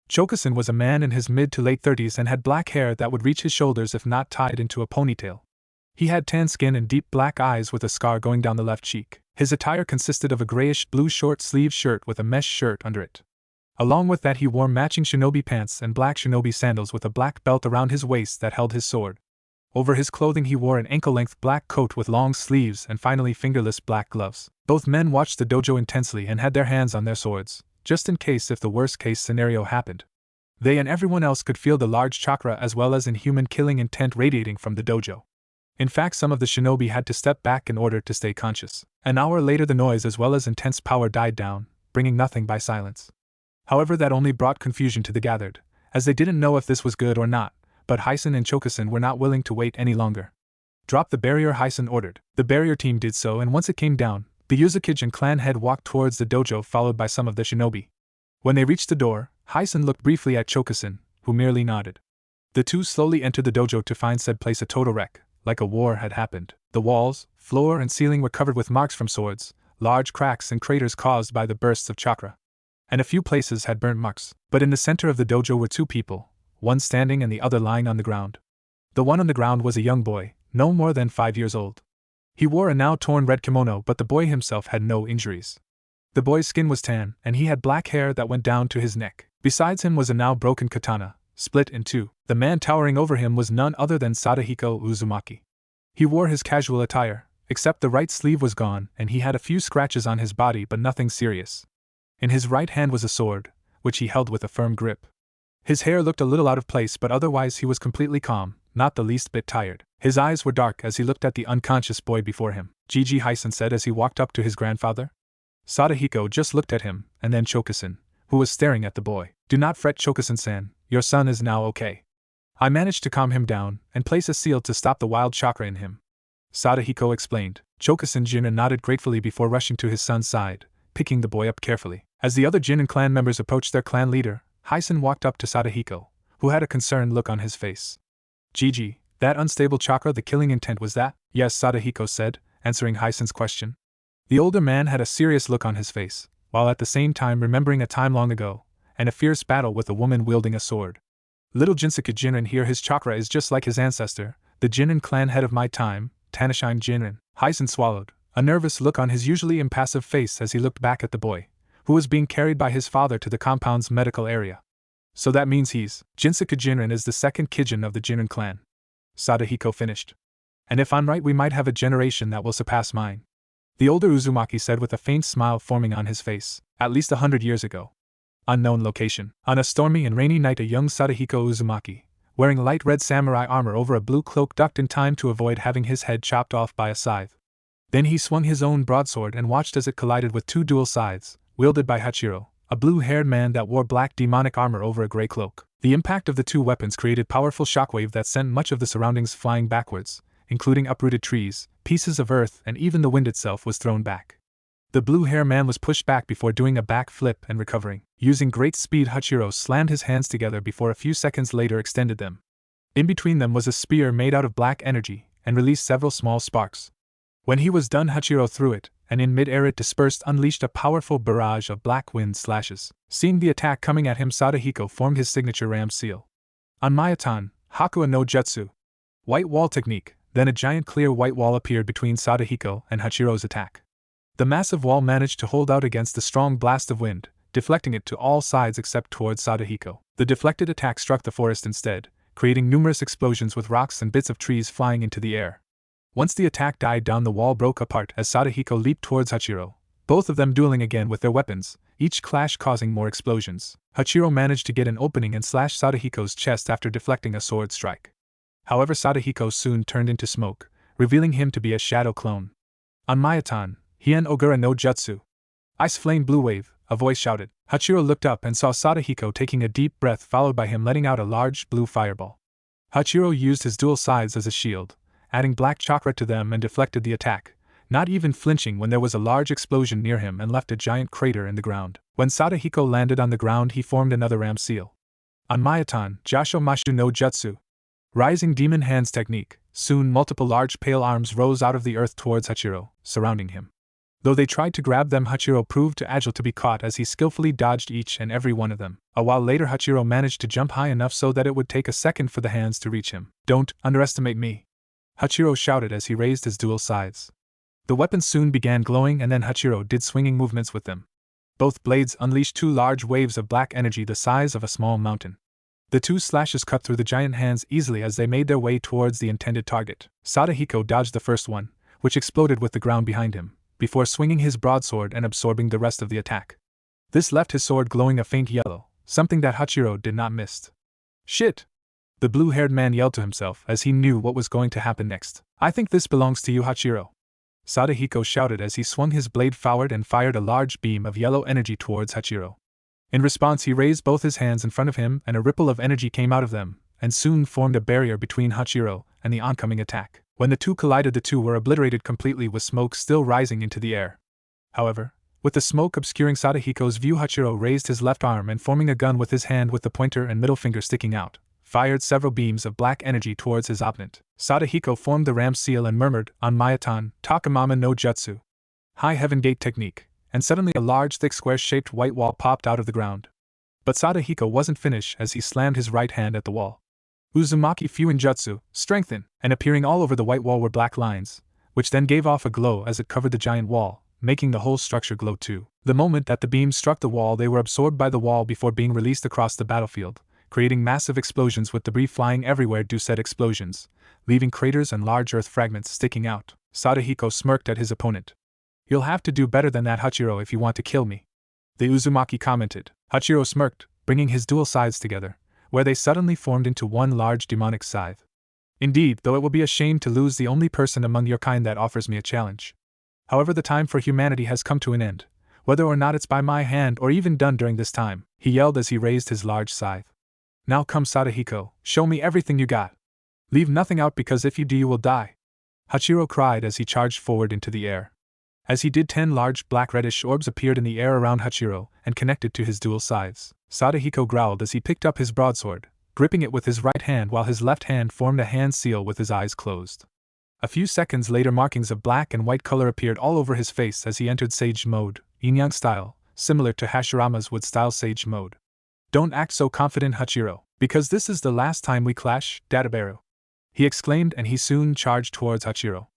Chokusen was a man in his mid to late 30s and had black hair that would reach his shoulders if not tied into a ponytail. He had tan skin and deep black eyes with a scar going down the left cheek. His attire consisted of a grayish-blue short-sleeved shirt with a mesh shirt under it. Along with that, he wore matching shinobi pants and black shinobi sandals with a black belt around his waist that held his sword. Over his clothing he wore an ankle-length black coat with long sleeves and finally fingerless black gloves. Both men watched the dojo intensely and had their hands on their swords, just in case if the worst-case scenario happened. They and everyone else could feel the large chakra as well as inhuman killing intent radiating from the dojo. In fact, some of the shinobi had to step back in order to stay conscious. An hour later the noise as well as intense power died down, bringing nothing by silence. However, that only brought confusion to the gathered, as they didn't know if this was good or not, but Hysen and Chokusen were not willing to wait any longer. Drop the barrier, Hysen ordered. The barrier team did so, and once it came down, the Yuzakijin clan head walked towards the dojo followed by some of the shinobi. When they reached the door, Hysen looked briefly at Chokusen, who merely nodded. The two slowly entered the dojo to find said place a total wreck, like a war had happened. The walls, floor and ceiling were covered with marks from swords, large cracks and craters caused by the bursts of chakra. And a few places had burnt marks, but in the center of the dojo were 2 people, one standing and the other lying on the ground. The one on the ground was a young boy, no more than 5 years old. He wore a now torn red kimono, but the boy himself had no injuries. The boy's skin was tan, and he had black hair that went down to his neck. Besides him was a now broken katana, split in 2. The man towering over him was none other than Sadahiko Uzumaki. He wore his casual attire, except the right sleeve was gone, and he had a few scratches on his body but nothing serious. In his right hand was a sword, which he held with a firm grip. His hair looked a little out of place, but otherwise he was completely calm, not the least bit tired. His eyes were dark as he looked at the unconscious boy before him. Gigi, Hysen said as he walked up to his grandfather. Sadahiko just looked at him, and then Chokusen, who was staring at the boy. Do not fret, Chokusen-san, your son is now okay. I managed to calm him down and place a seal to stop the wild chakra in him. Sadahiko explained. Chokusen Jinin nodded gratefully before rushing to his son's side, picking the boy up carefully. As the other Jinin clan members approached their clan leader, Hysen walked up to Sadahiko, who had a concerned look on his face. Gigi, that unstable chakra, the killing intent, was that? Yes, Sadahiko said, answering Hysen's question. The older man had a serious look on his face, while at the same time remembering a time long ago, and a fierce battle with a woman wielding a sword. Little Jinsuke Jinrin here, his chakra is just like his ancestor, the Jinin clan head of my time, Tanishine Jinrin. Hysen swallowed, a nervous look on his usually impassive face as he looked back at the boy, who was being carried by his father to the compound's medical area. So that means Jinsuke Jinrin is the second Kijin of the Jinin clan. Sadahiko finished. And if I'm right, we might have a generation that will surpass mine. The older Uzumaki said with a faint smile forming on his face. At least 100 years ago. Unknown location. On a stormy and rainy night, a young Sadahiko Uzumaki, wearing light red samurai armor over a blue cloak, ducked in time to avoid having his head chopped off by a scythe. Then he swung his own broadsword and watched as it collided with 2 dual scythes, wielded by Hachiro, a blue-haired man that wore black demonic armor over a gray cloak. The impact of the 2 weapons created powerful shockwave that sent much of the surroundings flying backwards, including uprooted trees, pieces of earth, and even the wind itself was thrown back. The blue-haired man was pushed back before doing a back flip and recovering. Using great speed, Hachiro slammed his hands together before a few seconds later extended them. In between them was a spear made out of black energy, and released several small sparks. When he was done, Hachiro threw it, and in mid-air it dispersed, unleashed a powerful barrage of black wind slashes. Seeing the attack coming at him, Sadahiko formed his signature ram seal. Anmayatan, Hakua no Jutsu. White wall technique. Then a giant clear white wall appeared between Sadahiko and Hachiro's attack. The massive wall managed to hold out against the strong blast of wind, deflecting it to all sides except towards Sadahiko. The deflected attack struck the forest instead, creating numerous explosions with rocks and bits of trees flying into the air. Once the attack died down, the wall broke apart as Sadahiko leaped towards Hachiro, both of them dueling again with their weapons, each clash causing more explosions. Hachiro managed to get an opening and slash Sadahiko's chest after deflecting a sword strike. However, Sadahiko soon turned into smoke, revealing him to be a shadow clone. Anmayatan, Hien Ogura no Jutsu. Ice Flame Blue Wave, a voice shouted. Hachiro looked up and saw Sadahiko taking a deep breath, followed by him letting out a large blue fireball. Hachiro used his dual sides as a shield, adding black chakra to them, and deflected the attack, not even flinching when there was a large explosion near him and left a giant crater in the ground. When Sadahiko landed on the ground, he formed another ram seal. Anmayatan, Jasho Mashu no Jutsu. Rising Demon Hands technique. Soon multiple large pale arms rose out of the earth towards Hachiro, surrounding him. Though they tried to grab them, Hachiro proved too agile to be caught as he skillfully dodged each and every one of them. A while later, Hachiro managed to jump high enough so that it would take a second for the hands to reach him. "Don't underestimate me," Hachiro shouted as he raised his dual sides. The weapons soon began glowing, and then Hachiro did swinging movements with them. Both blades unleashed two large waves of black energy the size of a small mountain. The two slashes cut through the giant hands easily as they made their way towards the intended target. Sadahiko dodged the first one, which exploded with the ground behind him, before swinging his broadsword and absorbing the rest of the attack. This left his sword glowing a faint yellow, something that Hachiro did not miss. "Shit!" the blue-haired man yelled to himself as he knew what was going to happen next. "I think this belongs to you, Hachiro," Sadahiko shouted as he swung his blade forward and fired a large beam of yellow energy towards Hachiro. In response, he raised both his hands in front of him, and a ripple of energy came out of them, and soon formed a barrier between Hachiro and the oncoming attack. When the two collided, the two were obliterated completely, with smoke still rising into the air. However, with the smoke obscuring Sadahiko's view, Hachiro raised his left arm and, forming a gun with his hand with the pointer and middle finger sticking out, fired several beams of black energy towards his opponent. Sadahiko formed the ram seal and murmured, "Anmayatan, Takamama no Jutsu." High Heaven Gate technique. And suddenly a large thick square-shaped white wall popped out of the ground. But Sadahiko wasn't finished as he slammed his right hand at the wall. Uzumaki Fuin Jutsu, strengthen, and appearing all over the white wall were black lines, which then gave off a glow as it covered the giant wall, making the whole structure glow too. The moment that the beams struck the wall, they were absorbed by the wall before being released across the battlefield, creating massive explosions with debris flying everywhere due said explosions, leaving craters and large earth fragments sticking out. Sadahiko smirked at his opponent. "You'll have to do better than that, Hachiro, if you want to kill me," the Uzumaki commented. Hachiro smirked, bringing his dual sides together, where they suddenly formed into one large demonic scythe. "Indeed, though it will be a shame to lose the only person among your kind that offers me a challenge. However, the time for humanity has come to an end, whether or not it's by my hand or even done during this time," he yelled as he raised his large scythe. "Now come, Sadahiko, show me everything you got. Leave nothing out, because if you do, you will die," Hachiro cried as he charged forward into the air. As he did, 10 large black-reddish orbs appeared in the air around Hachiro and connected to his dual sides. Sadahiko growled as he picked up his broadsword, gripping it with his right hand while his left hand formed a hand seal with his eyes closed. A few seconds later, markings of black and white color appeared all over his face as he entered Sage Mode, Yin-Yang style, similar to Hashirama's Wood-style Sage Mode. "Don't act so confident, Hachiro, because this is the last time we clash, Databeru," he exclaimed, and he soon charged towards Hachiro.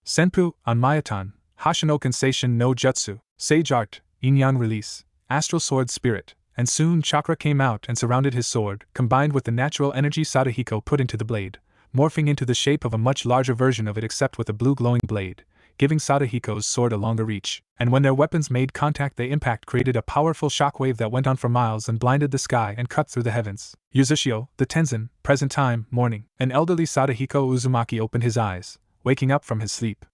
"Senpu, Anmayatan, Hashinoken Seishin no Jutsu, Sage Art, Yin-Yang Release, Astral Sword Spirit," and soon chakra came out and surrounded his sword, combined with the natural energy Sadahiko put into the blade, morphing into the shape of a much larger version of it except with a blue glowing blade, giving Sadahiko's sword a longer reach. And when their weapons made contact, the impact created a powerful shockwave that went on for miles and blinded the sky and cut through the heavens. Yuzushio, the Tenzin, present time, morning. An elderly Sadahiko Uzumaki opened his eyes, waking up from his sleep.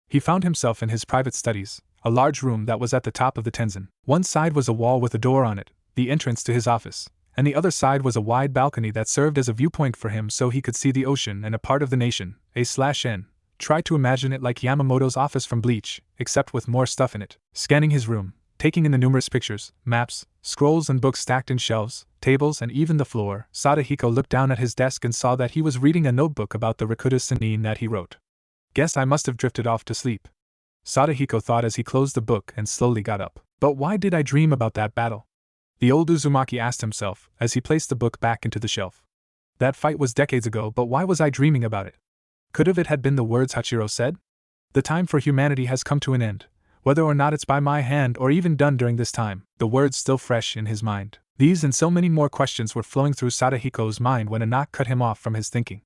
He found himself in his private studies, a large room that was at the top of the Tenzin. One side was a wall with a door on it, the entrance to his office, and the other side was a wide balcony that served as a viewpoint for him so he could see the ocean and a part of the nation, A/N. Try to imagine it like Yamamoto's office from Bleach, except with more stuff in it. Scanning his room, taking in the numerous pictures, maps, scrolls and books stacked in shelves, tables and even the floor, Sadahiko looked down at his desk and saw that he was reading a notebook about the Rakuta Sinin that he wrote. Guess I must have drifted off to sleep. Sadahiko thought as he closed the book and slowly got up. But why did I dream about that battle? The old Uzumaki asked himself as he placed the book back into the shelf. That fight was decades ago, but why was I dreaming about it? Could have it had been the words Hachiro said? The time for humanity has come to an end, whether or not it's by my hand or even done during this time, the words still fresh in his mind. These and so many more questions were flowing through Sadahiko's mind when a knock cut him off from his thinking.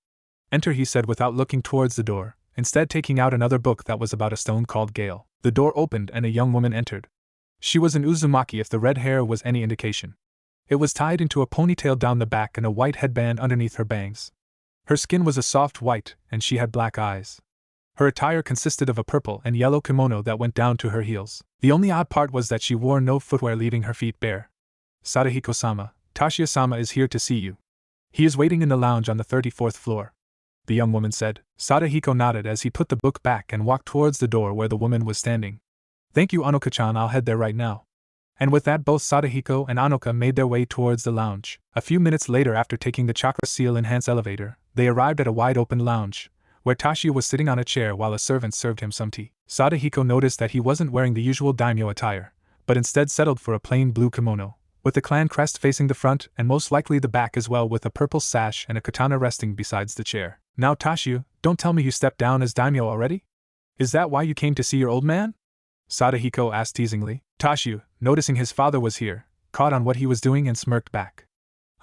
Enter, he said without looking towards the door, instead taking out another book that was about a stone called Gale. The door opened and a young woman entered. She was an Uzumaki if the red hair was any indication. It was tied into a ponytail down the back and a white headband underneath her bangs. Her skin was a soft white, and she had black eyes. Her attire consisted of a purple and yellow kimono that went down to her heels. The only odd part was that she wore no footwear, leaving her feet bare. Sadahiko-sama, Tashiya-sama is here to see you. He is waiting in the lounge on the 34th floor. The young woman said. Sadahiko nodded as he put the book back and walked towards the door where the woman was standing. Thank you, Anoka-chan, I'll head there right now. And with that, both Sadahiko and Anoka made their way towards the lounge. A few minutes later, after taking the chakra seal enhanced elevator, they arrived at a wide open lounge, where Tashiya was sitting on a chair while a servant served him some tea. Sadahiko noticed that he wasn't wearing the usual daimyo attire, but instead settled for a plain blue kimono, with the clan crest facing the front and most likely the back as well, with a purple sash and a katana resting besides the chair. Now Tashiya, don't tell me you stepped down as daimyo already? Is that why you came to see your old man? Sadahiko asked teasingly. Tashiya, noticing his father was here, caught on what he was doing and smirked back.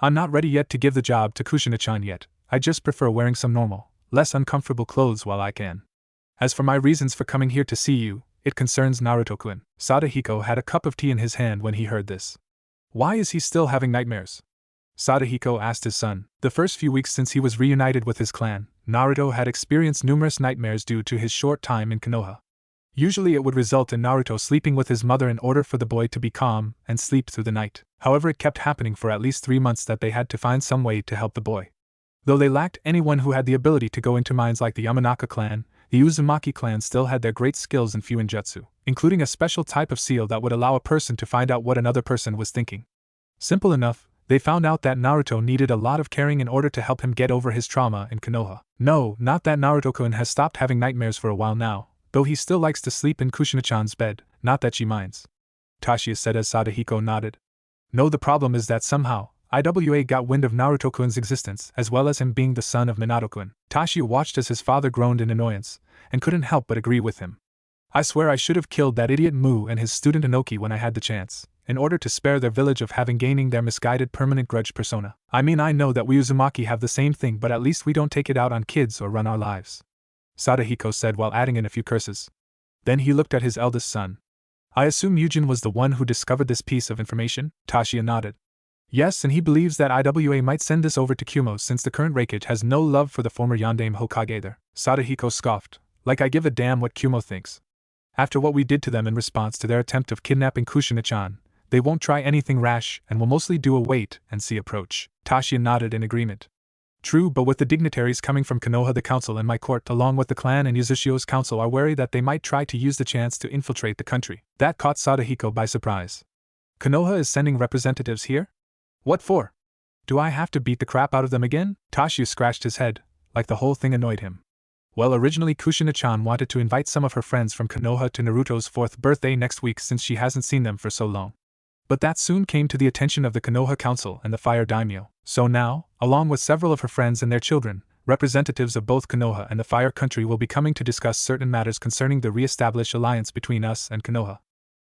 I'm not ready yet to give the job to Kushina-chan yet. I just prefer wearing some normal, less uncomfortable clothes while I can. As for my reasons for coming here to see you, it concerns Naruto-kun. Sadahiko had a cup of tea in his hand when he heard this. Why is he still having nightmares? Sadahiko asked his son. The first few weeks since he was reunited with his clan, Naruto had experienced numerous nightmares due to his short time in Konoha. Usually it would result in Naruto sleeping with his mother in order for the boy to be calm and sleep through the night. However, it kept happening for at least 3 months that they had to find some way to help the boy. Though they lacked anyone who had the ability to go into mines like the Yamanaka clan, the Uzumaki clan still had their great skills in Fuinjutsu, including a special type of seal that would allow a person to find out what another person was thinking. Simple enough, they found out that Naruto needed a lot of caring in order to help him get over his trauma in Konoha. No, not that Naruto-kun has stopped having nightmares for a while now, though he still likes to sleep in Kushina-chan's bed, not that she minds. Tashiya said as Sadahiko nodded. No, the problem is that somehow, IWA got wind of Naruto-kun's existence as well as him being the son of Minato-kun. Tashiya watched as his father groaned in annoyance, and couldn't help but agree with him. I swear I should have killed that idiot Mu and his student Inoki when I had the chance, in order to spare their village of having gaining their misguided permanent grudge persona. I mean, I know that we Uzumaki have the same thing, but at least we don't take it out on kids or run our lives. Sadahiko said while adding in a few curses. Then he looked at his eldest son. I assume Yujin was the one who discovered this piece of information? Tashiya nodded. Yes, and he believes that IWA might send this over to Kumo since the current Raikage has no love for the former Yondaime Hokage there. Sadahiko scoffed. Like I give a damn what Kumo thinks. After what we did to them in response to their attempt of kidnapping Kushina-chan, they won't try anything rash and will mostly do a wait-and-see approach. Tashiya nodded in agreement. True, but with the dignitaries coming from Konoha, the council and my court along with the clan and Yuzashio's council are wary that they might try to use the chance to infiltrate the country. That caught Sadahiko by surprise. Konoha is sending representatives here? What for? Do I have to beat the crap out of them again? Tashiya scratched his head, like the whole thing annoyed him. Well, originally Kushina-chan wanted to invite some of her friends from Konoha to Naruto's 4th birthday next week since she hasn't seen them for so long. But that soon came to the attention of the Konoha Council and the Fire Daimyo, so now, along with several of her friends and their children, representatives of both Konoha and the Fire Country will be coming to discuss certain matters concerning the re-established alliance between us and Konoha.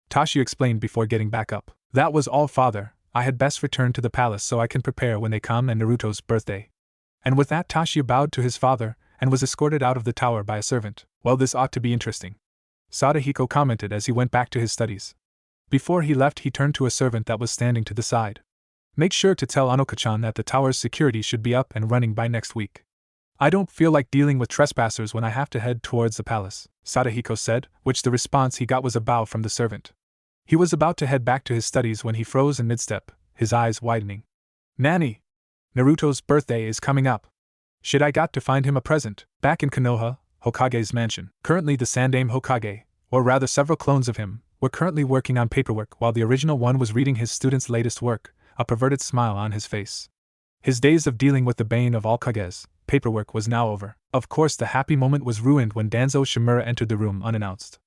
Tashiya explained before getting back up. That was all, father. I had best return to the palace so I can prepare when they come and Naruto's birthday. And with that Tashiya bowed to his father and was escorted out of the tower by a servant. Well, this ought to be interesting, Sadahiko commented as he went back to his studies. Before he left, he turned to a servant that was standing to the side. Make sure to tell Anoka-chan that the tower's security should be up and running by next week. I don't feel like dealing with trespassers when I have to head towards the palace, Sadahiko said, which the response he got was a bow from the servant. He was about to head back to his studies when he froze in mid-step, his eyes widening. Nanny! Naruto's birthday is coming up. Should I got to find him a present? Back in Konoha, Hokage's mansion. Currently the Sandaime Hokage, or rather several clones of him, were currently working on paperwork while the original one was reading his student's latest work, a perverted smile on his face. His days of dealing with the bane of all Kages, paperwork was now over. Of course, the happy moment was ruined when Danzo Shimura entered the room unannounced.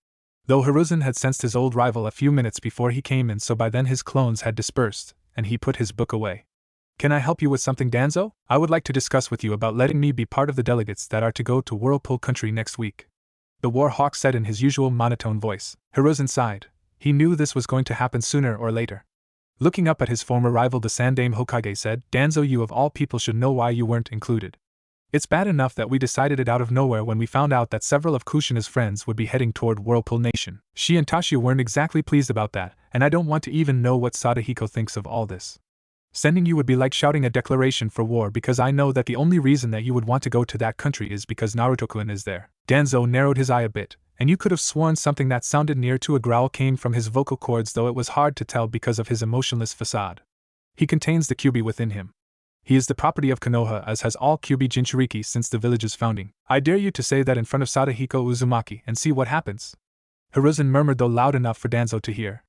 Though Hiruzen had sensed his old rival a few minutes before he came in, so by then his clones had dispersed, and he put his book away. Can I help you with something, Danzo? I would like to discuss with you about letting me be part of the delegates that are to go to Whirlpool country next week. The War Hawk said in his usual monotone voice. Hiruzen sighed. He knew this was going to happen sooner or later. Looking up at his former rival, the Sandaime Hokage said, Danzo, you of all people should know why you weren't included. It's bad enough that we decided it out of nowhere when we found out that several of Kushina's friends would be heading toward Whirlpool Nation. She and Tashi weren't exactly pleased about that, and I don't want to even know what Sadahiko thinks of all this. Sending you would be like shouting a declaration for war, because I know that the only reason that you would want to go to that country is because Naruto-kun is there. Danzo narrowed his eye a bit, and you could have sworn something that sounded near to a growl came from his vocal cords, though it was hard to tell because of his emotionless facade. He contains the Kyuubi within him. He is the property of Konoha, as has all Kyuubi Jinchuriki since the village's founding. I dare you to say that in front of Sadahiko Uzumaki and see what happens. Hiruzen murmured, though loud enough for Danzo to hear.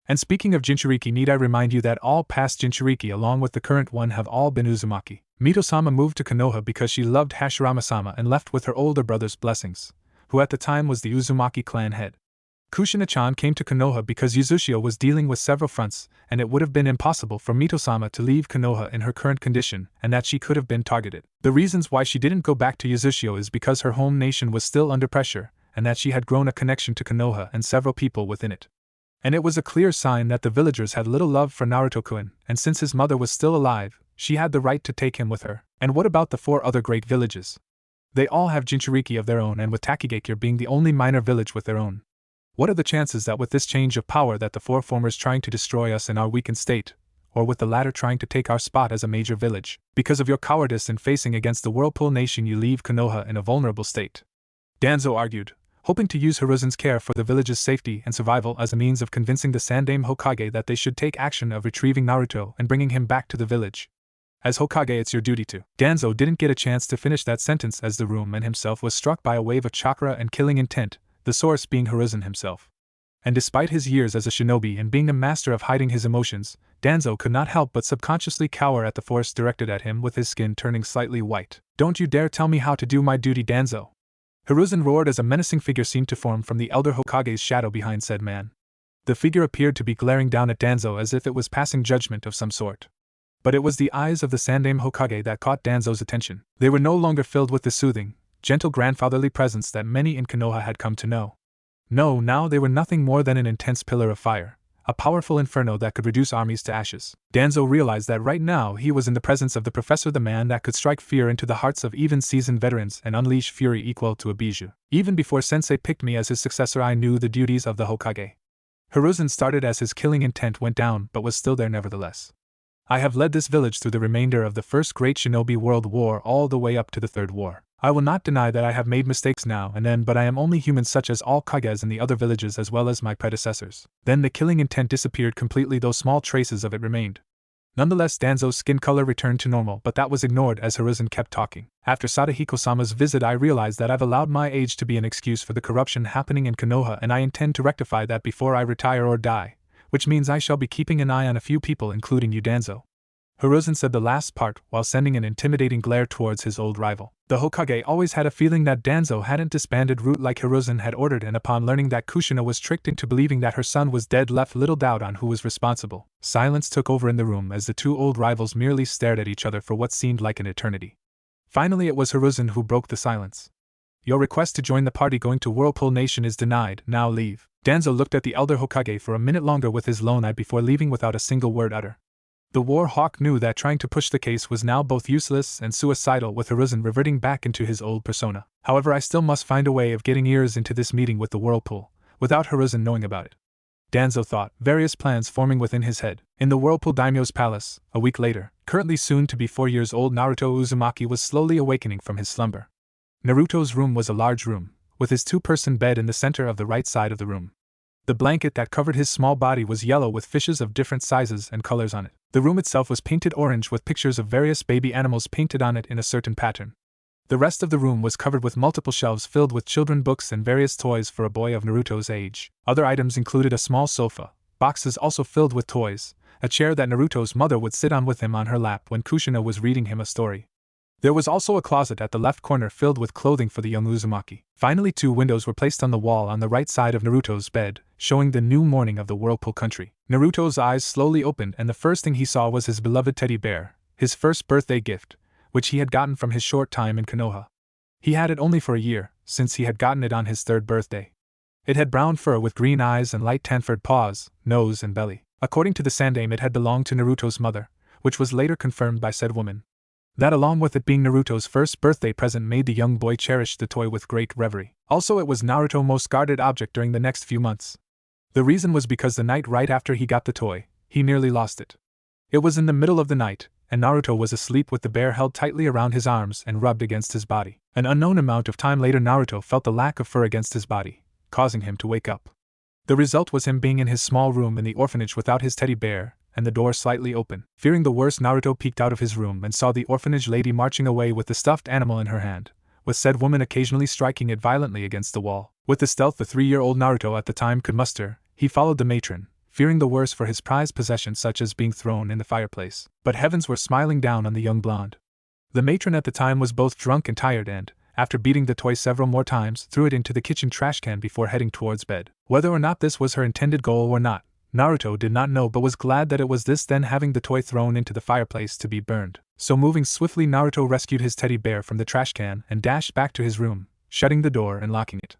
And speaking of Jinchuriki, need I remind you that all past Jinchuriki along with the current one have all been Uzumaki. Mito-sama moved to Konoha because she loved Hashirama-sama and left with her older brother's blessings, who at the time was the Uzumaki clan head. Kushina-chan came to Konoha because Uzushio was dealing with several fronts, and it would have been impossible for Mito-sama to leave Konoha in her current condition, and that she could have been targeted. The reasons why she didn't go back to Uzushio is because her home nation was still under pressure, and that she had grown a connection to Konoha and several people within it. And it was a clear sign that the villagers had little love for Naruto-kun, and since his mother was still alive, she had the right to take him with her. And what about the 4 other great villages? They all have Jinchuriki of their own, and with Takigakure being the only minor village with their own. What are the chances that with this change of power that the 4 formers trying to destroy us in our weakened state, or with the latter trying to take our spot as a major village, because of your cowardice in facing against the Whirlpool Nation, you leave Konoha in a vulnerable state? Danzo argued, hoping to use Hiruzen's care for the village's safety and survival as a means of convincing the Sandaime Hokage that they should take action of retrieving Naruto and bringing him back to the village. As Hokage, it's your duty to. Danzo didn't get a chance to finish that sentence as the room and himself was struck by a wave of chakra and killing intent, the source being Hiruzen himself. And despite his years as a shinobi and being a master of hiding his emotions, Danzo could not help but subconsciously cower at the force directed at him, with his skin turning slightly white. Don't you dare tell me how to do my duty, Danzo! Hiruzen roared as a menacing figure seemed to form from the elder Hokage's shadow behind said man. The figure appeared to be glaring down at Danzo as if it was passing judgment of some sort. But it was the eyes of the Sandaime Hokage that caught Danzo's attention. They were no longer filled with the soothing, gentle grandfatherly presence that many in Konoha had come to know. No, now they were nothing more than an intense pillar of fire, a powerful inferno that could reduce armies to ashes. Danzo realized that right now he was in the presence of the professor, the man that could strike fear into the hearts of even seasoned veterans and unleash fury equal to a bijou. Even before Sensei picked me as his successor, I knew the duties of the Hokage. Hiruzen started as his killing intent went down, but was still there nevertheless. I have led this village through the remainder of the First Great Shinobi World War all the way up to the Third War. I will not deny that I have made mistakes now and then, but I am only human, such as all Kages in the other villages as well as my predecessors. Then the killing intent disappeared completely, though small traces of it remained. Nonetheless, Danzo's skin color returned to normal, but that was ignored as Hiruzen kept talking. After Sadahiko-sama's visit, I realized that I've allowed my age to be an excuse for the corruption happening in Konoha, and I intend to rectify that before I retire or die, which means I shall be keeping an eye on a few people, including you, Danzo. Hiruzen said the last part while sending an intimidating glare towards his old rival. The Hokage always had a feeling that Danzo hadn't disbanded route like Hiruzen had ordered, and upon learning that Kushina was tricked into believing that her son was dead left little doubt on who was responsible. Silence took over in the room as the 2 old rivals merely stared at each other for what seemed like an eternity. Finally it was Hiruzen who broke the silence. Your request to join the party going to Whirlpool Nation is denied, now leave. Danzo looked at the elder Hokage for a minute longer with his lone eye before leaving without a single word uttered. The War Hawk knew that trying to push the case was now both useless and suicidal, with Hiruzen reverting back into his old persona. However, I still must find a way of getting ears into this meeting with the Whirlpool, without Hiruzen knowing about it. Danzo thought, various plans forming within his head. In the Whirlpool Daimyo's palace, a week later, currently soon to be 4 years old Naruto Uzumaki was slowly awakening from his slumber. Naruto's room was a large room, with his 2-person bed in the center of the right side of the room. The blanket that covered his small body was yellow with fishes of different sizes and colors on it. The room itself was painted orange with pictures of various baby animals painted on it in a certain pattern. The rest of the room was covered with multiple shelves filled with children books and various toys for a boy of Naruto's age. Other items included a small sofa, boxes also filled with toys, a chair that Naruto's mother would sit on with him on her lap when Kushina was reading him a story. There was also a closet at the left corner filled with clothing for the young Uzumaki. Finally, 2 windows were placed on the wall on the right side of Naruto's bed, showing the new morning of the Whirlpool country. Naruto's eyes slowly opened and the first thing he saw was his beloved teddy bear, his first birthday gift, which he had gotten from his short time in Konoha. He had it only for a year, since he had gotten it on his 3rd birthday. It had brown fur with green eyes and light tan-furred paws, nose and belly. According to the sandaime, it had belonged to Naruto's mother, which was later confirmed by said woman. That, along with it being Naruto's first birthday present, made the young boy cherish the toy with great reverie. Also, it was Naruto's most guarded object during the next few months. The reason was because the night right after he got the toy, he nearly lost it. It was in the middle of the night, and Naruto was asleep with the bear held tightly around his arms and rubbed against his body. An unknown amount of time later, Naruto felt the lack of fur against his body, causing him to wake up. The result was him being in his small room in the orphanage without his teddy bear, and the door slightly open. Fearing the worst, Naruto peeked out of his room and saw the orphanage lady marching away with the stuffed animal in her hand, with said woman occasionally striking it violently against the wall. With the stealth the 3-year-old Naruto at the time could muster, he followed the matron, fearing the worst for his prized possession such as being thrown in the fireplace. But heavens were smiling down on the young blonde. The matron at the time was both drunk and tired and, after beating the toy several more times, threw it into the kitchen trash can before heading towards bed. Whether or not this was her intended goal or not, Naruto did not know, but was glad that it was this, then having the toy thrown into the fireplace to be burned. So moving swiftly, Naruto rescued his teddy bear from the trash can and dashed back to his room, shutting the door and locking it.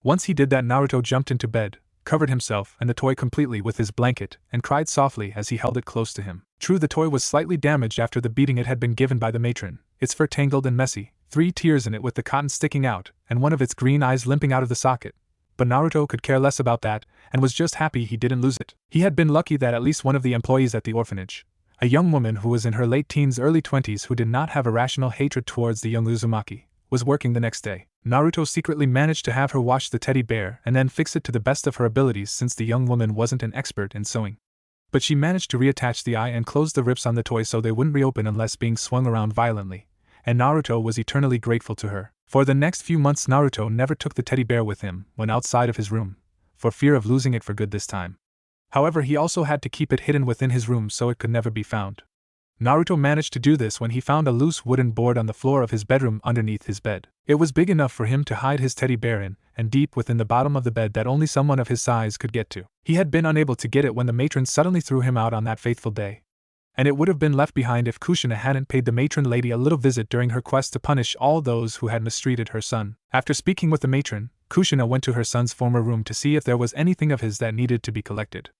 Once he did that, Naruto jumped into bed, covered himself and the toy completely with his blanket, and cried softly as he held it close to him. True, the toy was slightly damaged after the beating it had been given by the matron, its fur tangled and messy, 3 tears in it with the cotton sticking out, and one of its green eyes limping out of the socket. But Naruto could care less about that, and was just happy he didn't lose it. He had been lucky that at least one of the employees at the orphanage, a young woman who was in her late teens, early 20s, who did not have a rational hatred towards the young Uzumaki, was working the next day. Naruto secretly managed to have her wash the teddy bear and then fix it to the best of her abilities, since the young woman wasn't an expert in sewing. But she managed to reattach the eye and close the rips on the toy so they wouldn't reopen unless being swung around violently, and Naruto was eternally grateful to her. For the next few months, Naruto never took the teddy bear with him when outside of his room, for fear of losing it for good this time. However, he also had to keep it hidden within his room so it could never be found. Naruto managed to do this when he found a loose wooden board on the floor of his bedroom underneath his bed. It was big enough for him to hide his teddy bear in, and deep within the bottom of the bed that only someone of his size could get to. He had been unable to get it when the matron suddenly threw him out on that fateful day, and it would have been left behind if Kushina hadn't paid the matron lady a little visit during her quest to punish all those who had mistreated her son. After speaking with the matron, Kushina went to her son's former room to see if there was anything of his that needed to be collected.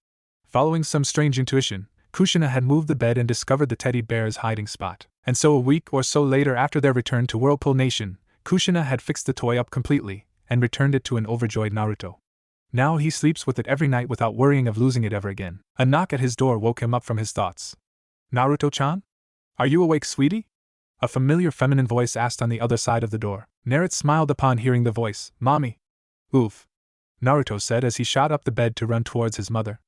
Following some strange intuition, Kushina had moved the bed and discovered the teddy bear's hiding spot. And so a week or so later, after their return to Whirlpool Nation, Kushina had fixed the toy up completely and returned it to an overjoyed Naruto. Now he sleeps with it every night without worrying of losing it ever again. A knock at his door woke him up from his thoughts. "Naruto-chan? Are you awake, sweetie?" A familiar feminine voice asked on the other side of the door. Naruto smiled upon hearing the voice. "Mommy." "Oof," Naruto said as he shot up the bed to run towards his mother.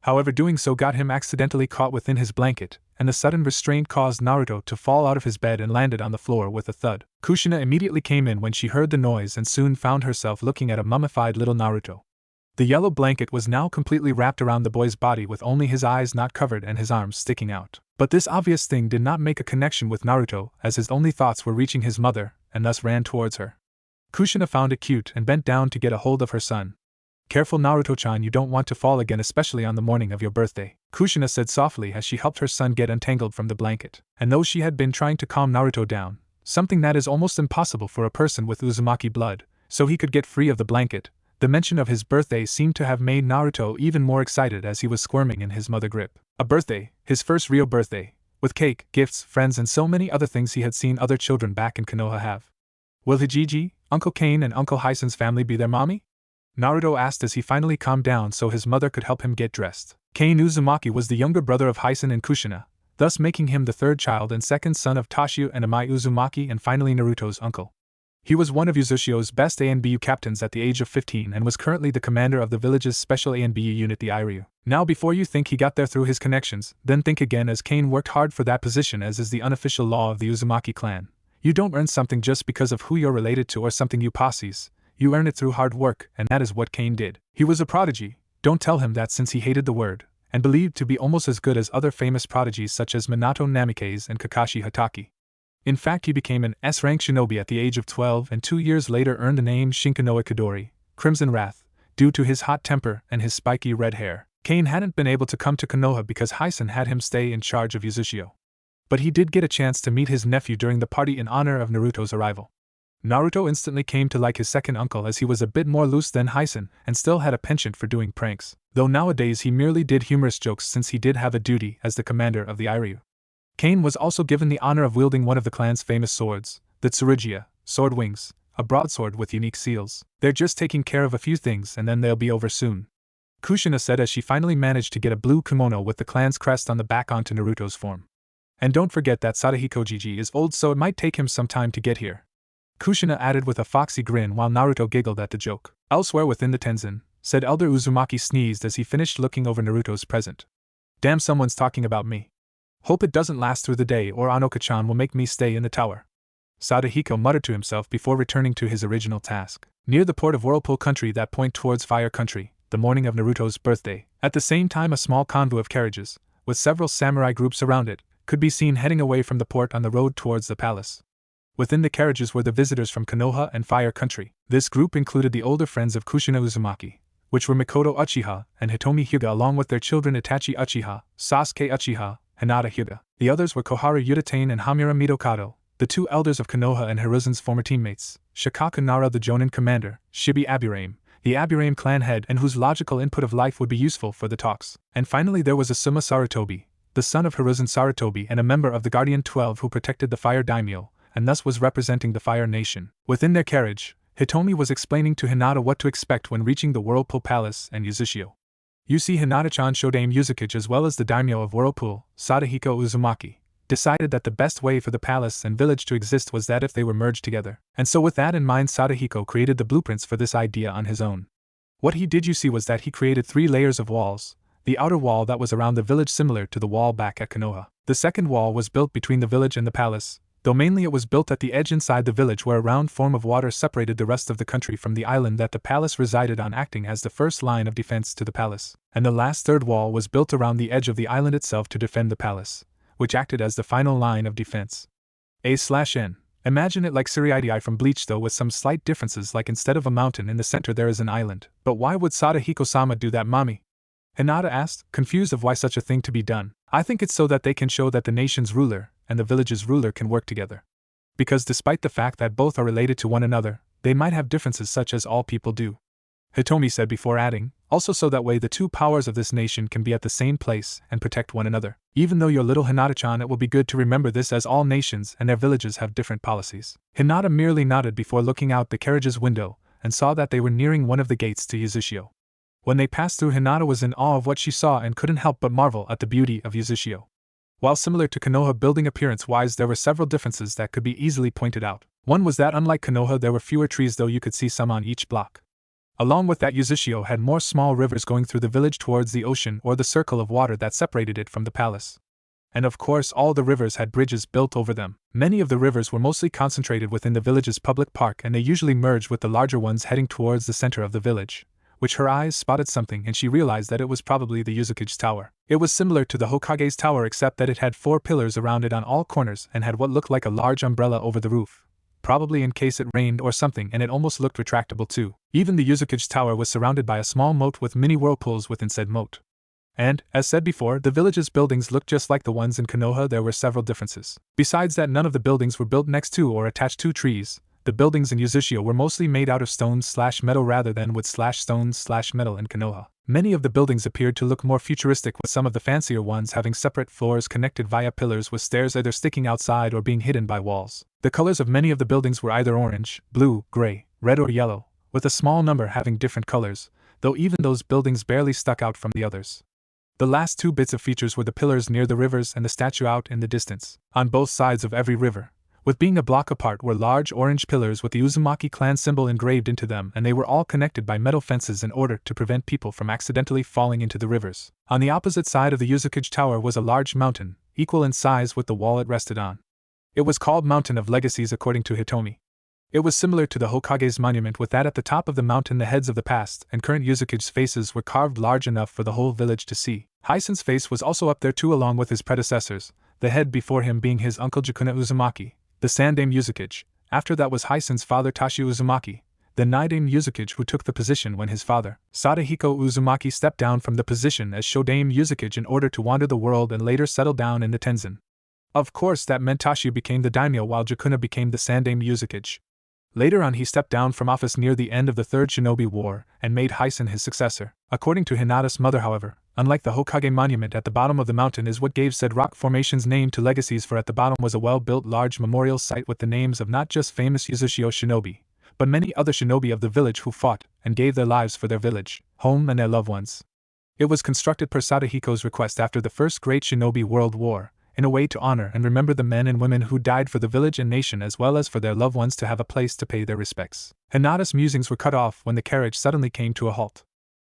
However, doing so got him accidentally caught within his blanket, and the sudden restraint caused Naruto to fall out of his bed and landed on the floor with a thud. Kushina immediately came in when she heard the noise and soon found herself looking at a mummified little Naruto. The yellow blanket was now completely wrapped around the boy's body with only his eyes not covered and his arms sticking out. But this obvious thing did not make a connection with Naruto, as his only thoughts were reaching his mother, and thus ran towards her. Kushina found it cute and bent down to get a hold of her son. "Careful, Naruto-chan, you don't want to fall again, especially on the morning of your birthday," Kushina said softly as she helped her son get untangled from the blanket. And though she had been trying to calm Naruto down, something that is almost impossible for a person with Uzumaki blood, so he could get free of the blanket, the mention of his birthday seemed to have made Naruto even more excited as he was squirming in his mother grip. A birthday, his first real birthday, with cake, gifts, friends and so many other things he had seen other children back in Konoha have. Will Hijiji, Uncle Kane and Uncle Hisen's family be there, mommy? Naruto asked as he finally calmed down so his mother could help him get dressed. Kane Uzumaki was the younger brother of Hisen and Kushina, thus making him the third child and second son of Toshio and Amai Uzumaki and finally Naruto's uncle. He was one of Uzushio's best ANBU captains at the age of 15 and was currently the commander of the village's special ANBU unit, the Iryu. Now before you think he got there through his connections, then think again, as Kane worked hard for that position, as is the unofficial law of the Uzumaki clan. You don't earn something just because of who you're related to or something you posses. You earn it through hard work, and that is what Kane did. He was a prodigy, don't tell him that, since he hated the word, and believed to be almost as good as other famous prodigies such as Minato Namikaze and Kakashi Hatake. In fact, he became an S-rank shinobi at the age of 12 and 2 years later earned the name Shinkanoa Kidori, Crimson Wrath, due to his hot temper and his spiky red hair. Kane hadn't been able to come to Konoha because Hyson had him stay in charge of Uzushio. But he did get a chance to meet his nephew during the party in honor of Naruto's arrival. Naruto instantly came to like his second uncle as he was a bit more loose than Hyson and still had a penchant for doing pranks, though nowadays he merely did humorous jokes since he did have a duty as the commander of the Airyu. Kane was also given the honor of wielding one of the clan's famous swords, the Tsurugiya, Sword Wings, a broadsword with unique seals. They're just taking care of a few things and then they'll be over soon, Kushina said as she finally managed to get a blue kimono with the clan's crest on the back onto Naruto's form. And don't forget that Sadahiko Gigi is old, so it might take him some time to get here, Kushina added with a foxy grin while Naruto giggled at the joke. Elsewhere within the Tenzin, said Elder Uzumaki sneezed as he finished looking over Naruto's present. Damn, someone's talking about me. Hope it doesn't last through the day or Anoka-chan will make me stay in the tower, Sadahiko muttered to himself before returning to his original task. Near the port of Whirlpool country that point towards Fire country, the morning of Naruto's birthday, at the same time a small convoy of carriages, with several samurai groups around it, could be seen heading away from the port on the road towards the palace. Within the carriages were the visitors from Konoha and Fire country. This group included the older friends of Kushina Uzumaki, which were Mikoto Uchiha and Hitomi Hyuga along with their children Itachi Uchiha, Sasuke Uchiha, and Hinata Hyuga. The others were Koharu Yudatane and Hamura Mitokado, the two elders of Konoha and Hiruzen's former teammates, Shikaku Nara the Jonin commander, Shibi Aburame, the Aburame clan head and whose logical input of life would be useful for the talks. And finally there was Asuma Sarutobi, the son of Hiruzen Sarutobi and a member of the Guardian 12 who protected the Fire Daimyo, and thus was representing the Fire Nation. Within their carriage, Hitomi was explaining to Hinata what to expect when reaching the Whirlpool Palace and Uzushio. You see, Hinata-chan Shodame Uzukage as well as the daimyo of Whirlpool, Sadahiko Uzumaki, decided that the best way for the palace and village to exist was that if they were merged together. And so with that in mind Sadahiko created the blueprints for this idea on his own. What he did you see was that he created 3 layers of walls, the outer wall that was around the village similar to the wall back at Konoha. The second wall was built between the village and the palace, though mainly it was built at the edge inside the village where a round form of water separated the rest of the country from the island that the palace resided on, acting as the first line of defense to the palace. And the last third wall was built around the edge of the island itself to defend the palace, which acted as the final line of defense. A/N. Imagine it like Suriidii from Bleach though with some slight differences, like instead of a mountain in the center there is an island. But why would Sadahiko-sama do that, mommy? Hinata asked, confused of why such a thing to be done. I think it's so that they can show that the nation's ruler and the village's ruler can work together. Because despite the fact that both are related to one another, they might have differences such as all people do, Hitomi said before adding, also so that way the two powers of this nation can be at the same place and protect one another. Even though you're little Hinata-chan, it will be good to remember this as all nations and their villages have different policies. Hinata merely nodded before looking out the carriage's window and saw that they were nearing one of the gates to Uzushio. When they passed through, Hinata was in awe of what she saw and couldn't help but marvel at the beauty of Uzushio. While similar to Konoha building appearance-wise, there were several differences that could be easily pointed out. One was that unlike Konoha there were fewer trees, though you could see some on each block. Along with that, Uzushio had more small rivers going through the village towards the ocean or the circle of water that separated it from the palace. And of course all the rivers had bridges built over them. Many of the rivers were mostly concentrated within the village's public park, and they usually merged with the larger ones heading towards the center of the village, which her eyes spotted something and she realized that it was probably the Uzukage Tower. It was similar to the Hokage's Tower except that it had 4 pillars around it on all corners and had what looked like a large umbrella over the roof, probably in case it rained or something, and it almost looked retractable too. Even the Uzukage Tower was surrounded by a small moat with mini whirlpools within said moat. And, as said before, the village's buildings looked just like the ones in Konoha. There were several differences. Besides that, none of the buildings were built next to or attached to trees. The buildings in Uzushio were mostly made out of stone/metal rather than wood/stone/metal in Konoha. Many of the buildings appeared to look more futuristic, with some of the fancier ones having separate floors connected via pillars with stairs either sticking outside or being hidden by walls. The colors of many of the buildings were either orange, blue, gray, red or yellow, with a small number having different colors, though even those buildings barely stuck out from the others. The last 2 bits of features were the pillars near the rivers and the statue out in the distance. On both sides of every river, with being a block apart, were large orange pillars with the Uzumaki clan symbol engraved into them, and they were all connected by metal fences in order to prevent people from accidentally falling into the rivers. On the opposite side of the Uzukage Tower was a large mountain, equal in size with the wall it rested on. It was called Mountain of Legacies according to Hitomi. It was similar to the Hokage's monument, with that at the top of the mountain the heads of the past and current Uzukage's faces were carved large enough for the whole village to see. Hysen's face was also up there too, along with his predecessors, the head before him being his uncle Jakuna Uzumaki, The Sandame Uzumaki. After that was Hisen's father Tashi Uzumaki, then Nidame Uzumaki who took the position when his father, Sadahiko Uzumaki, stepped down from the position as Shodame Uzumaki in order to wander the world and later settle down in the Tenzin. Of course that meant Tashi became the daimyo while Jakuna became the Sandame Uzumaki. Later on he stepped down from office near the end of the Third Shinobi War and made Hisen his successor. According to Hinata's mother, however, unlike the Hokage monument at the bottom of the mountain is what gave said rock formation's name to legacies, for at the bottom was a well-built large memorial site with the names of not just famous Uzushio shinobi, but many other shinobi of the village who fought and gave their lives for their village, home and their loved ones. It was constructed per Sadahiko's request after the First Great Shinobi World War, in a way to honor and remember the men and women who died for the village and nation as well as for their loved ones to have a place to pay their respects. Hinata's musings were cut off when the carriage suddenly came to a halt.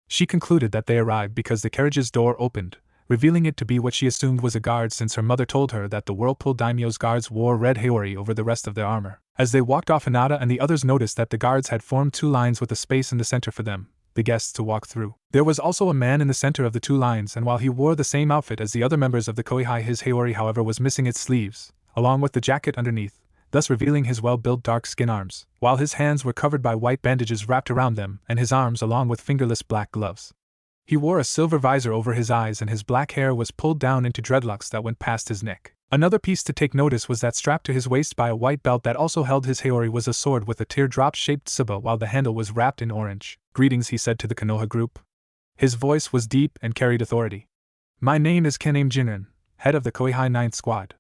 She concluded that they arrived because the carriage's door opened, revealing it to be what she assumed was a guard, since her mother told her that the Whirlpool daimyo's guards wore red haori over the rest of their armor. As they walked off, Hinata and the others noticed that the guards had formed two lines with a space in the center for them, the guests, to walk through. There was also a man in the center of the two lines, and while he wore the same outfit as the other members of the Koihai, his haori however was missing its sleeves, along with the jacket underneath, thus revealing his well-built dark skin arms, while his hands were covered by white bandages wrapped around them, and his arms along with fingerless black gloves. He wore a silver visor over his eyes and his black hair was pulled down into dreadlocks that went past his neck. Another piece to take notice was that strapped to his waist by a white belt that also held his haori was a sword with a teardrop-shaped tsuba, while the handle was wrapped in orange. "Greetings," he said to the Konoha group. His voice was deep and carried authority. "My name is Kename Jinren, head of the Koihai 9th Squad.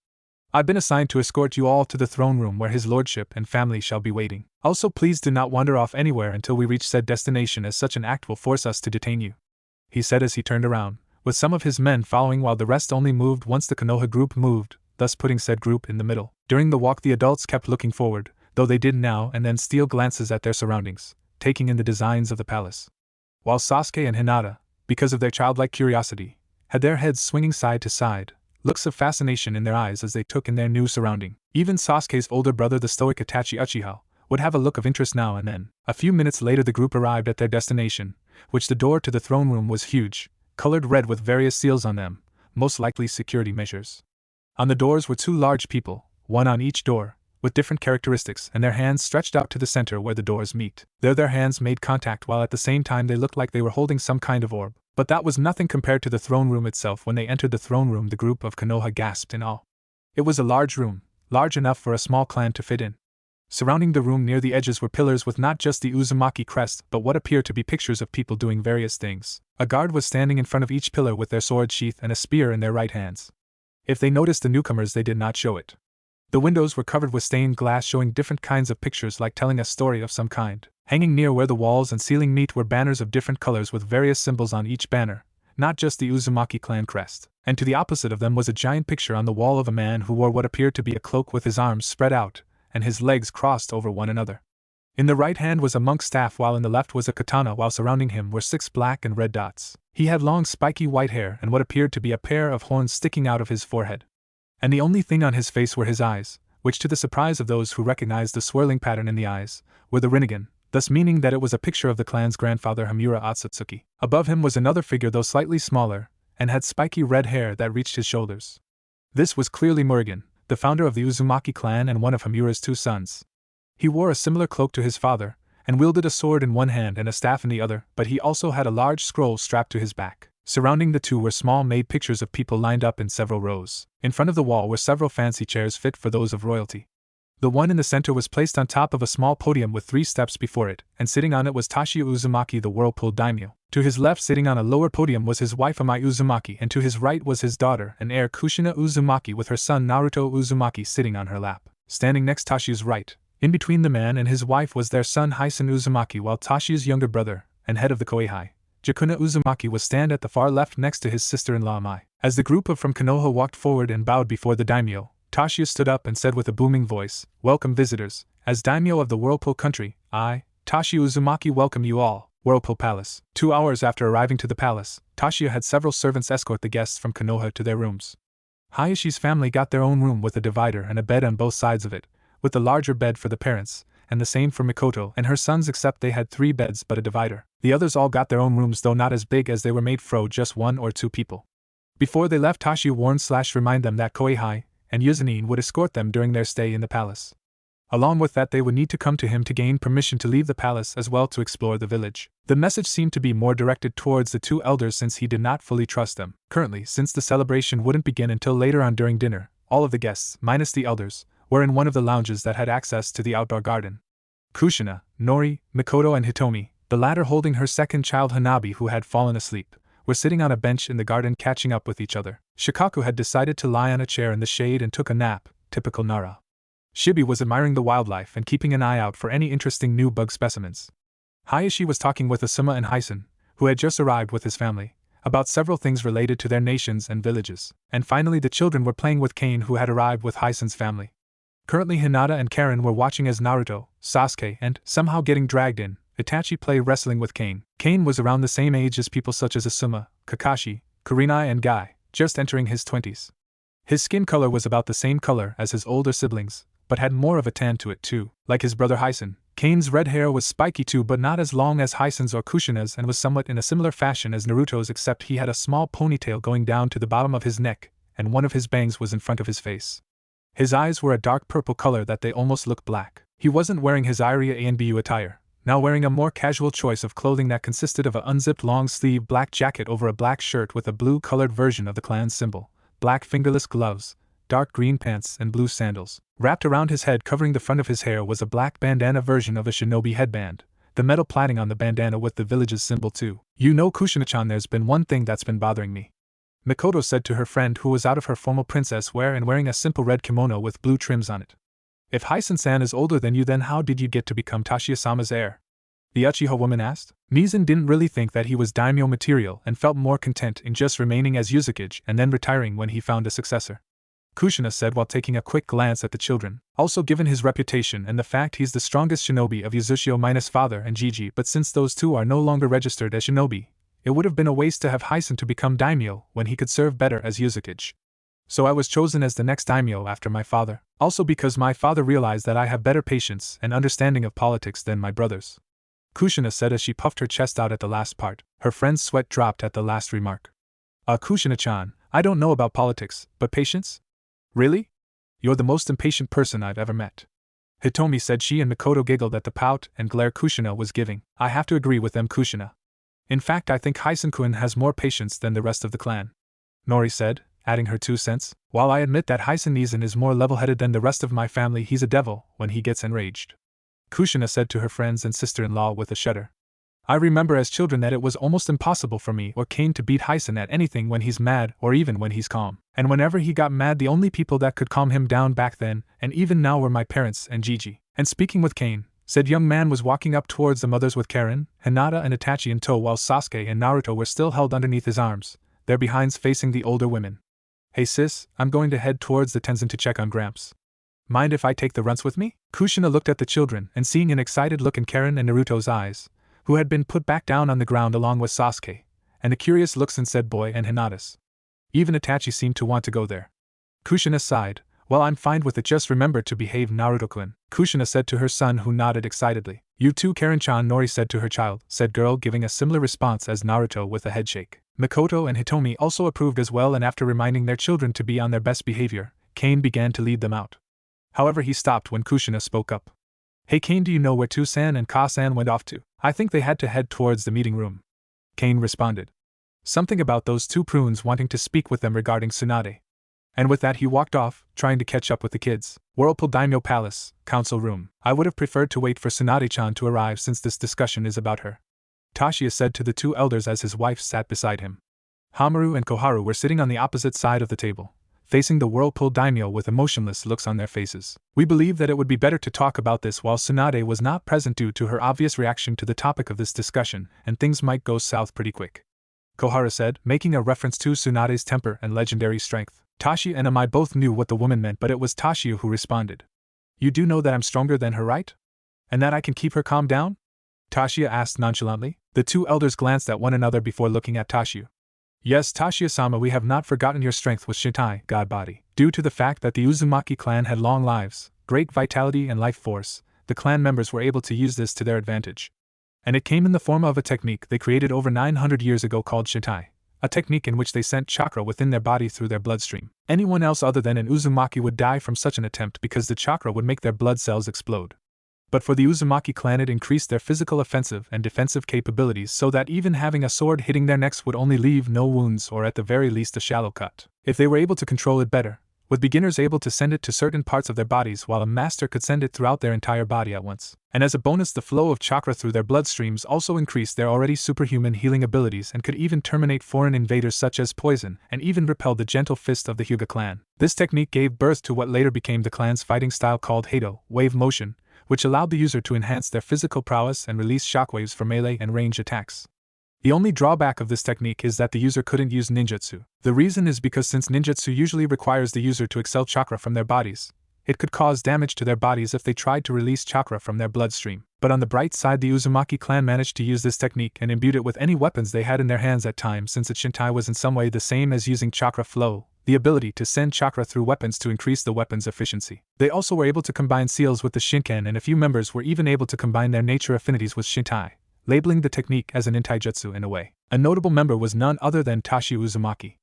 I've been assigned to escort you all to the throne room where his lordship and family shall be waiting. Also please do not wander off anywhere until we reach said destination, as such an act will force us to detain you," he said as he turned around, with some of his men following while the rest only moved once the Konoha group moved, thus putting said group in the middle. During the walk the adults kept looking forward, though they did now and then steal glances at their surroundings, taking in the designs of the palace. While Sasuke and Hinata, because of their childlike curiosity, had their heads swinging side to side, looks of fascination in their eyes as they took in their new surrounding. Even Sasuke's older brother, the stoic Itachi Uchiha, would have a look of interest now and then. A few minutes later the group arrived at their destination, which the door to the throne room was huge, colored red with various seals on them, most likely security measures. On the doors were two large people, one on each door, with different characteristics, and their hands stretched out to the center where the doors meet. There their hands made contact while at the same time they looked like they were holding some kind of orb. But that was nothing compared to the throne room itself. When they entered the throne room the group of Konoha gasped in awe. It was a large room, large enough for a small clan to fit in. Surrounding the room near the edges were pillars with not just the Uzumaki crest but what appeared to be pictures of people doing various things. A guard was standing in front of each pillar with their sword sheath and a spear in their right hands. If they noticed the newcomers they did not show it. The windows were covered with stained glass showing different kinds of pictures like telling a story of some kind. Hanging near where the walls and ceiling meet were banners of different colors with various symbols on each banner, not just the Uzumaki clan crest. And to the opposite of them was a giant picture on the wall of a man who wore what appeared to be a cloak with his arms spread out and his legs crossed over one another. In the right hand was a monk's staff while in the left was a katana, while surrounding him were 6 black and red dots. He had long spiky white hair and what appeared to be a pair of horns sticking out of his forehead. And the only thing on his face were his eyes, which to the surprise of those who recognized the swirling pattern in the eyes, were the Rinnegan, thus meaning that it was a picture of the clan's grandfather Hamura Otsutsuki. Above him was another figure though slightly smaller, and had spiky red hair that reached his shoulders. This was clearly Murugan, the founder of the Uzumaki clan and one of Hamura's 2 sons. He wore a similar cloak to his father, and wielded a sword in one hand and a staff in the other, but he also had a large scroll strapped to his back. Surrounding the two were small made pictures of people lined up in several rows. In front of the wall were several fancy chairs fit for those of royalty. The one in the center was placed on top of a small podium with 3 steps before it, and sitting on it was Tashi Uzumaki, the Whirlpool daimyo. To his left, sitting on a lower podium, was his wife Amai Uzumaki, and to his right was his daughter and heir Kushina Uzumaki with her son Naruto Uzumaki sitting on her lap. Standing next Tashi's right, in between the man and his wife, was their son Hisen Uzumaki, while Tashi's younger brother, and head of the Koihai, Jakuna Uzumaki, was stand at the far left next to his sister-in-law Mai. As the group from Konoha walked forward and bowed before the daimyo, Tashi stood up and said with a booming voice, "Welcome visitors. As daimyo of the Whirlpool country, I, Tashi Uzumaki, welcome you all." Whirlpool Palace. 2 hours after arriving to the palace, Tashi had several servants escort the guests from Konoha to their rooms. Hayashi's family got their own room with a divider and a bed on both sides of it, with the larger bed for the parents, and the same for Mikoto and her sons, except they had 3 beds but a divider. The others all got their own rooms, though not as big as they were made for just 1 or 2 people. Before they left, Tashi warned/reminded them that Koihai and Uzumaki would escort them during their stay in the palace. Along with that, they would need to come to him to gain permission to leave the palace as well to explore the village. The message seemed to be more directed towards the two elders since he did not fully trust them. Currently, since the celebration wouldn't begin until later on during dinner, all of the guests, minus the elders, were in one of the lounges that had access to the outdoor garden. Kushina, Nori, Mikoto and Hitomi, the latter holding her second child Hanabi who had fallen asleep, were sitting on a bench in the garden catching up with each other. Shikaku had decided to lie on a chair in the shade and took a nap, typical Nara. Shibi was admiring the wildlife and keeping an eye out for any interesting new bug specimens. Hayashi was talking with Asuma and Hyson, who had just arrived with his family, about several things related to their nations and villages. And finally the children were playing with Kane who had arrived with Hyson's family. Currently Hinata and Karen were watching as Naruto, Sasuke and, somehow getting dragged in, Itachi play wrestling with Kane. Kane was around the same age as people such as Asuma, Kakashi, Kurinai and Guy, just entering his 20s. His skin color was about the same color as his older siblings, but had more of a tan to it too. Like his brother Hyson, Kane's red hair was spiky too but not as long as Hyson's or Kushina's and was somewhat in a similar fashion as Naruto's except he had a small ponytail going down to the bottom of his neck, and one of his bangs was in front of his face. His eyes were a dark purple color that they almost looked black. He wasn't wearing his Iria ANBU attire, now wearing a more casual choice of clothing that consisted of an unzipped long-sleeve black jacket over a black shirt with a blue-colored version of the clan's symbol, black fingerless gloves, dark green pants and blue sandals. Wrapped around his head covering the front of his hair was a black bandana version of a shinobi headband, the metal plating on the bandana with the village's symbol too. You know Kushina-chan, there's been one thing that's been bothering me, Mikoto said to her friend who was out of her formal princess wear and wearing a simple red kimono with blue trims on it. If Hyson-san is older than you, then how did you get to become Tashiya-sama's heir? The Uchiha woman asked. Mizan didn't really think that he was daimyo material and felt more content in just remaining as Uzukage and then retiring when he found a successor. Kushina said while taking a quick glance at the children. Also, given his reputation and the fact he's the strongest shinobi of Uzushio minus father and Gigi, but since those two are no longer registered as shinobi, it would have been a waste to have Hyson to become daimyo when he could serve better as Uzukage. So I was chosen as the next daimyo after my father, also because my father realized that I have better patience and understanding of politics than my brothers. Kushina said as she puffed her chest out at the last part. Her friend's sweat dropped at the last remark. Kushina-chan, I don't know about politics, but patience? Really? You're the most impatient person I've ever met. Hitomi said she, and Mikoto giggled at the pout and glare Kushina was giving. I have to agree with them, Kushina. In fact, I think Hyson-kun has more patience than the rest of the clan. Nori said, adding her 2 cents. While I admit that Hyson-Nizan is more level-headed than the rest of my family, he's a devil when he gets enraged. Kushina said to her friends and sister-in-law with a shudder. I remember as children that it was almost impossible for me or Kane to beat Hyson at anything when he's mad or even when he's calm. And whenever he got mad, the only people that could calm him down back then and even now were my parents and Gigi. And speaking with Kane, said young man was walking up towards the mothers with Karen, Hinata and Itachi in tow while Sasuke and Naruto were still held underneath his arms, their behinds facing the older women. Hey sis, I'm going to head towards the Tenzin to check on Gramps. Mind if I take the runts with me? Kushina looked at the children and seeing an excited look in Karen and Naruto's eyes, who had been put back down on the ground along with Sasuke, and the curious looks in said boy and Hinata's. Even Itachi seemed to want to go there. Kushina sighed. Well, I'm fine with it, just remember to behave, Naruto-kun, Kushina said to her son who nodded excitedly. You too, Karen-chan, Nori said to her child, said girl giving a similar response as Naruto with a headshake. Mikoto and Hitomi also approved as well, and after reminding their children to be on their best behavior, Kane began to lead them out. However, he stopped when Kushina spoke up. Hey Kane, do you know where Tu-san and Ka-san went off to? I think they had to head towards the meeting room. Kane responded. Something about those two prunes wanting to speak with them regarding Tsunade. And with that he walked off, trying to catch up with the kids. Whirlpool Daimyo Palace, Council Room. I would have preferred to wait for Tsunade-chan to arrive since this discussion is about her. Tashiya said to the two elders as his wife sat beside him. Hamaru and Koharu were sitting on the opposite side of the table, facing the Whirlpool Daimyo with emotionless looks on their faces. We believe that it would be better to talk about this while Tsunade was not present due to her obvious reaction to the topic of this discussion, and things might go south pretty quick. Koharu said, making a reference to Tsunade's temper and legendary strength. Tashiya and I both knew what the woman meant, but it was Tashiya who responded. You do know that I'm stronger than her, right? And that I can keep her calm down? Tashiya asked nonchalantly. The two elders glanced at one another before looking at Tashiya. Yes, Tashiya-sama, we have not forgotten your strength with Shintai, God Body. Due to the fact that the Uzumaki clan had long lives, great vitality and life force, the clan members were able to use this to their advantage. And it came in the form of a technique they created over 900 years ago called Shintai, a technique in which they sent chakra within their body through their bloodstream. Anyone else other than an Uzumaki would die from such an attempt because the chakra would make their blood cells explode. But for the Uzumaki clan, it increased their physical offensive and defensive capabilities so that even having a sword hitting their necks would only leave no wounds or at the very least a shallow cut. If they were able to control it better, with beginners able to send it to certain parts of their bodies while a master could send it throughout their entire body at once. And as a bonus, the flow of chakra through their bloodstreams also increased their already superhuman healing abilities and could even terminate foreign invaders such as poison and even repel the gentle fist of the Hyuga clan. This technique gave birth to what later became the clan's fighting style called Heido, wave motion, which allowed the user to enhance their physical prowess and release shockwaves for melee and range attacks. The only drawback of this technique is that the user couldn't use ninjutsu. The reason is because since ninjutsu usually requires the user to expel chakra from their bodies, it could cause damage to their bodies if they tried to release chakra from their bloodstream. But on the bright side, the Uzumaki clan managed to use this technique and imbued it with any weapons they had in their hands at times, since its shintai was in some way the same as using chakra flow, the ability to send chakra through weapons to increase the weapon's efficiency. They also were able to combine seals with the shinken, and a few members were even able to combine their nature affinities with shintai, labeling the technique as an intaijutsu in a way. A notable member was none other than Tashi Uzumaki.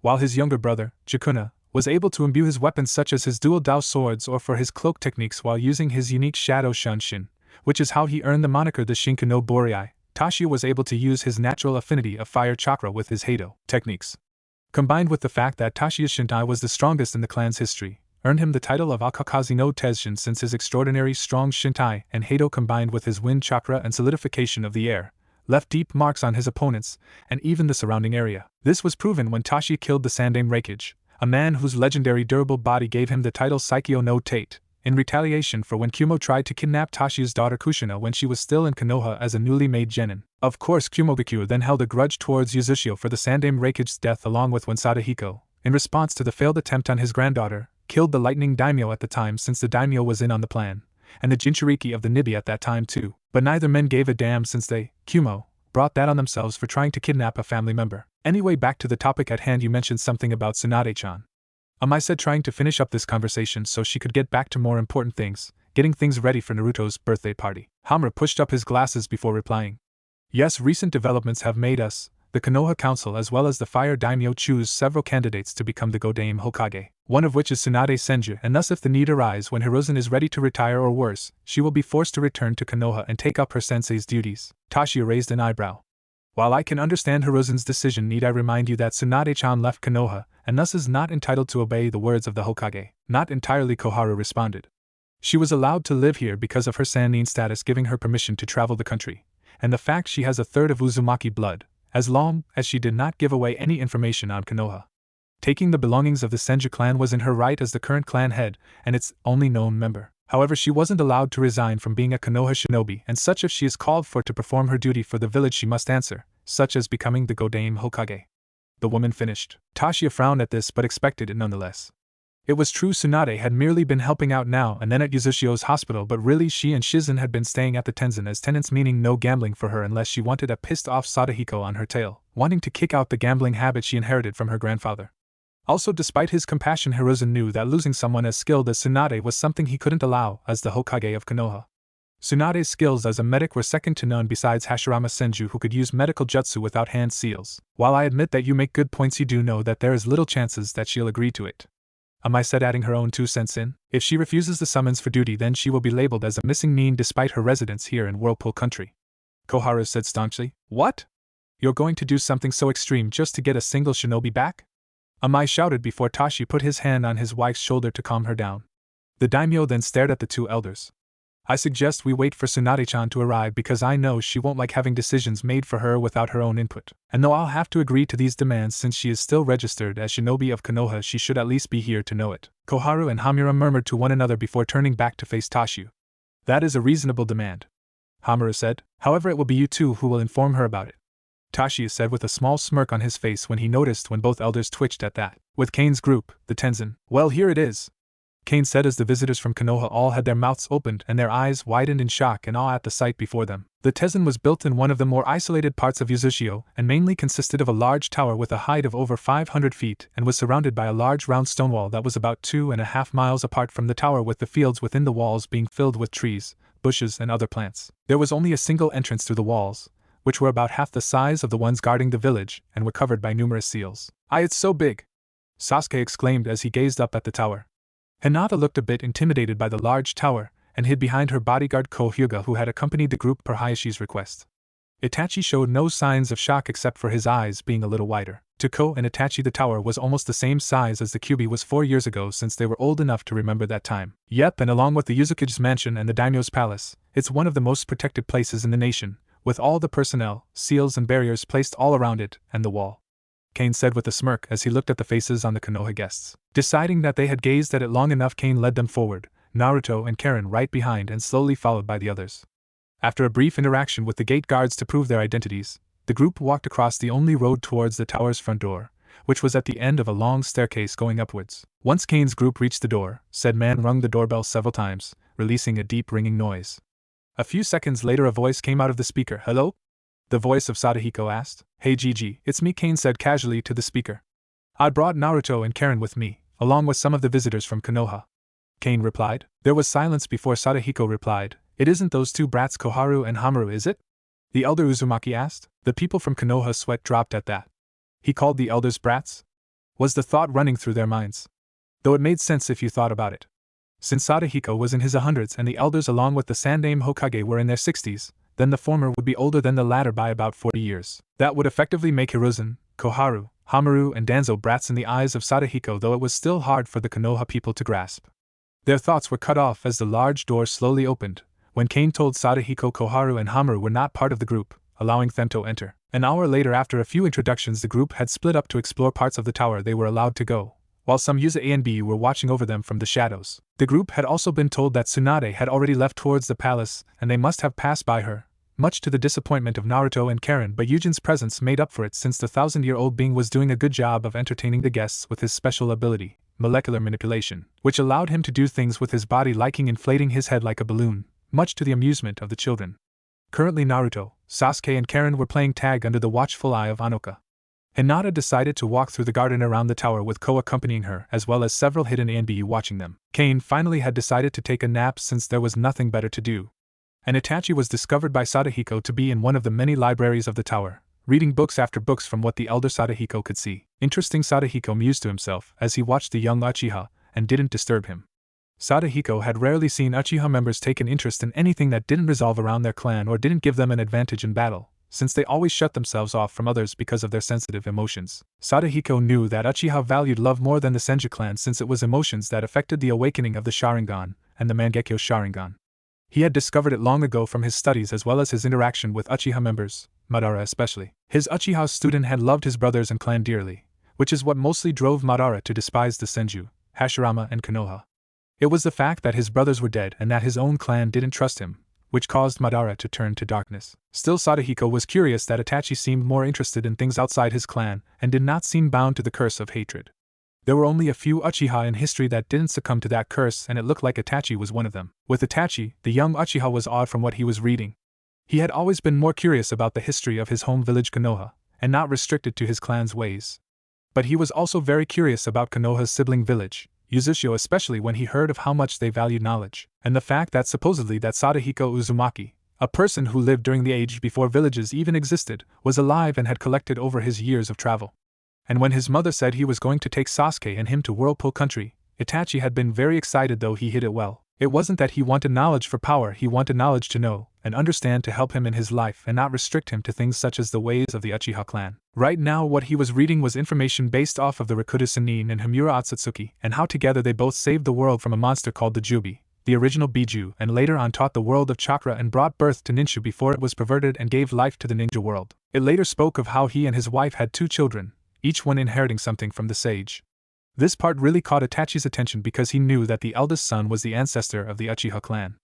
While his younger brother, Jakuna, was able to imbue his weapons such as his dual dao swords or for his cloak techniques while using his unique shadow shunshin, which is how he earned the moniker the Shinku no Boryai, Tashi was able to use his natural affinity of fire chakra with his Heido techniques. Combined with the fact that Tashi's shintai was the strongest in the clan's history, earned him the title of Akakazi no Tenshin, since his extraordinary strong shintai and Heido combined with his wind chakra and solidification of the air, left deep marks on his opponents and even the surrounding area. This was proven when Tashi killed the Sandaime Reikage, a man whose legendary durable body gave him the title Saikyo no Tate, in retaliation for when Kumo tried to kidnap Tashi's daughter Kushina when she was still in Konoha as a newly made genin. Of course, Kumogakure then held a grudge towards Uzushio for the Sandaime Reikage's death, along with when Sadahiko, in response to the failed attempt on his granddaughter, killed the lightning daimyo at the time, since the daimyo was in on the plan, and the Jinchuriki of the Nibi at that time too. But neither men gave a damn since they, Kumo, brought that on themselves for trying to kidnap a family member. Anyway, back to the topic at hand. You mentioned something about Tsunade-chan. I said trying to finish up this conversation so she could get back to more important things, getting things ready for Naruto's birthday party. Hamura pushed up his glasses before replying. Yes, recent developments have made us, the Konoha Council as well as the Fire Daimyo, choose several candidates to become the Godaime Hokage, one of which is Tsunade Senju, and thus if the need arise when Hiruzen is ready to retire or worse, she will be forced to return to Konoha and take up her sensei's duties. Tashi raised an eyebrow. While I can understand Hiruzen's decision, need I remind you that Tsunade-chan left Konoha, and thus is not entitled to obey the words of the Hokage? Not entirely, Koharu responded. She was allowed to live here because of her Sannin status giving her permission to travel the country, and the fact she has a third of Uzumaki blood, as long as she did not give away any information on Konoha. Taking the belongings of the Senju clan was in her right as the current clan head and its only known member. However, she wasn't allowed to resign from being a Konoha shinobi, and such if she is called for to perform her duty for the village she must answer, such as becoming the Godaime Hokage. The woman finished. Tashi frowned at this but expected it nonetheless. It was true Tsunade had merely been helping out now and then at Uzushio's hospital, but really she and Shizen had been staying at the Tenzin as tenants, meaning no gambling for her unless she wanted a pissed-off Sadahiko on her tail, wanting to kick out the gambling habit she inherited from her grandfather. Also, despite his compassion, Hiruzen knew that losing someone as skilled as Tsunade was something he couldn't allow as the Hokage of Konoha. Tsunade's skills as a medic were second to none besides Hashirama Senju, who could use medical jutsu without hand seals. While I admit that you make good points, you do know that there is little chances that she'll agree to it. I said, adding her own 2 cents in. If she refuses the summons for duty, then she will be labeled as a missing nin despite her residence here in Whirlpool country. Koharu said staunchly. What? You're going to do something so extreme just to get a single shinobi back? Amai shouted before Tashi put his hand on his wife's shoulder to calm her down. The daimyo then stared at the 2 elders. I suggest we wait for Tsunade-chan to arrive because I know she won't like having decisions made for her without her own input. And though I'll have to agree to these demands since she is still registered as shinobi of Konoha, she should at least be here to know it. Koharu and Hamura murmured to one another before turning back to face Tashi. That is a reasonable demand, Hamura said. However, it will be you two who will inform her about it, Tashi said with a small smirk on his face when he noticed when both elders twitched at that. With Kane's group, the Tenzin. Well, here it is, Kane said as the visitors from Konoha all had their mouths opened and their eyes widened in shock and awe at the sight before them. The Tenzin was built in one of the more isolated parts of Uzushio and mainly consisted of a large tower with a height of over 500 feet and was surrounded by a large round stone wall that was about 2.5 miles apart from the tower, with the fields within the walls being filled with trees, bushes and other plants. There was only a single entrance through the walls, which were about half the size of the ones guarding the village and were covered by numerous seals. It's so big!" Sasuke exclaimed as he gazed up at the tower. Hinata looked a bit intimidated by the large tower and hid behind her bodyguard Kohyuga, who had accompanied the group per Hayashi's request. Itachi showed no signs of shock except for his eyes being a little wider. To Ko and Itachi, the tower was almost the same size as the Kyuubi was 4 years ago, since they were old enough to remember that time. Yep, and along with the Uzukage's mansion and the daimyo's palace, it's one of the most protected places in the nation, with all the personnel, seals and barriers placed all around it and the wall. Kane said with a smirk as he looked at the faces on the Konoha guests. Deciding that they had gazed at it long enough, Kane led them forward, Naruto and Karen right behind and slowly followed by the others. After a brief interaction with the gate guards to prove their identities, the group walked across the only road towards the tower's front door, which was at the end of a long staircase going upwards. Once Kane's group reached the door, said man rung the doorbell several times, releasing a deep ringing noise. A few seconds later a voice came out of the speaker. "Hello?" The voice of Sadahiko asked. "Hey Gigi, it's me," Kane said casually to the speaker. "I brought Naruto and Karen with me, along with some of the visitors from Konoha," Kane replied. There was silence before Sadahiko replied. "It isn't those two brats Koharu and Hamaru, is it?" the elder Uzumaki asked. The people from Konoha's sweat dropped at that. He called the elders brats? Was the thought running through their minds? Though it made sense if you thought about it. Since Sadahiko was in his 100s and the elders along with the Sandaime Hokage were in their 60s, then the former would be older than the latter by about 40 years. That would effectively make Hiruzen, Koharu, Hamaru and Danzo brats in the eyes of Sadahiko, though it was still hard for the Konoha people to grasp. Their thoughts were cut off as the large door slowly opened, when Kane told Sadahiko Koharu and Hamaru were not part of the group, allowing them to enter. An hour later, after a few introductions, the group had split up to explore parts of the tower they were allowed to go, while some Yuza A and B were watching over them from the shadows. The group had also been told that Tsunade had already left towards the palace and they must have passed by her, much to the disappointment of Naruto and Karen, but Yujin's presence made up for it since the 1,000-year-old being was doing a good job of entertaining the guests with his special ability, molecular manipulation, which allowed him to do things with his body like inflating his head like a balloon, much to the amusement of the children. Currently Naruto, Sasuke and Karen were playing tag under the watchful eye of Anoka. Hinata decided to walk through the garden around the tower with Ko accompanying her as well as several hidden ANBU watching them. Kane finally had decided to take a nap since there was nothing better to do. And Itachi was discovered by Sadahiko to be in one of the many libraries of the tower, reading books after books from what the elder Sadahiko could see. Interesting, Sadahiko mused to himself as he watched the young Uchiha and didn't disturb him. Sadahiko had rarely seen Uchiha members take an interest in anything that didn't revolve around their clan or didn't give them an advantage in battle, since they always shut themselves off from others because of their sensitive emotions. Sadahiko knew that Uchiha valued love more than the Senju clan, since it was emotions that affected the awakening of the Sharingan and the Mangekyo Sharingan. He had discovered it long ago from his studies as well as his interaction with Uchiha members, Madara especially. His Uchiha student had loved his brothers and clan dearly, which is what mostly drove Madara to despise the Senju, Hashirama and Konoha. It was the fact that his brothers were dead and that his own clan didn't trust him, which caused Madara to turn to darkness. Still, Sadahiko was curious that Itachi seemed more interested in things outside his clan and did not seem bound to the curse of hatred. There were only a few Uchiha in history that didn't succumb to that curse, and it looked like Itachi was one of them. With Itachi, the young Uchiha was awed from what he was reading. He had always been more curious about the history of his home village Konoha, and not restricted to his clan's ways. But he was also very curious about Konoha's sibling village, Uzushio, especially when he heard of how much they valued knowledge, and the fact that supposedly that Sadahiko Uzumaki, a person who lived during the age before villages even existed, was alive and had collected over his years of travel. And when his mother said he was going to take Sasuke and him to Whirlpool country, Itachi had been very excited, though he hid it well. It wasn't that he wanted knowledge for power, he wanted knowledge to know and understand to help him in his life and not restrict him to things such as the ways of the Uchiha clan. Right now what he was reading was information based off of the Rikudo Sennin and Himura Otsutsuki, and how together they both saved the world from a monster called the Jubi, the original Biju, and later on taught the world of chakra and brought birth to Ninshu before it was perverted and gave life to the ninja world. It later spoke of how he and his wife had 2 children, each one inheriting something from the sage. This part really caught Itachi's attention because he knew that the eldest son was the ancestor of the Uchiha clan.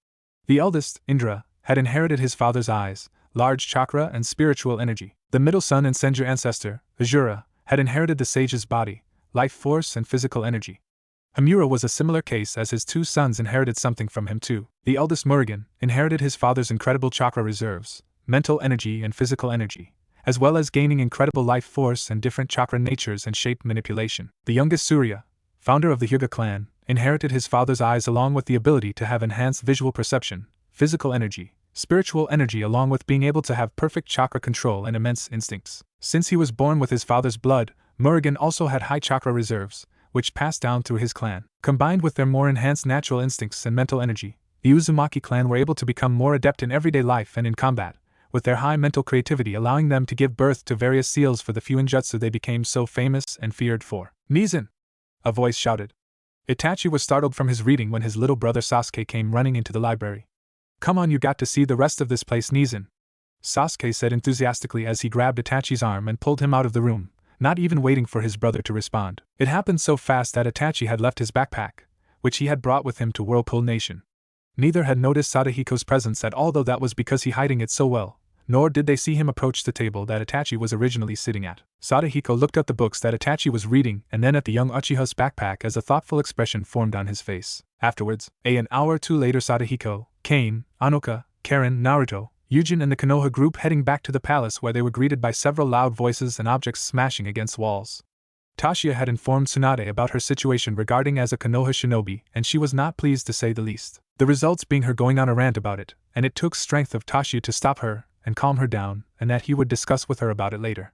The eldest, Indra, had inherited his father's eyes, large chakra and spiritual energy. The middle son and Senju ancestor, Azura, had inherited the sage's body, life force and physical energy. Himura was a similar case, as his 2 sons inherited something from him too. The eldest Murugan inherited his father's incredible chakra reserves, mental energy and physical energy, as well as gaining incredible life force and different chakra natures and shape manipulation. The youngest Surya, founder of the Hyuga clan, inherited his father's eyes along with the ability to have enhanced visual perception, physical energy, spiritual energy along with being able to have perfect chakra control and immense instincts. Since he was born with his father's blood, Murugan also had high chakra reserves, which passed down through his clan. Combined with their more enhanced natural instincts and mental energy, the Uzumaki clan were able to become more adept in everyday life and in combat, with their high mental creativity allowing them to give birth to various seals for the fuinjutsu they became so famous and feared for. "Nizan!" a voice shouted. Itachi was startled from his reading when his little brother Sasuke came running into the library. "Come on, you got to see the rest of this place, Nizan," Sasuke said enthusiastically as he grabbed Itachi's arm and pulled him out of the room, not even waiting for his brother to respond. It happened so fast that Itachi had left his backpack, which he had brought with him to Whirlpool Nation. Neither had noticed Sadahiko's presence at all, though that was because he hiding it so well, nor did they see him approach the table that Itachi was originally sitting at. Sadahiko looked at the books that Itachi was reading and then at the young Uchiha's backpack as a thoughtful expression formed on his face. Afterwards, an hour or two later, Sadahiko, Kane, Anoka, Karen, Naruto, Yujin and the Konoha group heading back to the palace where they were greeted by several loud voices and objects smashing against walls. Tashiya had informed Tsunade about her situation regarding as a Konoha shinobi, and she was not pleased to say the least. The results being her going on a rant about it, and it took strength of Tashiya to stop her and calm her down, and that he would discuss with her about it later.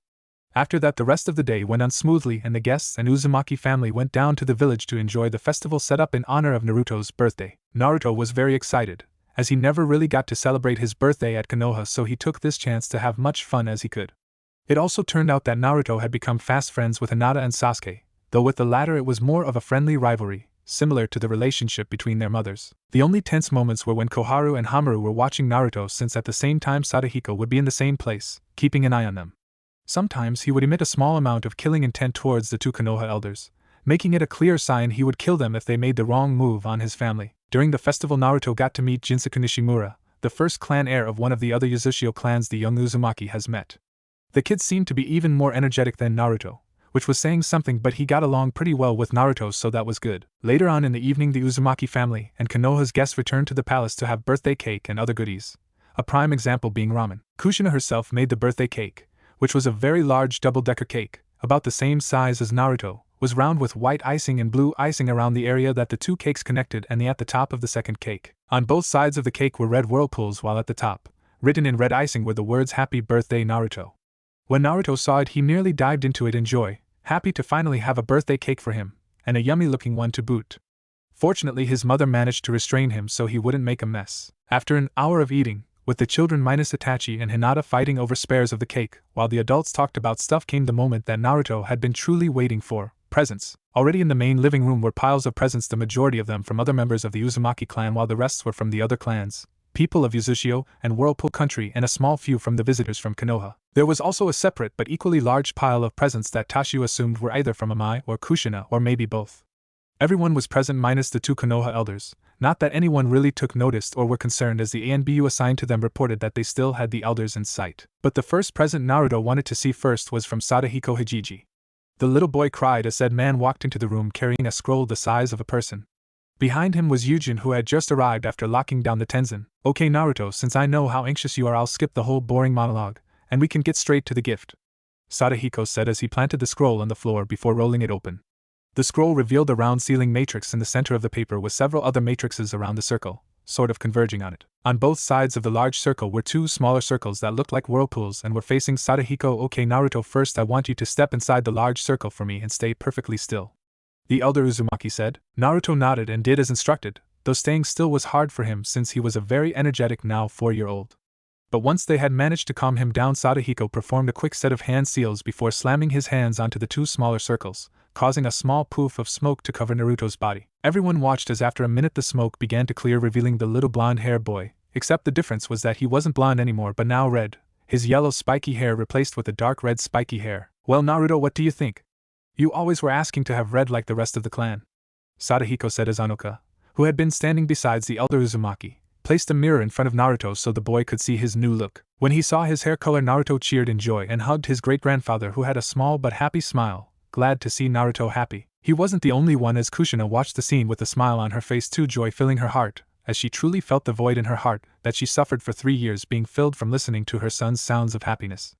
After that, the rest of the day went on smoothly, and the guests and Uzumaki family went down to the village to enjoy the festival set up in honor of Naruto's birthday. Naruto was very excited, as he never really got to celebrate his birthday at Konoha, so he took this chance to have much fun as he could. It also turned out that Naruto had become fast friends with Hinata and Sasuke, though with the latter it was more of a friendly rivalry, similar to the relationship between their mothers. The only tense moments were when Koharu and Hamaru were watching Naruto, since at the same time Sadahiko would be in the same place, keeping an eye on them. Sometimes he would emit a small amount of killing intent towards the two Konoha elders, making it a clear sign he would kill them if they made the wrong move on his family. During the festival, Naruto got to meet Jinsaku Nishimura, the first clan heir of one of the other Uzushio clans the young Uzumaki has met. The kid seemed to be even more energetic than Naruto, which was saying something, but he got along pretty well with Naruto, so that was good. Later on in the evening, the Uzumaki family and Konoha's guests returned to the palace to have birthday cake and other goodies, a prime example being ramen. Kushina herself made the birthday cake, which was a very large double-decker cake, about the same size as Naruto, was round with white icing and blue icing around the area that the two cakes connected, and at the top of the second cake. On both sides of the cake were red whirlpools, while at the top, written in red icing, were the words "Happy Birthday, Naruto." When Naruto saw it, he nearly dived into it in joy, happy to finally have a birthday cake for him, and a yummy-looking one to boot. Fortunately, his mother managed to restrain him so he wouldn't make a mess. After an hour of eating, with the children minus Itachi and Hinata fighting over spares of the cake, while the adults talked about stuff, came the moment that Naruto had been truly waiting for: presents. Already in the main living room were piles of presents, the majority of them from other members of the Uzumaki clan, while the rest were from the other clans, people of Uzushio and Whirlpool country, and a small few from the visitors from Konoha. There was also a separate but equally large pile of presents that Tashiya assumed were either from Amai or Kushina, or maybe both. Everyone was present minus the two Konoha elders, not that anyone really took notice or were concerned, as the ANBU assigned to them reported that they still had the elders in sight. But the first present Naruto wanted to see first was from Sadahiko Hijiji. The little boy cried as said man walked into the room carrying a scroll the size of a person. Behind him was Yujin, who had just arrived after locking down the Tenzin. "Okay Naruto, since I know how anxious you are, I'll skip the whole boring monologue, and we can get straight to the gift," Sadahiko said as he planted the scroll on the floor before rolling it open. The scroll revealed a round ceiling matrix in the center of the paper with several other matrices around the circle, sort of converging on it. On both sides of the large circle were two smaller circles that looked like whirlpools and were facing Sadahiko. "Okay Naruto, first I want you to step inside the large circle for me and stay perfectly still," the elder Uzumaki said. Naruto nodded and did as instructed, though staying still was hard for him since he was a very energetic now 4-year-old. But once they had managed to calm him down, Sadahiko performed a quick set of hand seals before slamming his hands onto the two smaller circles, causing a small poof of smoke to cover Naruto's body. Everyone watched as after a minute the smoke began to clear, revealing the little blonde-haired boy, except the difference was that he wasn't blonde anymore but now red, his yellow spiky hair replaced with a dark red spiky hair. "Well Naruto, what do you think? You always were asking to have red like the rest of the clan," Sadahiko said as Anoka, who had been standing beside the elder Uzumaki, placed a mirror in front of Naruto so the boy could see his new look. When he saw his hair color, Naruto cheered in joy and hugged his great-grandfather, who had a small but happy smile, glad to see Naruto happy. He wasn't the only one, as Kushina watched the scene with a smile on her face too, joy filling her heart, as she truly felt the void in her heart that she suffered for 3 years being filled from listening to her son's sounds of happiness.